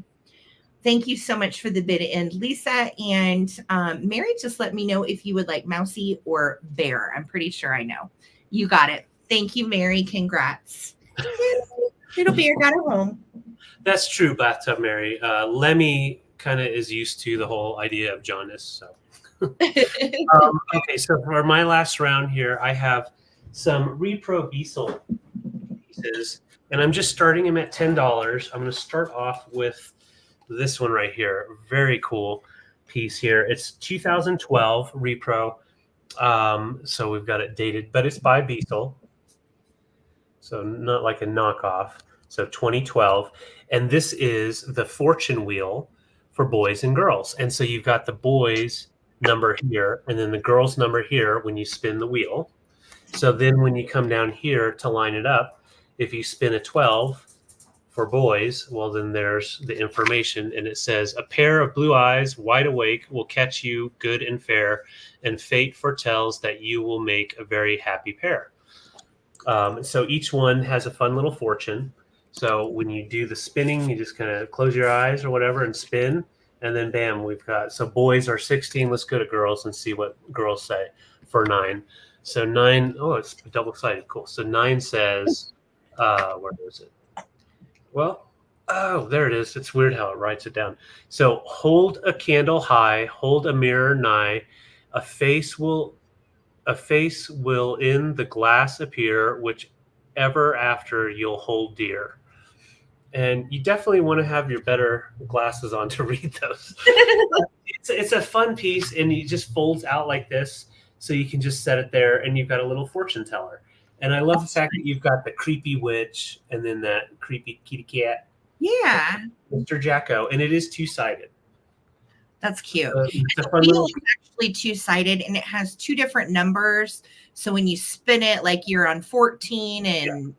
Thank you so much for the bid end, Lisa. And Mary, just let me know if you would like mousy or bear. I'm pretty sure I know. You got it. Thank you, Mary. Congrats. Little bear got it home. That's true, Bathtub Mary. Lemmy kind of is used to the whole idea of jaundice. So, okay. So for my last round here, I have some Repro Diesel pieces, and I'm just starting them at $10. I'm going to start off with this one right here. Very cool piece here. It's 2012 Repro. So we've got it dated, but it's by Diesel. So not like a knockoff. So 2012. And this is the fortune wheel for boys and girls. And so you've got the boys number here, and then the girl's number here when you spin the wheel. So then when you come down here to line it up, if you spin a 12 for boys, well, then there's the information, and it says, a pair of blue eyes, wide awake, will catch you good and fair, and fate foretells that you will make a very happy pair. So each one has a fun little fortune. So when you do the spinning, you just kind of close your eyes or whatever and spin, and then bam, we've got, so boys are 16. Let's go to girls and see what girls say for 9. So 9, oh, it's double-sided. Cool. So 9 says, where is it? Well, oh, there it is. It's weird how it writes it down. So hold a candle high, hold a mirror nigh, a face will in the glass appear, which ever after you'll hold dear. And you definitely want to have your better glasses on to read those. It's a fun piece, and it just folds out like this, so you can just set it there, and you've got a little fortune teller. And I love the fact that you've got the creepy witch and then that creepy kitty cat. Yeah. Mr. Jacko, and it is two-sided. That's cute. It's a The fun wheel little... is actually two-sided, and it has 2 different numbers. So when you spin it, like you're on 14 and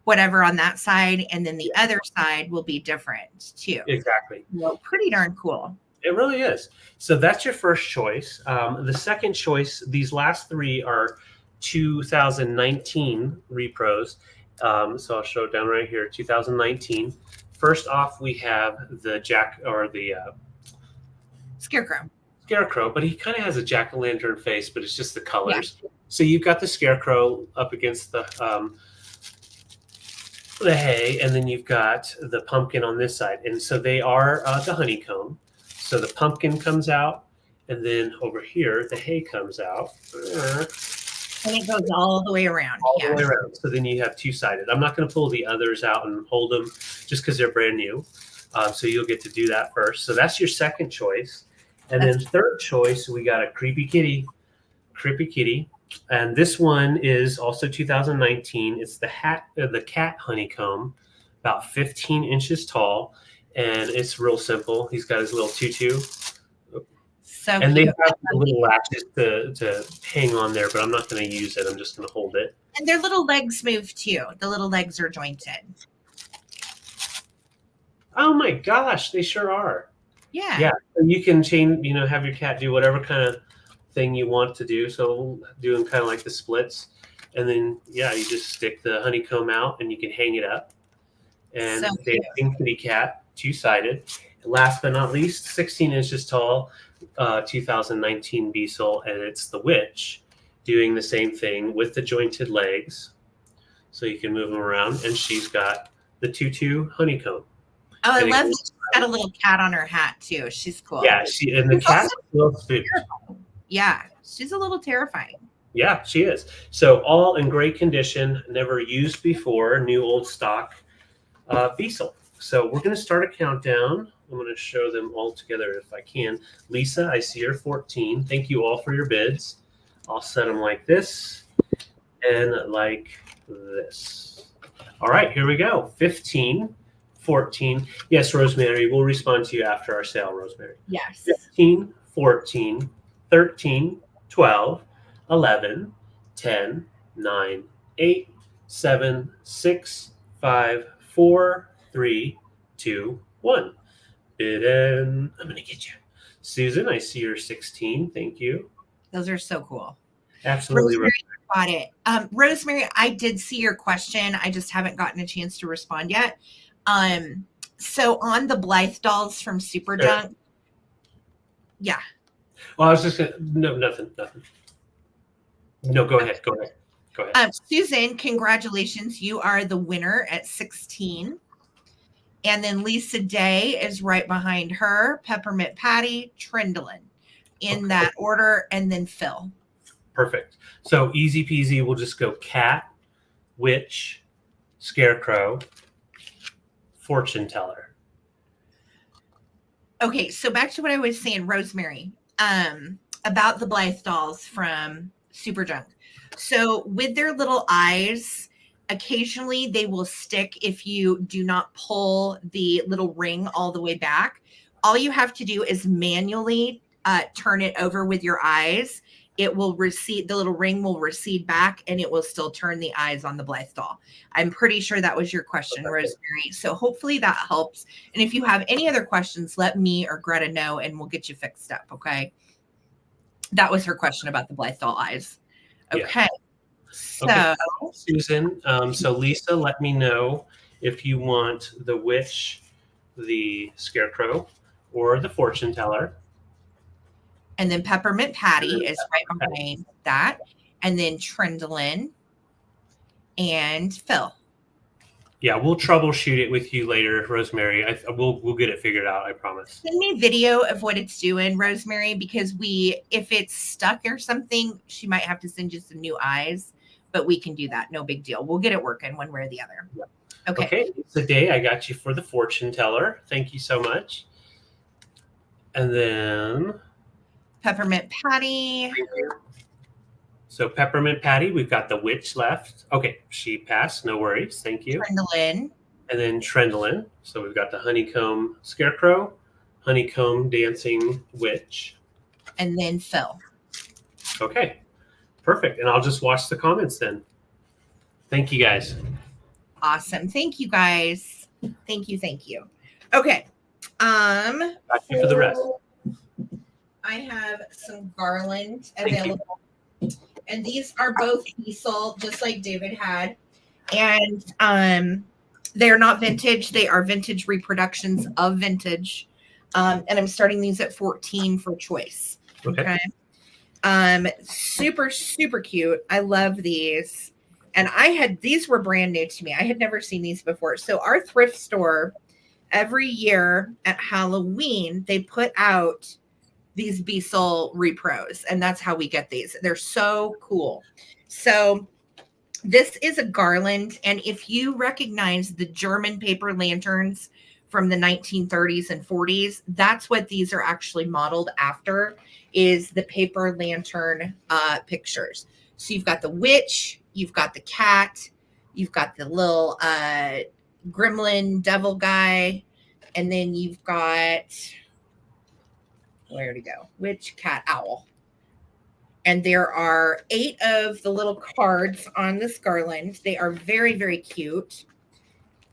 whatever on that side, and then the other side will be different too. Exactly. Well, pretty darn cool. It really is. So that's your first choice. The second choice, these last 3 are 2019 repros. So I'll show it down right here, 2019. First off, we have the Scarecrow, but he kind of has a jack-o'-lantern face, but it's just the colors. Yeah. So you've got the Scarecrow up against the hay, and then you've got the pumpkin on this side. And so they are the honeycomb. So the pumpkin comes out, and then over here, the hay comes out. And it goes all the way around. All the way around. So then you have two-sided. I'm not going to pull the others out and hold them just because they're brand new. So you'll get to do that first. So that's your second choice. And then third choice, we got a creepy kitty. And this one is also 2019. It's the cat honeycomb, about 15 inches tall. And it's real simple. He's got his little tutu. So and they have the little latches to hang on there, but I'm not going to use it. I'm just going to hold it. And their little legs move too. The little legs are jointed. Oh my gosh, they sure are. Yeah. Yeah. You can change, have your cat do whatever kind of thing you want to do. So doing kind of like the splits. And then, you just stick the honeycomb out and you can hang it up. And they have kitty cat, two-sided. And last but not least, 16 inches tall, 2019 Beasel, and it's the witch doing the same thing with the jointed legs. So you can move them around. And she's got the tutu honeycomb. Oh, I love that she's got a little cat on her hat too. She's cool. Yeah, and the cat's a little spooked. Yeah, she's a little terrifying. Yeah, she is. So all in great condition, never used before, new old stock Beasel. So we're going to start a countdown. I'm going to show them all together if I can. Lisa, I see you're 14. Thank you all for your bids. I'll set them like this and like this. All right, here we go. 15. 14. Yes, Rosemary, we'll respond to you after our sale, Rosemary. Yes. 15, 14, 13, 12, 11, 10, 9, 8, 7, 6, 5, 4, 3, 2, 1. Bid in. I'm going to get you. Susan, I see you're 16. Thank you. Those are so cool. Absolutely. Rosemary, got it. Rosemary, I did see your question. I just haven't gotten a chance to respond yet. So on the Blythe dolls from Super Junk. Yeah. Well, I was just gonna, no, nothing. No, go ahead. Susan, congratulations. You are the winner at 16. And then Lisa Day is right behind her. Peppermint Patty, Trindlin in that order. And then Phil. Perfect. So easy peasy. We'll just go cat, witch, scarecrow, fortune teller. Okay, so back to what I was saying, Rosemary, about the Blythe dolls from Super Junk. So with their little eyes, occasionally they will stick if you do not pull the little ring all the way back. All you have to do is manually turn it over with your eyes, it will recede, the little ring will recede back and it will still turn the eyes on the Blythe doll. I'm pretty sure that was your question, Rosemary. So hopefully that helps. And if you have any other questions, let me or Greta know and we'll get you fixed up. Okay. That was her question about the Blythe doll eyes. Okay. Yeah. So okay. Susan, so Lisa, let me know if you want the witch, the scarecrow, or the fortune teller. And then Peppermint Patty is right behind that. And then Trendlin and Phil. Yeah, we'll troubleshoot it with you later, Rosemary. We'll get it figured out, I promise. Send me a video of what it's doing, Rosemary, because if it's stuck or something, she might have to send you some new eyes, but we can do that. No big deal. We'll get it working one way or the other. Yeah. Okay. Okay, today I got you for the fortune teller. Thank you so much. And then Peppermint Patty. So Peppermint Patty, we've got the witch left. Okay, she passed. No worries. Thank you. Trendlin. And then Trendlin. So we've got the honeycomb scarecrow, honeycomb dancing witch. And then Phil. Okay, perfect. And I'll just watch the comments then. Thank you, guys. Awesome. Thank you, guys. Thank you. Thank you. Okay. Got you for the rest. I have some garland available. And these are both Diesel, just like David had. And they're not vintage. They are vintage reproductions of vintage. And I'm starting these at 14 for choice. Okay. Super, super cute. I love these. And these were brand new to me. I had never seen these before. So our thrift store, every year at Halloween, they put out these Diesel repros, and that's how we get these. They're so cool. So this is a garland, and if you recognize the German paper lanterns from the 1930s and 40s, that's what these are actually modeled after, is the paper lantern pictures. So you've got the witch, you've got the cat, you've got the little gremlin devil guy, and then you've got, where to go? Witch, cat, owl. And there are 8 of the little cards on this garland. They are very, very cute.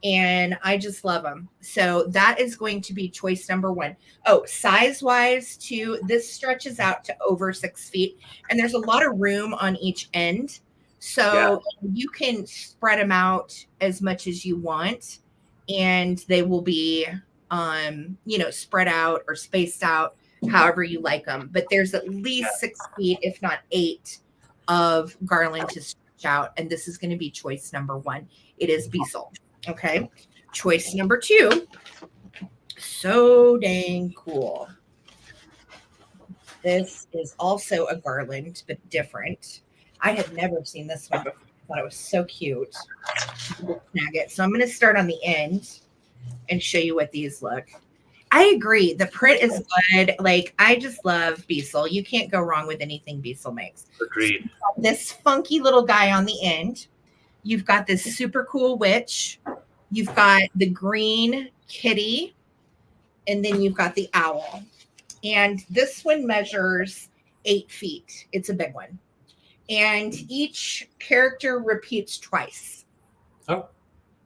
And I just love them. So that is going to be choice number 1. Oh, size-wise, too, this stretches out to over 6 feet. And there's a lot of room on each end. So you can spread them out as much as you want. And they will be, spread out or spaced out however you like them. But there's at least 6 feet, if not 8, of garland to stretch out. And this is going to be choice number 1. It is Diesel. Okay. Choice number 2. So dang cool. This is also a garland, but different. I had never seen this one before. I thought it was so cute. Snag it. So I'm going to start on the end and show you what these look. I agree. The print is good. Like, I just love Diesel. You can't go wrong with anything Diesel makes. Agreed. So this funky little guy on the end. You've got this super cool witch. You've got the green kitty. And then you've got the owl. And this one measures 8 feet. It's a big one. And each character repeats twice. Oh.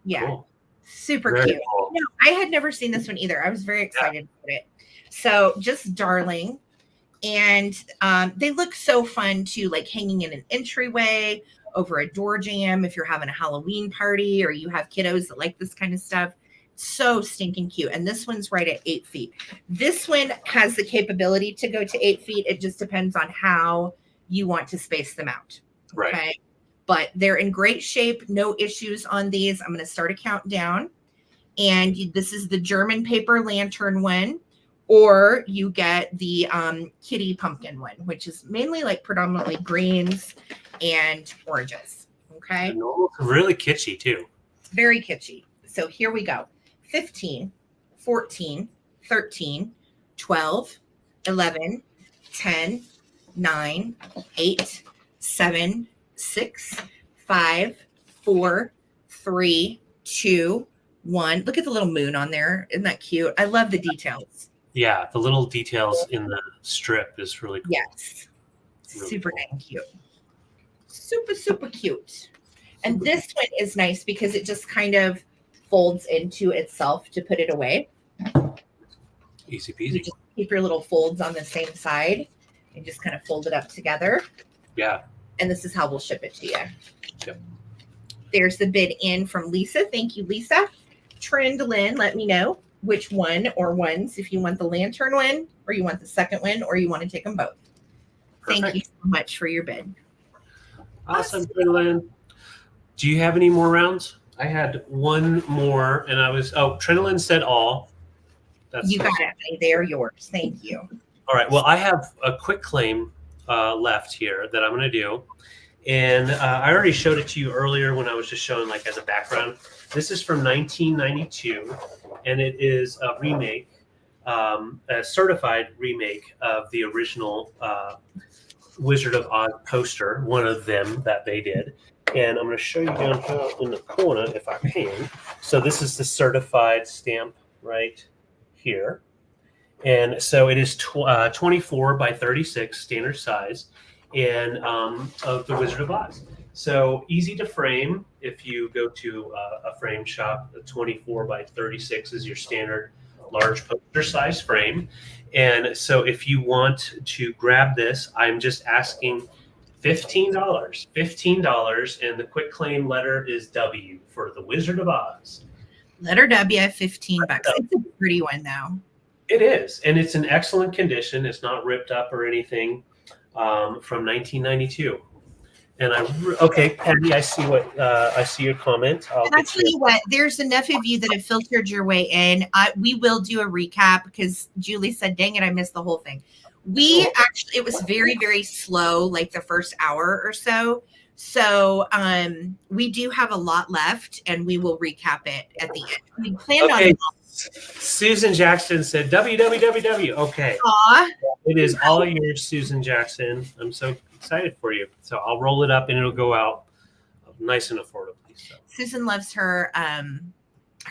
Yeah. Cool. Super Very cute. cool. No, I had never seen this one either. I was very excited about it. So just darling. And they look so fun too, like hanging in an entryway, over a door jamb if you're having a Halloween party or you have kiddos that like this kind of stuff. So stinking cute. And this one's right at 8 feet. This one has the capability to go to 8 feet. It just depends on how you want to space them out. Right. Okay. But they're in great shape. No issues on these. I'm going to start a countdown. And this is the German paper lantern one, or you get the kitty pumpkin one, which is mainly like predominantly greens and oranges. Okay. Really kitschy too. Very kitschy. So here we go. 15, 14, 13, 12, 11, 10, 9, 8, 7, 6, 5, 4, 3, 2, 1. Look at the little moon on there. Isn't that cute? I love the details. Yeah, the little details in the strip is really cool. Yes. Really Super cool. dang cute. Super cute. And this one is nice because it just kind of folds into itself to put it away. Easy You peasy. just keep your little folds on the same side and just kind of fold it up together. Yeah. And this is how we'll ship it to you. Yep. There's the bid in from Lisa. Thank you, Lisa. Trend Lynn, let me know which one or ones, if you want the lantern one or you want the second one or you want to take them both. Perfect. Thank you so much for your bid. Awesome, Trinolin. Do you have any more rounds? I had one more, and Trinolin said all. You got it. They are yours. Thank you. All right. Well, I have a quick claim left here that I'm going to do. And I already showed it to you earlier when I was just showing like as a background. This is from 1992, and it is a remake, a certified remake of the original Wizard of Oz poster, one of them that they did. And I'm going to show you down here in the corner if I can. So this is the certified stamp right here. And so it is 24 by 36 standard size and of the Wizard of Oz. So easy to frame. If you go to a frame shop, the 24 by 36 is your standard large poster size frame. And so if you want to grab this, I'm just asking $15, and the quick claim letter is W for the Wizard of Oz. Letter W, $15. It's a pretty one though. It is, and it's in excellent condition. It's not ripped up or anything. From 1992. And Patty, I see your comment. I'll tell you what, there's enough of you that have filtered your way in. We will do a recap because Julie said, dang it, I missed the whole thing. It was very, very slow, like the first hour or so. So we do have a lot left and we will recap it at the end. We planned on Susan Jackson said www. Okay. Aww. It is all yours, Susan Jackson. I'm so excited for you. So I'll roll it up and it'll go out nice and affordably. So. Susan loves her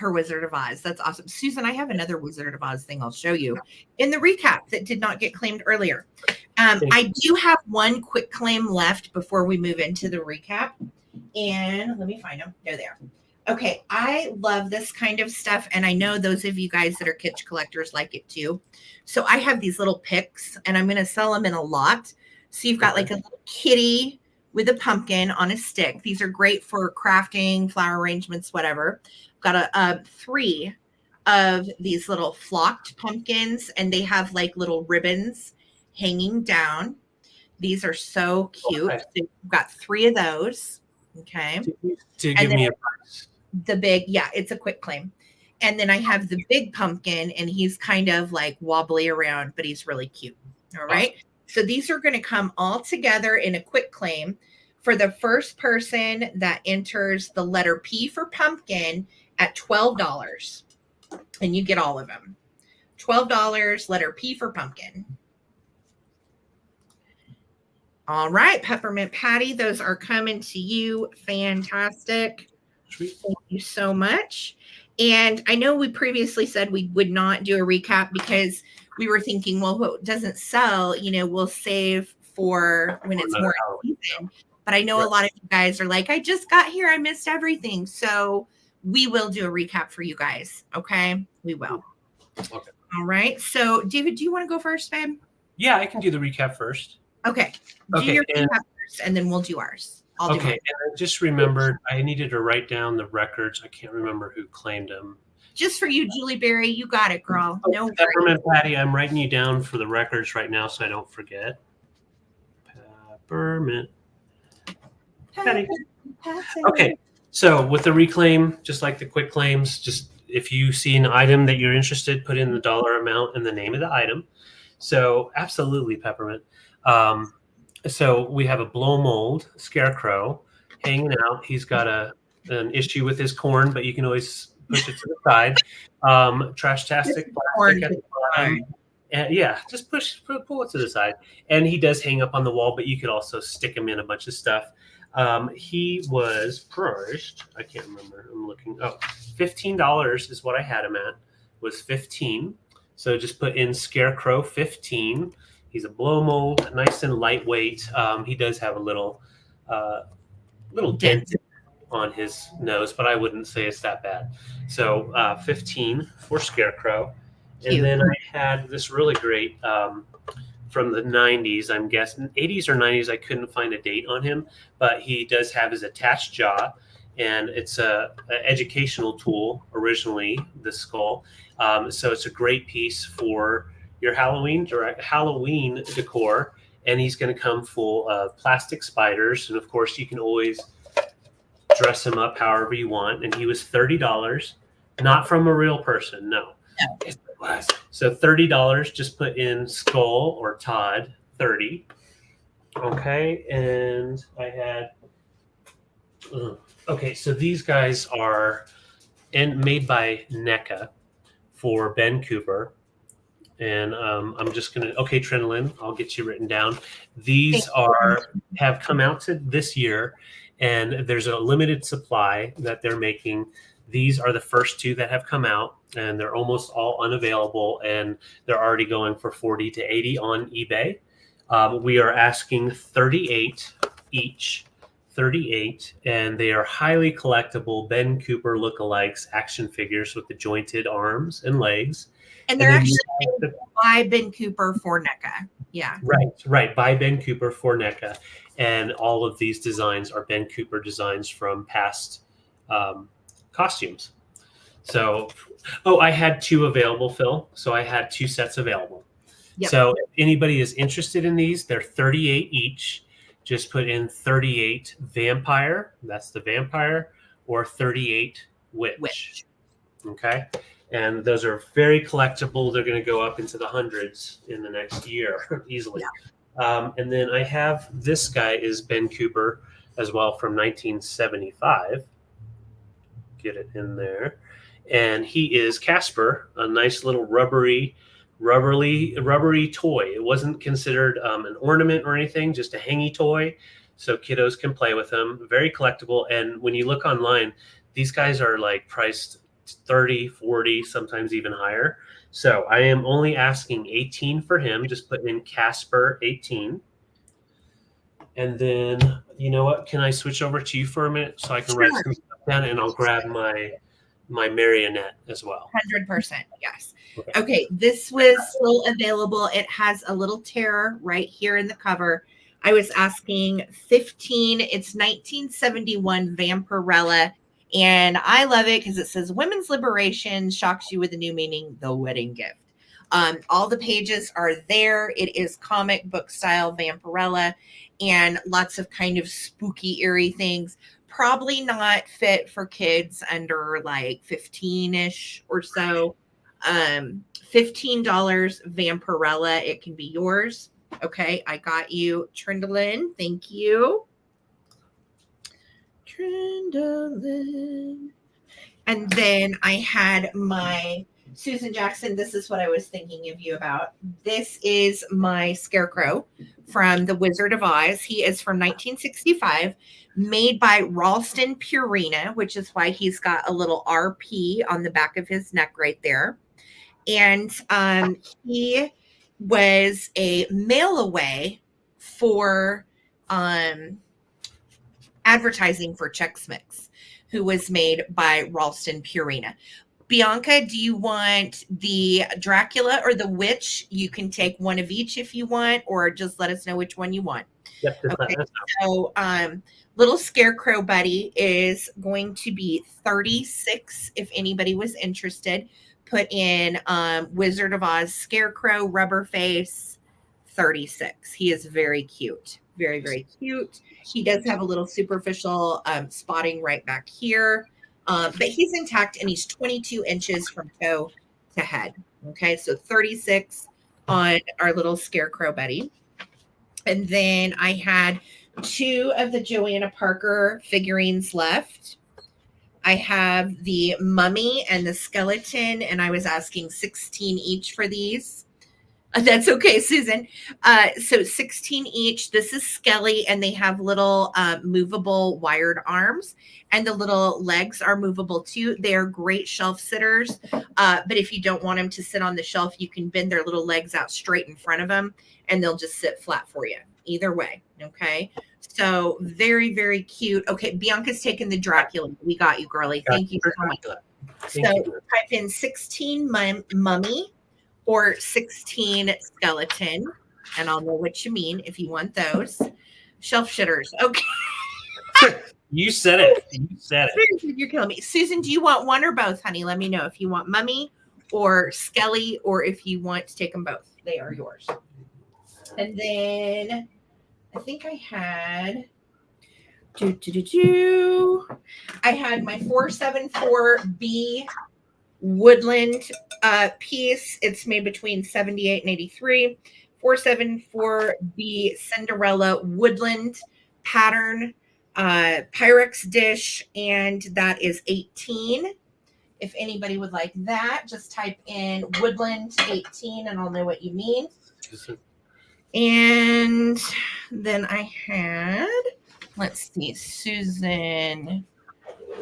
Wizard of Oz. That's awesome. Susan, I have another Wizard of Oz thing I'll show you in the recap that did not get claimed earlier. I do have one quick claim left before we move into the recap. And let me find them. They're there. Okay, I love this kind of stuff, and I know those of you guys that are kitsch collectors like it too. So I have these little picks, and I'm going to sell them in a lot. So you've got like a little kitty with a pumpkin on a stick. These are great for crafting, flower arrangements, whatever. Got 3 of these little flocked pumpkins, and they have like little ribbons hanging down. These are so cute. Okay. So you've got 3 of those. Okay. To give me a price. The big, yeah, it's a quick claim. And then I have the big pumpkin, and he's kind of like wobbly around, but he's really cute. All right. Awesome. So these are going to come all together in a quick claim for the first person that enters the letter P for pumpkin at $12. And you get all of them. $12, letter P for pumpkin. All right, Peppermint Patty, those are coming to you. Fantastic. Thank you so much. And I know we previously said we would not do a recap because we were thinking, well, what doesn't sell, we'll save for when it's more season. But I know a lot of you guys are like, I just got here. I missed everything. So we will do a recap for you guys. Okay, we will. Okay. All right. So David, do you want to go first, babe? Yeah, I can do the recap first. Okay. Do your recap first, and then we'll do ours. Okay, and I just remembered I needed to write down the records. I can't remember who claimed them. Just for you, Julie Berry. You got it, girl. No worries. Peppermint Patty, I'm writing you down for the records right now so I don't forget. Peppermint Patty. Okay, so with the reclaim, just like the quick claims, just if you see an item that you're interested, put in the dollar amount and the name of the item. So absolutely, Peppermint. So we have a blow mold scarecrow hanging out. He's got an issue with his corn, but you can always push it to the side. Trash-tastic plastic at the bottom. And yeah, just pull it to the side. And he does hang up on the wall, but you could also stick him in a bunch of stuff. He was priced, I can't remember. I'm looking. Oh, $15 is what I had him at. Was $15. So just put in Scarecrow 15. He's a blow mold, nice and lightweight. He does have a little dent on his nose, but I wouldn't say it's that bad. So 15 for Scarecrow. Cute. And then I had this really great from the 90s, I'm guessing 80s or 90s. I couldn't find a date on him, but he does have his attached jaw, and it's an educational tool originally, the skull. So it's a great piece for your Halloween decor, and he's going to come full of plastic spiders. And of course, you can always dress him up however you want. And he was $30, not from a real person. No. So $30, just put in Skull or Todd 30. Okay. And I had, okay. So these guys are made by NECA for Ben Cooper. And I'm just going to, okay, Trinlin, I'll get you written down. These have come out to this year, and there's a limited supply that they're making. These are the first two that have come out, and they're almost all unavailable, and they're already going for 40 to 80 on eBay. We are asking 38 each, 38, and they are highly collectible Ben Cooper lookalikes action figures with the jointed arms and legs. And they're actually by Ben Cooper for NECA. Yeah. Right. By Ben Cooper for NECA. And all of these designs are Ben Cooper designs from past costumes. So, I had 2 available, Phil. So I had 2 sets available. Yep. So if anybody is interested in these, they're 38 each. Just put in 38 vampire. That's the vampire, or 38 witch. Okay. And those are very collectible. They're going to go up into the hundreds in the next year easily. Yeah. And then I have this guy is Ben Cooper as well from 1975. Get it in there. And he is Casper, a nice little rubbery toy. It wasn't considered an ornament or anything, just a hangy toy. So kiddos can play with them. Very collectible. And when you look online, these guys are like priced 30, 40, sometimes even higher. So I am only asking 18 for him. Just put in Casper 18. And then, you know what? Can I switch over to you for a minute so I can write some stuff down, and I'll grab my marionette as well. 100%. Yes. Okay. This was still available. It has a little tear right here in the cover. I was asking 15. It's 1971 Vampirella. And I love it because it says women's liberation shocks you with a new meaning, the wedding gift. All the pages are there. It is comic book style Vampirella, and lots of kind of spooky, eerie things. Probably not fit for kids under like 15-ish or so. $15 Vampirella. It can be yours. Okay, I got you, Trindlin. Thank you. Trindlin. And then I had my Susan Jackson. This is what I was thinking of you about. This is my Scarecrow from The Wizard of Oz. He is from 1965, made by Ralston Purina, which is why he's got a little RP on the back of his neck right there. And he was a mail away for advertising for Chex Mix, who was made by Ralston Purina. Bianca, do you want the Dracula or the witch? You can take one of each if you want, or just let us know which one you want. Yep. Okay. So little Scarecrow buddy is going to be 36 if anybody was interested. Put in Wizard of Oz Scarecrow rubber face 36. He is very cute. Very, very cute. He does have a little superficial spotting right back here. But he's intact, and he's 22 inches from toe to head. Okay, so 36 on our little Scarecrow buddy. And then I had 2 of the Joanna Parker figurines left. I have the mummy and the skeleton, and I was asking 16 each for these. That's okay, Susan. So 16 each. This is Skelly, and they have little movable wired arms, and the little legs are movable too. They're great shelf sitters. But if you don't want them to sit on the shelf, you can bend their little legs out straight in front of them, and they'll just sit flat for you. Either way. Okay. So very, very cute. Okay. Bianca's taking the Dracula. We got you, girly. Thank you so much. So type in 16 mummy or 16 skeleton, and I'll know what you mean if you want those. Shelf shitters. Okay. You said it. You said it. You're killing me. Susan, do you want one or both, honey? Let me know if you want mummy or skelly, or if you want to take them both. They are yours. And then I think I had I had my 474B woodland piece. It's made between 78 and 83. 474B Cinderella woodland pattern Pyrex dish, and that is 18. If anybody would like that, just type in woodland 18 and I'll know what you mean. And then I had, let's see, Susan.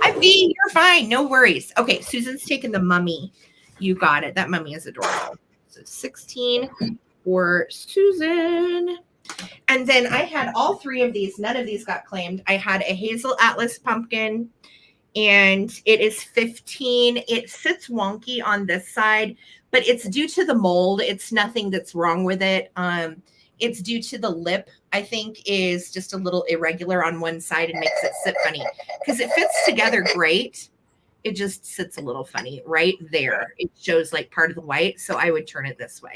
I mean, you're fine. No worries. Okay, Susan's taking the mummy. You got it. That mummy is adorable. So 16 for Susan. And then I had all three of these. None of these got claimed. I had a hazel atlas pumpkin, and it is 15. It sits wonky on this side, but it's due to the mold. It's nothing that's wrong with it. It's due to the lip, I think, is just a little irregular on one side and makes it sit funny. Because it fits together great. It just sits a little funny right there. It shows like part of the white, so I would turn it this way.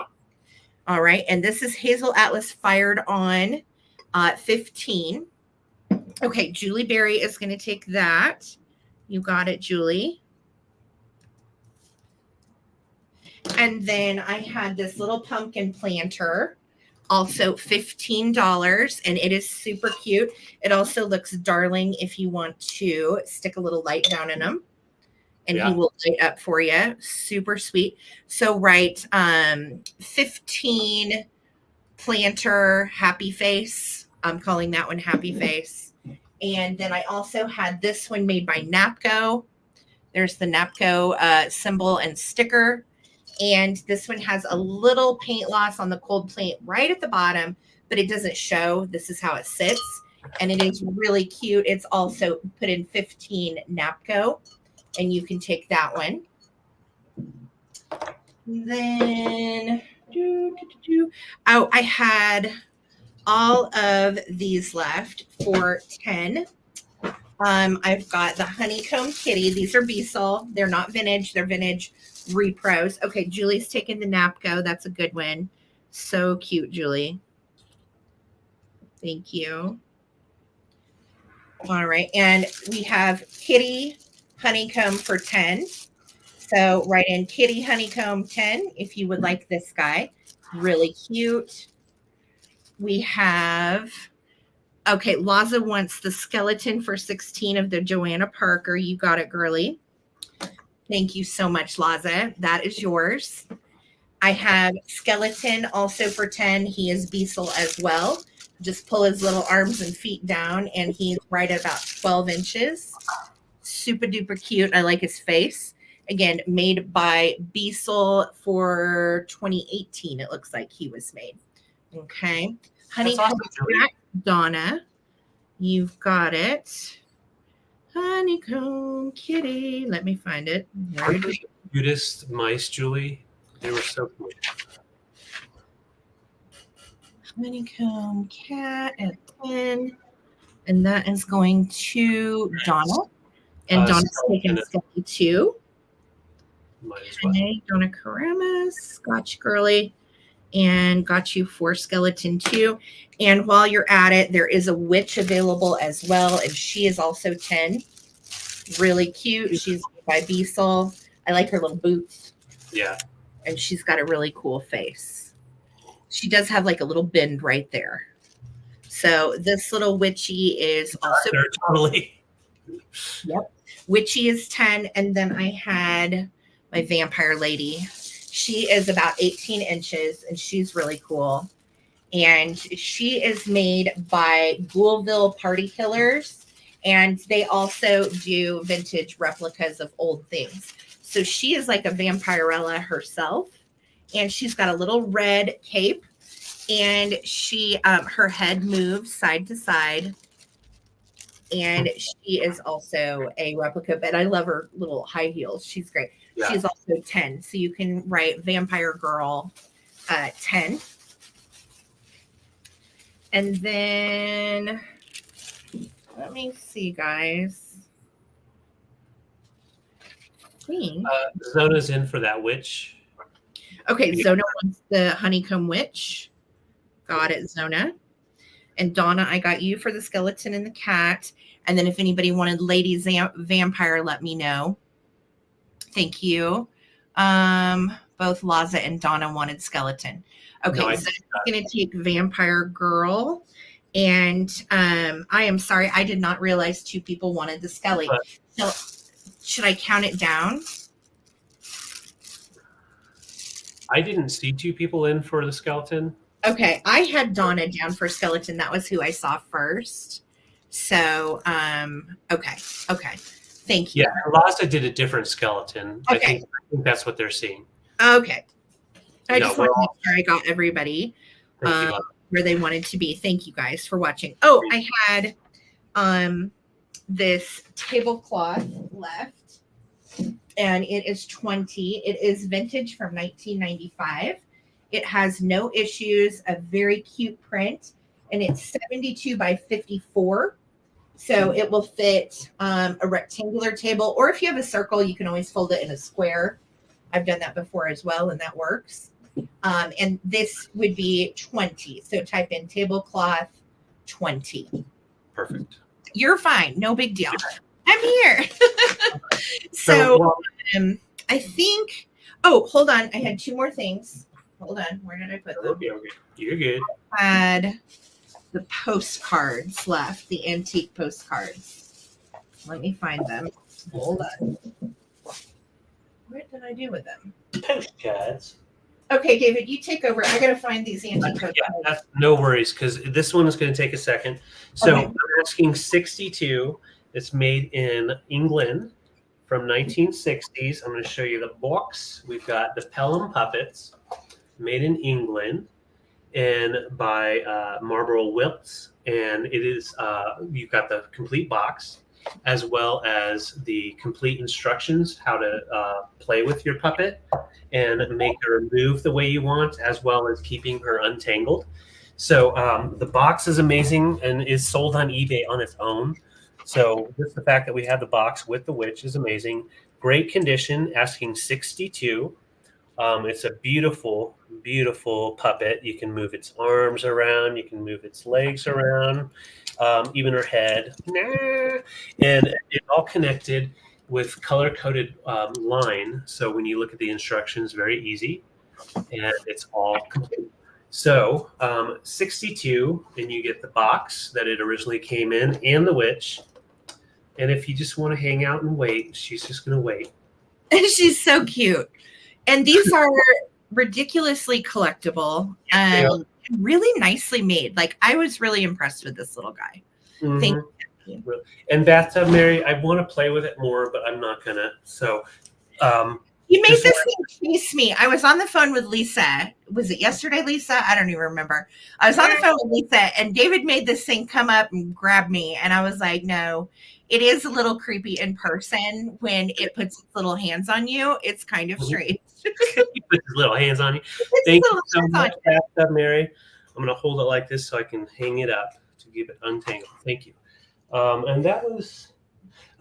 All right, and this is Hazel Atlas fired on 15. Okay, Julie Berry is going to take that. You got it, Julie. And then I had this little pumpkin planter. Also $15, and it is super cute. It also looks darling if you want to stick a little light down in them, and he will light up for you. Super sweet. So write 15 planter happy face. I'm calling that one happy face. And then I also had this one made by Napco. There's the Napco symbol and sticker. And this one has a little paint loss on the cold paint right at the bottom, but it doesn't show. This is how it sits. And it is really cute. It's also put in 15 Napco, and you can take that one. Then, oh, I had all of these left for 10. I've got the honeycomb kitty. These are Beasel. They're not vintage. They're vintage repros. Okay, Julie's taking the Napco. That's a good one. So cute, Julie. Thank you. All right, and we have kitty honeycomb for 10. So write in kitty honeycomb 10 if you would like this guy. Really cute. We have, okay, Laza wants the skeleton for 16 of the Joanna Parker. You got it, girly. Thank you so much, Laza. That is yours. I have skeleton also for 10. He is Beasel as well. Just pull his little arms and feet down, and he's right at about 12 inches. Super duper cute. I like his face. Again, made by Beasel for 2018. It looks like he was made. Okay. Honeycomb awesome, Donna. You've got it. Honeycomb kitty. Let me find it. The cutest mice, Julie. They were so cool. Honeycomb cat at 10. And that is going to Donna. And Donna's taking Skelly too. Okay, Donna Karamas. Got you, girly. And got you for skeleton too. And while you're at it, there is a witch available as well, and she is also 10. Really cute. She's by Beasel. I like her little boots. Yeah. And she's got a really cool face. She does have like a little bend right there. So this little witchy is also totally. Yep. Witchy is 10, and then I had my vampire lady. She is about 18 inches and she's really cool. And she is made by Louisville Party Killers. And they also do vintage replicas of old things. So she is like a vampirella herself. And she's got a little red cape. And she, her head moves side to side. And she is also a replica, but I love her little high heels. She's great. Yeah. She's also 10. So you can write Vampire Girl 10. And then, let me see, guys. Zona's in for that witch. Okay, Zona wants the honeycomb witch. Got it, Zona. And Donna, I got you for the skeleton and the cat. And then if anybody wanted Lady Vampire, let me know. Thank you. Both Laza and Donna wanted skeleton. Okay, no, so I'm going to take Vampire Girl. And I am sorry, I did not realize 2 people wanted the skelly. So should I count it down? I didn't see 2 people in for the skeleton. Okay, I had Donna down for skeleton. That was who I saw first. So, okay. Thank you. Yeah, Laza did a different skeleton. Okay. I think that's what they're seeing. Okay. I just want to make sure I got everybody where they wanted to be. Thank you guys for watching. Oh, I had this tablecloth left, and it is 20. It is vintage from 1995. It has no issues, a very cute print, and it's 72 by 54. So it will fit a rectangular table, or if you have a circle, you can always fold it in a square. I've done that before as well, and that works. And this would be 20. So type in tablecloth 20. Perfect. You're fine. No big deal. I'm here. So I think, oh, hold on. I had 2 more things. Hold on. Where did I put them? Okay. You're good. I had the postcards left, the antique postcards. Let me find them. Hold on. What did I do with them? Postcards. Okay, David, you take over. I got to find these antique postcards. Yeah, no worries, because this one is going to take a second. So okay. I'm asking 62. It's made in England from 1960s. I'm going to show you the box. We've got the Pelham puppets, made in England, and by Marlborough Wilts. And it is you've got the complete box, as well as the complete instructions how to play with your puppet and make her move the way you want, as well as keeping her untangled. So the box is amazing and is sold on eBay on its own. So just the fact that we have the box with the witch is amazing. Great condition, asking 62. It's a beautiful, beautiful puppet. You can move its arms around. You can move its legs around, even her head. And it's all connected with color-coded line. So when you look at the instructions, very easy. And it's all complete. So 62, and you get the box that it originally came in and the witch. And if you just want to hang out and wait, she's just going to wait. She's so cute. And these are ridiculously collectible and really nicely made. Like, I was really impressed with this little guy. Mm-hmm. Thank you. And Bathtub Mary, I want to play with it more, but I'm not going to. So, you made this thing chase me. I was on the phone with Lisa. Was it yesterday, Lisa? I don't even remember. I was on the phone with Lisa, and David made this thing come up and grab me. And I was like, no. It is a little creepy in person when it puts its little hands on you. It's kind of strange. He puts his little hands on you. Thank you so much, Bathtub Mary. I'm going to hold it like this so I can hang it up to keep it untangled. Thank you. And that was,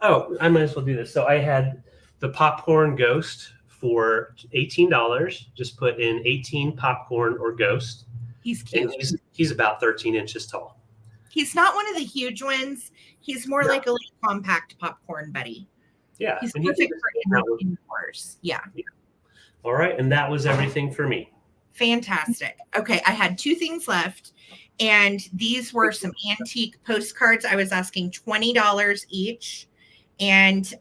I might as well do this. So I had the popcorn ghost for $18. Just put in 18 popcorn or ghost. He's cute. And he's about 13 inches tall. He's not one of the huge ones. He's more like a little compact popcorn buddy. Yeah. He's perfect for indoors. Yeah. All right. And that was everything for me. Fantastic. Okay. I had 2 things left. And these were some antique postcards. I was asking $20 each. And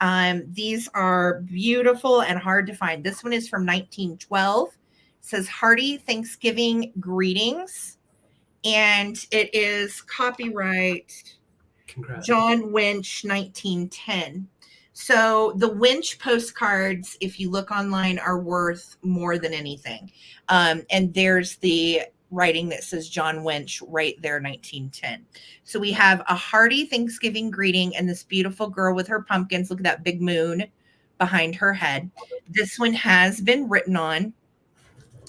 these are beautiful and hard to find. This one is from 1912. It says Hearty Thanksgiving Greetings. And it is copyright Congrats. John Winch 1910. So the Winch postcards, if you look online, are worth more than anything. And there's the writing that says John Winch right there, 1910. So we have a hearty Thanksgiving greeting and this beautiful girl with her pumpkins. Look at that big moon behind her head. This one has been written on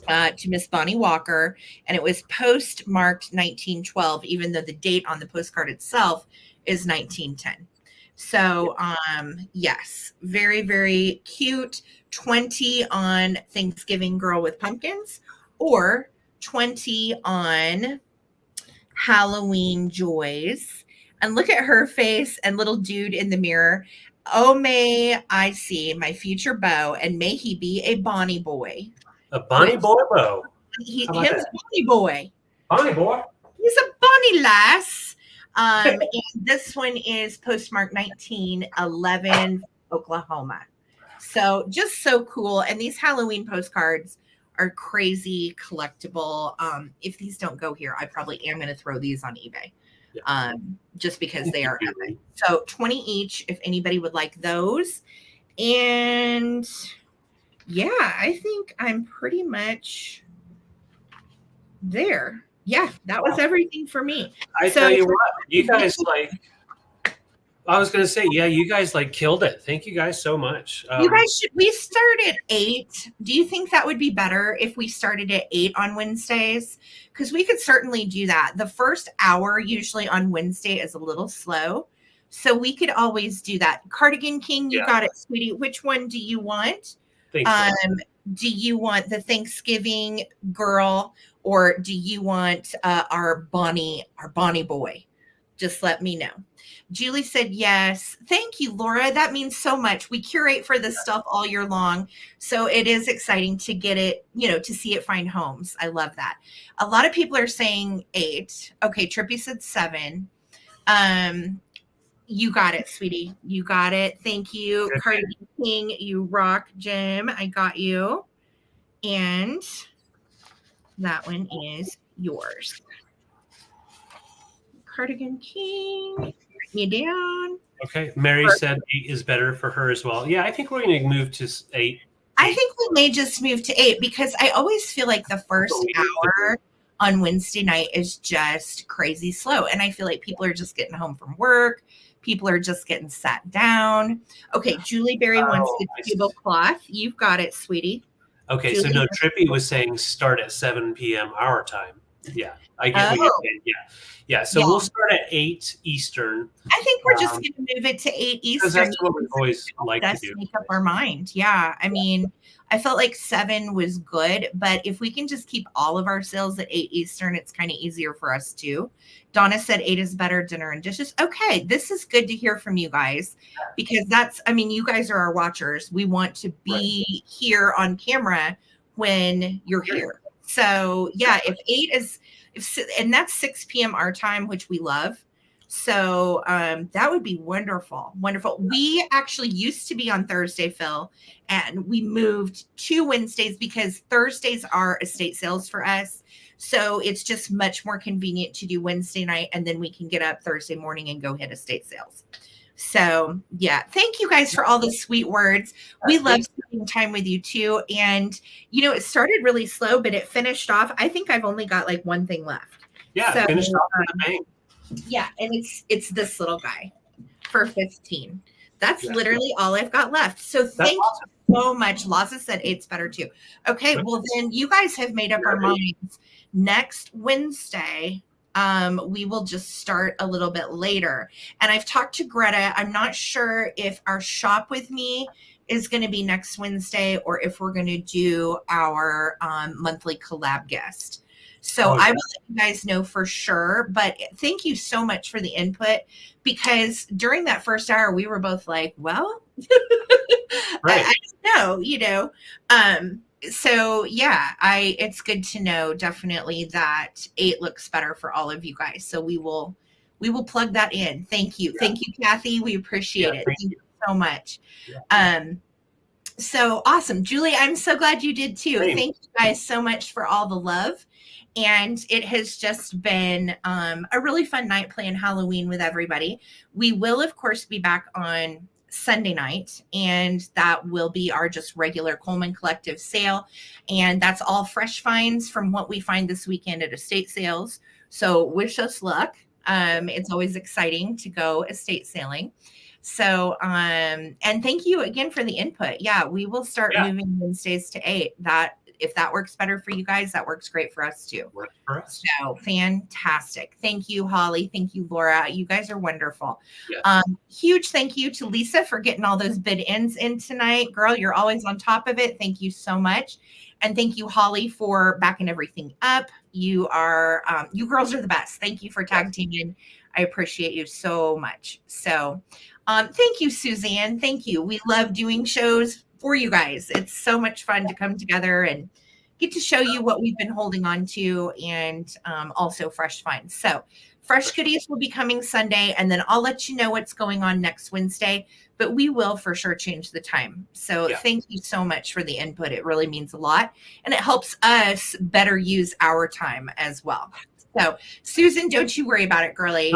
to Miss Bonnie Walker, and it was postmarked 1912, even though the date on the postcard itself is 1910. So, yes, very, very cute. 20 on Thanksgiving Girl with Pumpkins, or 20 on Halloween Joys. And look at her face and little dude in the mirror. Oh, may I see my future beau, and may he be a Bonnie boy. A Bonnie boy beau. Him's Bonnie boy. Bonnie boy. He's a Bonnie lass. And this one is postmarked 1911, Oklahoma. So just so cool. And these Halloween postcards are crazy collectible. If these don't go here, I probably am going to throw these on eBay. Just because they are epic. So 20 each if anybody would like those. And yeah, I think I'm pretty much there. Yeah, that was everything for me. I tell you what, you guys I was going to say, yeah, you guys killed it. Thank you guys so much. You guys, should we start at 8? Do you think that would be better if we started at 8 on Wednesdays? Because we could certainly do that. The first hour usually on Wednesday is a little slow. So we could always do that. Cardigan King, you got it, sweetie. Which one do you want? Do you want the Thanksgiving girl, or do you want our Bonnie boy? Just let me know. Julie said yes. Thank you, Laura. That means so much. We curate for this stuff all year long. So it is exciting to get it, to see it find homes. I love that. A lot of people are saying 8. Okay, Trippy said 7. You got it, sweetie. You got it. Thank you. Cardigan King, you rock, Jim. I got you. And that one is yours. Cardigan King, write me down. Okay. Mary said 8 is better for her as well. Yeah, I think we're going to move to 8. I think we may just move to 8 because I always feel like the first hour on Wednesday night is just crazy slow. And I feel like people are just getting home from work. People are just getting sat down. Okay, Julie Berry wants the tablecloth. You've got it, sweetie. Okay, Julie. So no, Trippy was saying start at 7 p.m. our time. Yeah, I get what you're saying. Yeah. So we'll start at 8 Eastern. I think we're just going to move it to 8 Eastern. That's what we always like to do. Make up our mind. Yeah, I mean, I felt like 7 was good, but if we can just keep all of our sales at 8 Eastern, it's kind of easier for us too. Donna said 8 is better, dinner and dishes. Okay, this is good to hear from you guys because you guys are our watchers. We want to be here on camera when you're here. So yeah, if 8 is, and that's 6 p.m. our time, which we love. So that would be wonderful. Wonderful. We actually used to be on Thursday, Phil, and we moved to Wednesdays because Thursdays are estate sales for us. So it's just much more convenient to do Wednesday night, and then we can get up Thursday morning and go hit estate sales. So yeah, thank you guys for all the sweet words. We love spending time with you too. And it started really slow, but it finished off. I think I've only got one thing left. Yeah, so, finished off with a bang. Yeah, and it's this little guy for 15. That's literally all I've got left. So thank you so much. Laza said 8's better too. Okay, well then you guys have made up our minds. Next Wednesday, we will just start a little bit later. And I've talked to Greta. I'm not sure if our shop with me is going to be next Wednesday or if we're going to do our monthly collab guest. So I will let you guys know for sure. But thank you so much for the input, because during that first hour, we were both like, well, I don't know, So yeah, it's good to know definitely that 8 looks better for all of you guys. So we will plug that in. Thank you. Yeah. Thank you, Kathy. We appreciate it. Thank you so much. Yeah. So awesome. Julie, I'm so glad you did too. Same. Thank you guys so much for all the love. And it has just been a really fun night playing Halloween with everybody. We will, of course, be back on Sunday night, and that will be our just regular Coleman Collective sale. And that's all fresh finds from what we find this weekend at estate sales. So wish us luck. It's always exciting to go estate sailing. So, and thank you again for the input. Yeah, we will start moving Wednesdays to 8. That if that works better for you guys, that works great for us too. Works for us. So fantastic. Thank you, Holly. Thank you, Laura. You guys are wonderful. Yes. Huge thank you to Lisa for getting all those bid ends in tonight. Girl, you're always on top of it. Thank you so much. And thank you, Holly, for backing everything up. You are, you girls are the best. Thank you for tag teaming. I appreciate you so much. So thank you, Suzanne. Thank you. We love doing shows for you guys. It's so much fun to come together and get to show you what we've been holding on to, and also fresh finds. So fresh goodies will be coming Sunday, and then I'll let you know what's going on next Wednesday, but we will for sure change the time. So thank you so much for the input. It really means a lot, and it helps us better use our time as well. So Susan, don't you worry about it, girlie.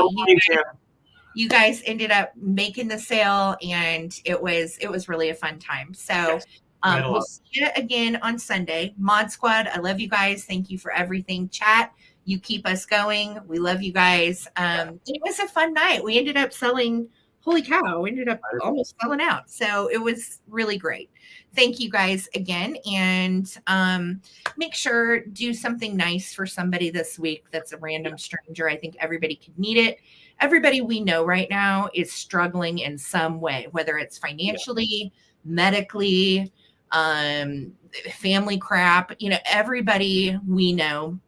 You guys ended up making the sale, and it was really a fun time. So we'll see you again on Sunday. Mod Squad, I love you guys. Thank you for everything. Chat, you keep us going. We love you guys. It was a fun night. We ended up selling, holy cow, we ended up almost selling out. So it was really great. Thank you guys again. And make sure, do something nice for somebody this week that's a random stranger. I think everybody could need it. Everybody we know right now is struggling in some way, whether it's financially, medically, family crap. You know, everybody we know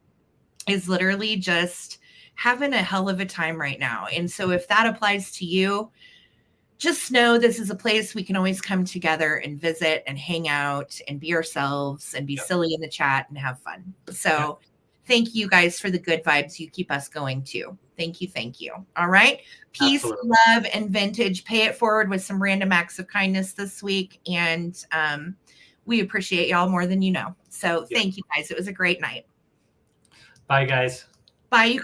is literally just having a hell of a time right now. And so if that applies to you, just know this is a place we can always come together and visit and hang out and be ourselves and be silly in the chat and have fun. So thank you guys for the good vibes. You keep us going too. Thank you. Thank you. All right. Peace, love, and vintage. Pay it forward with some random acts of kindness this week. And we appreciate y'all more than you know. So thank you guys. It was a great night. Bye, guys. Bye.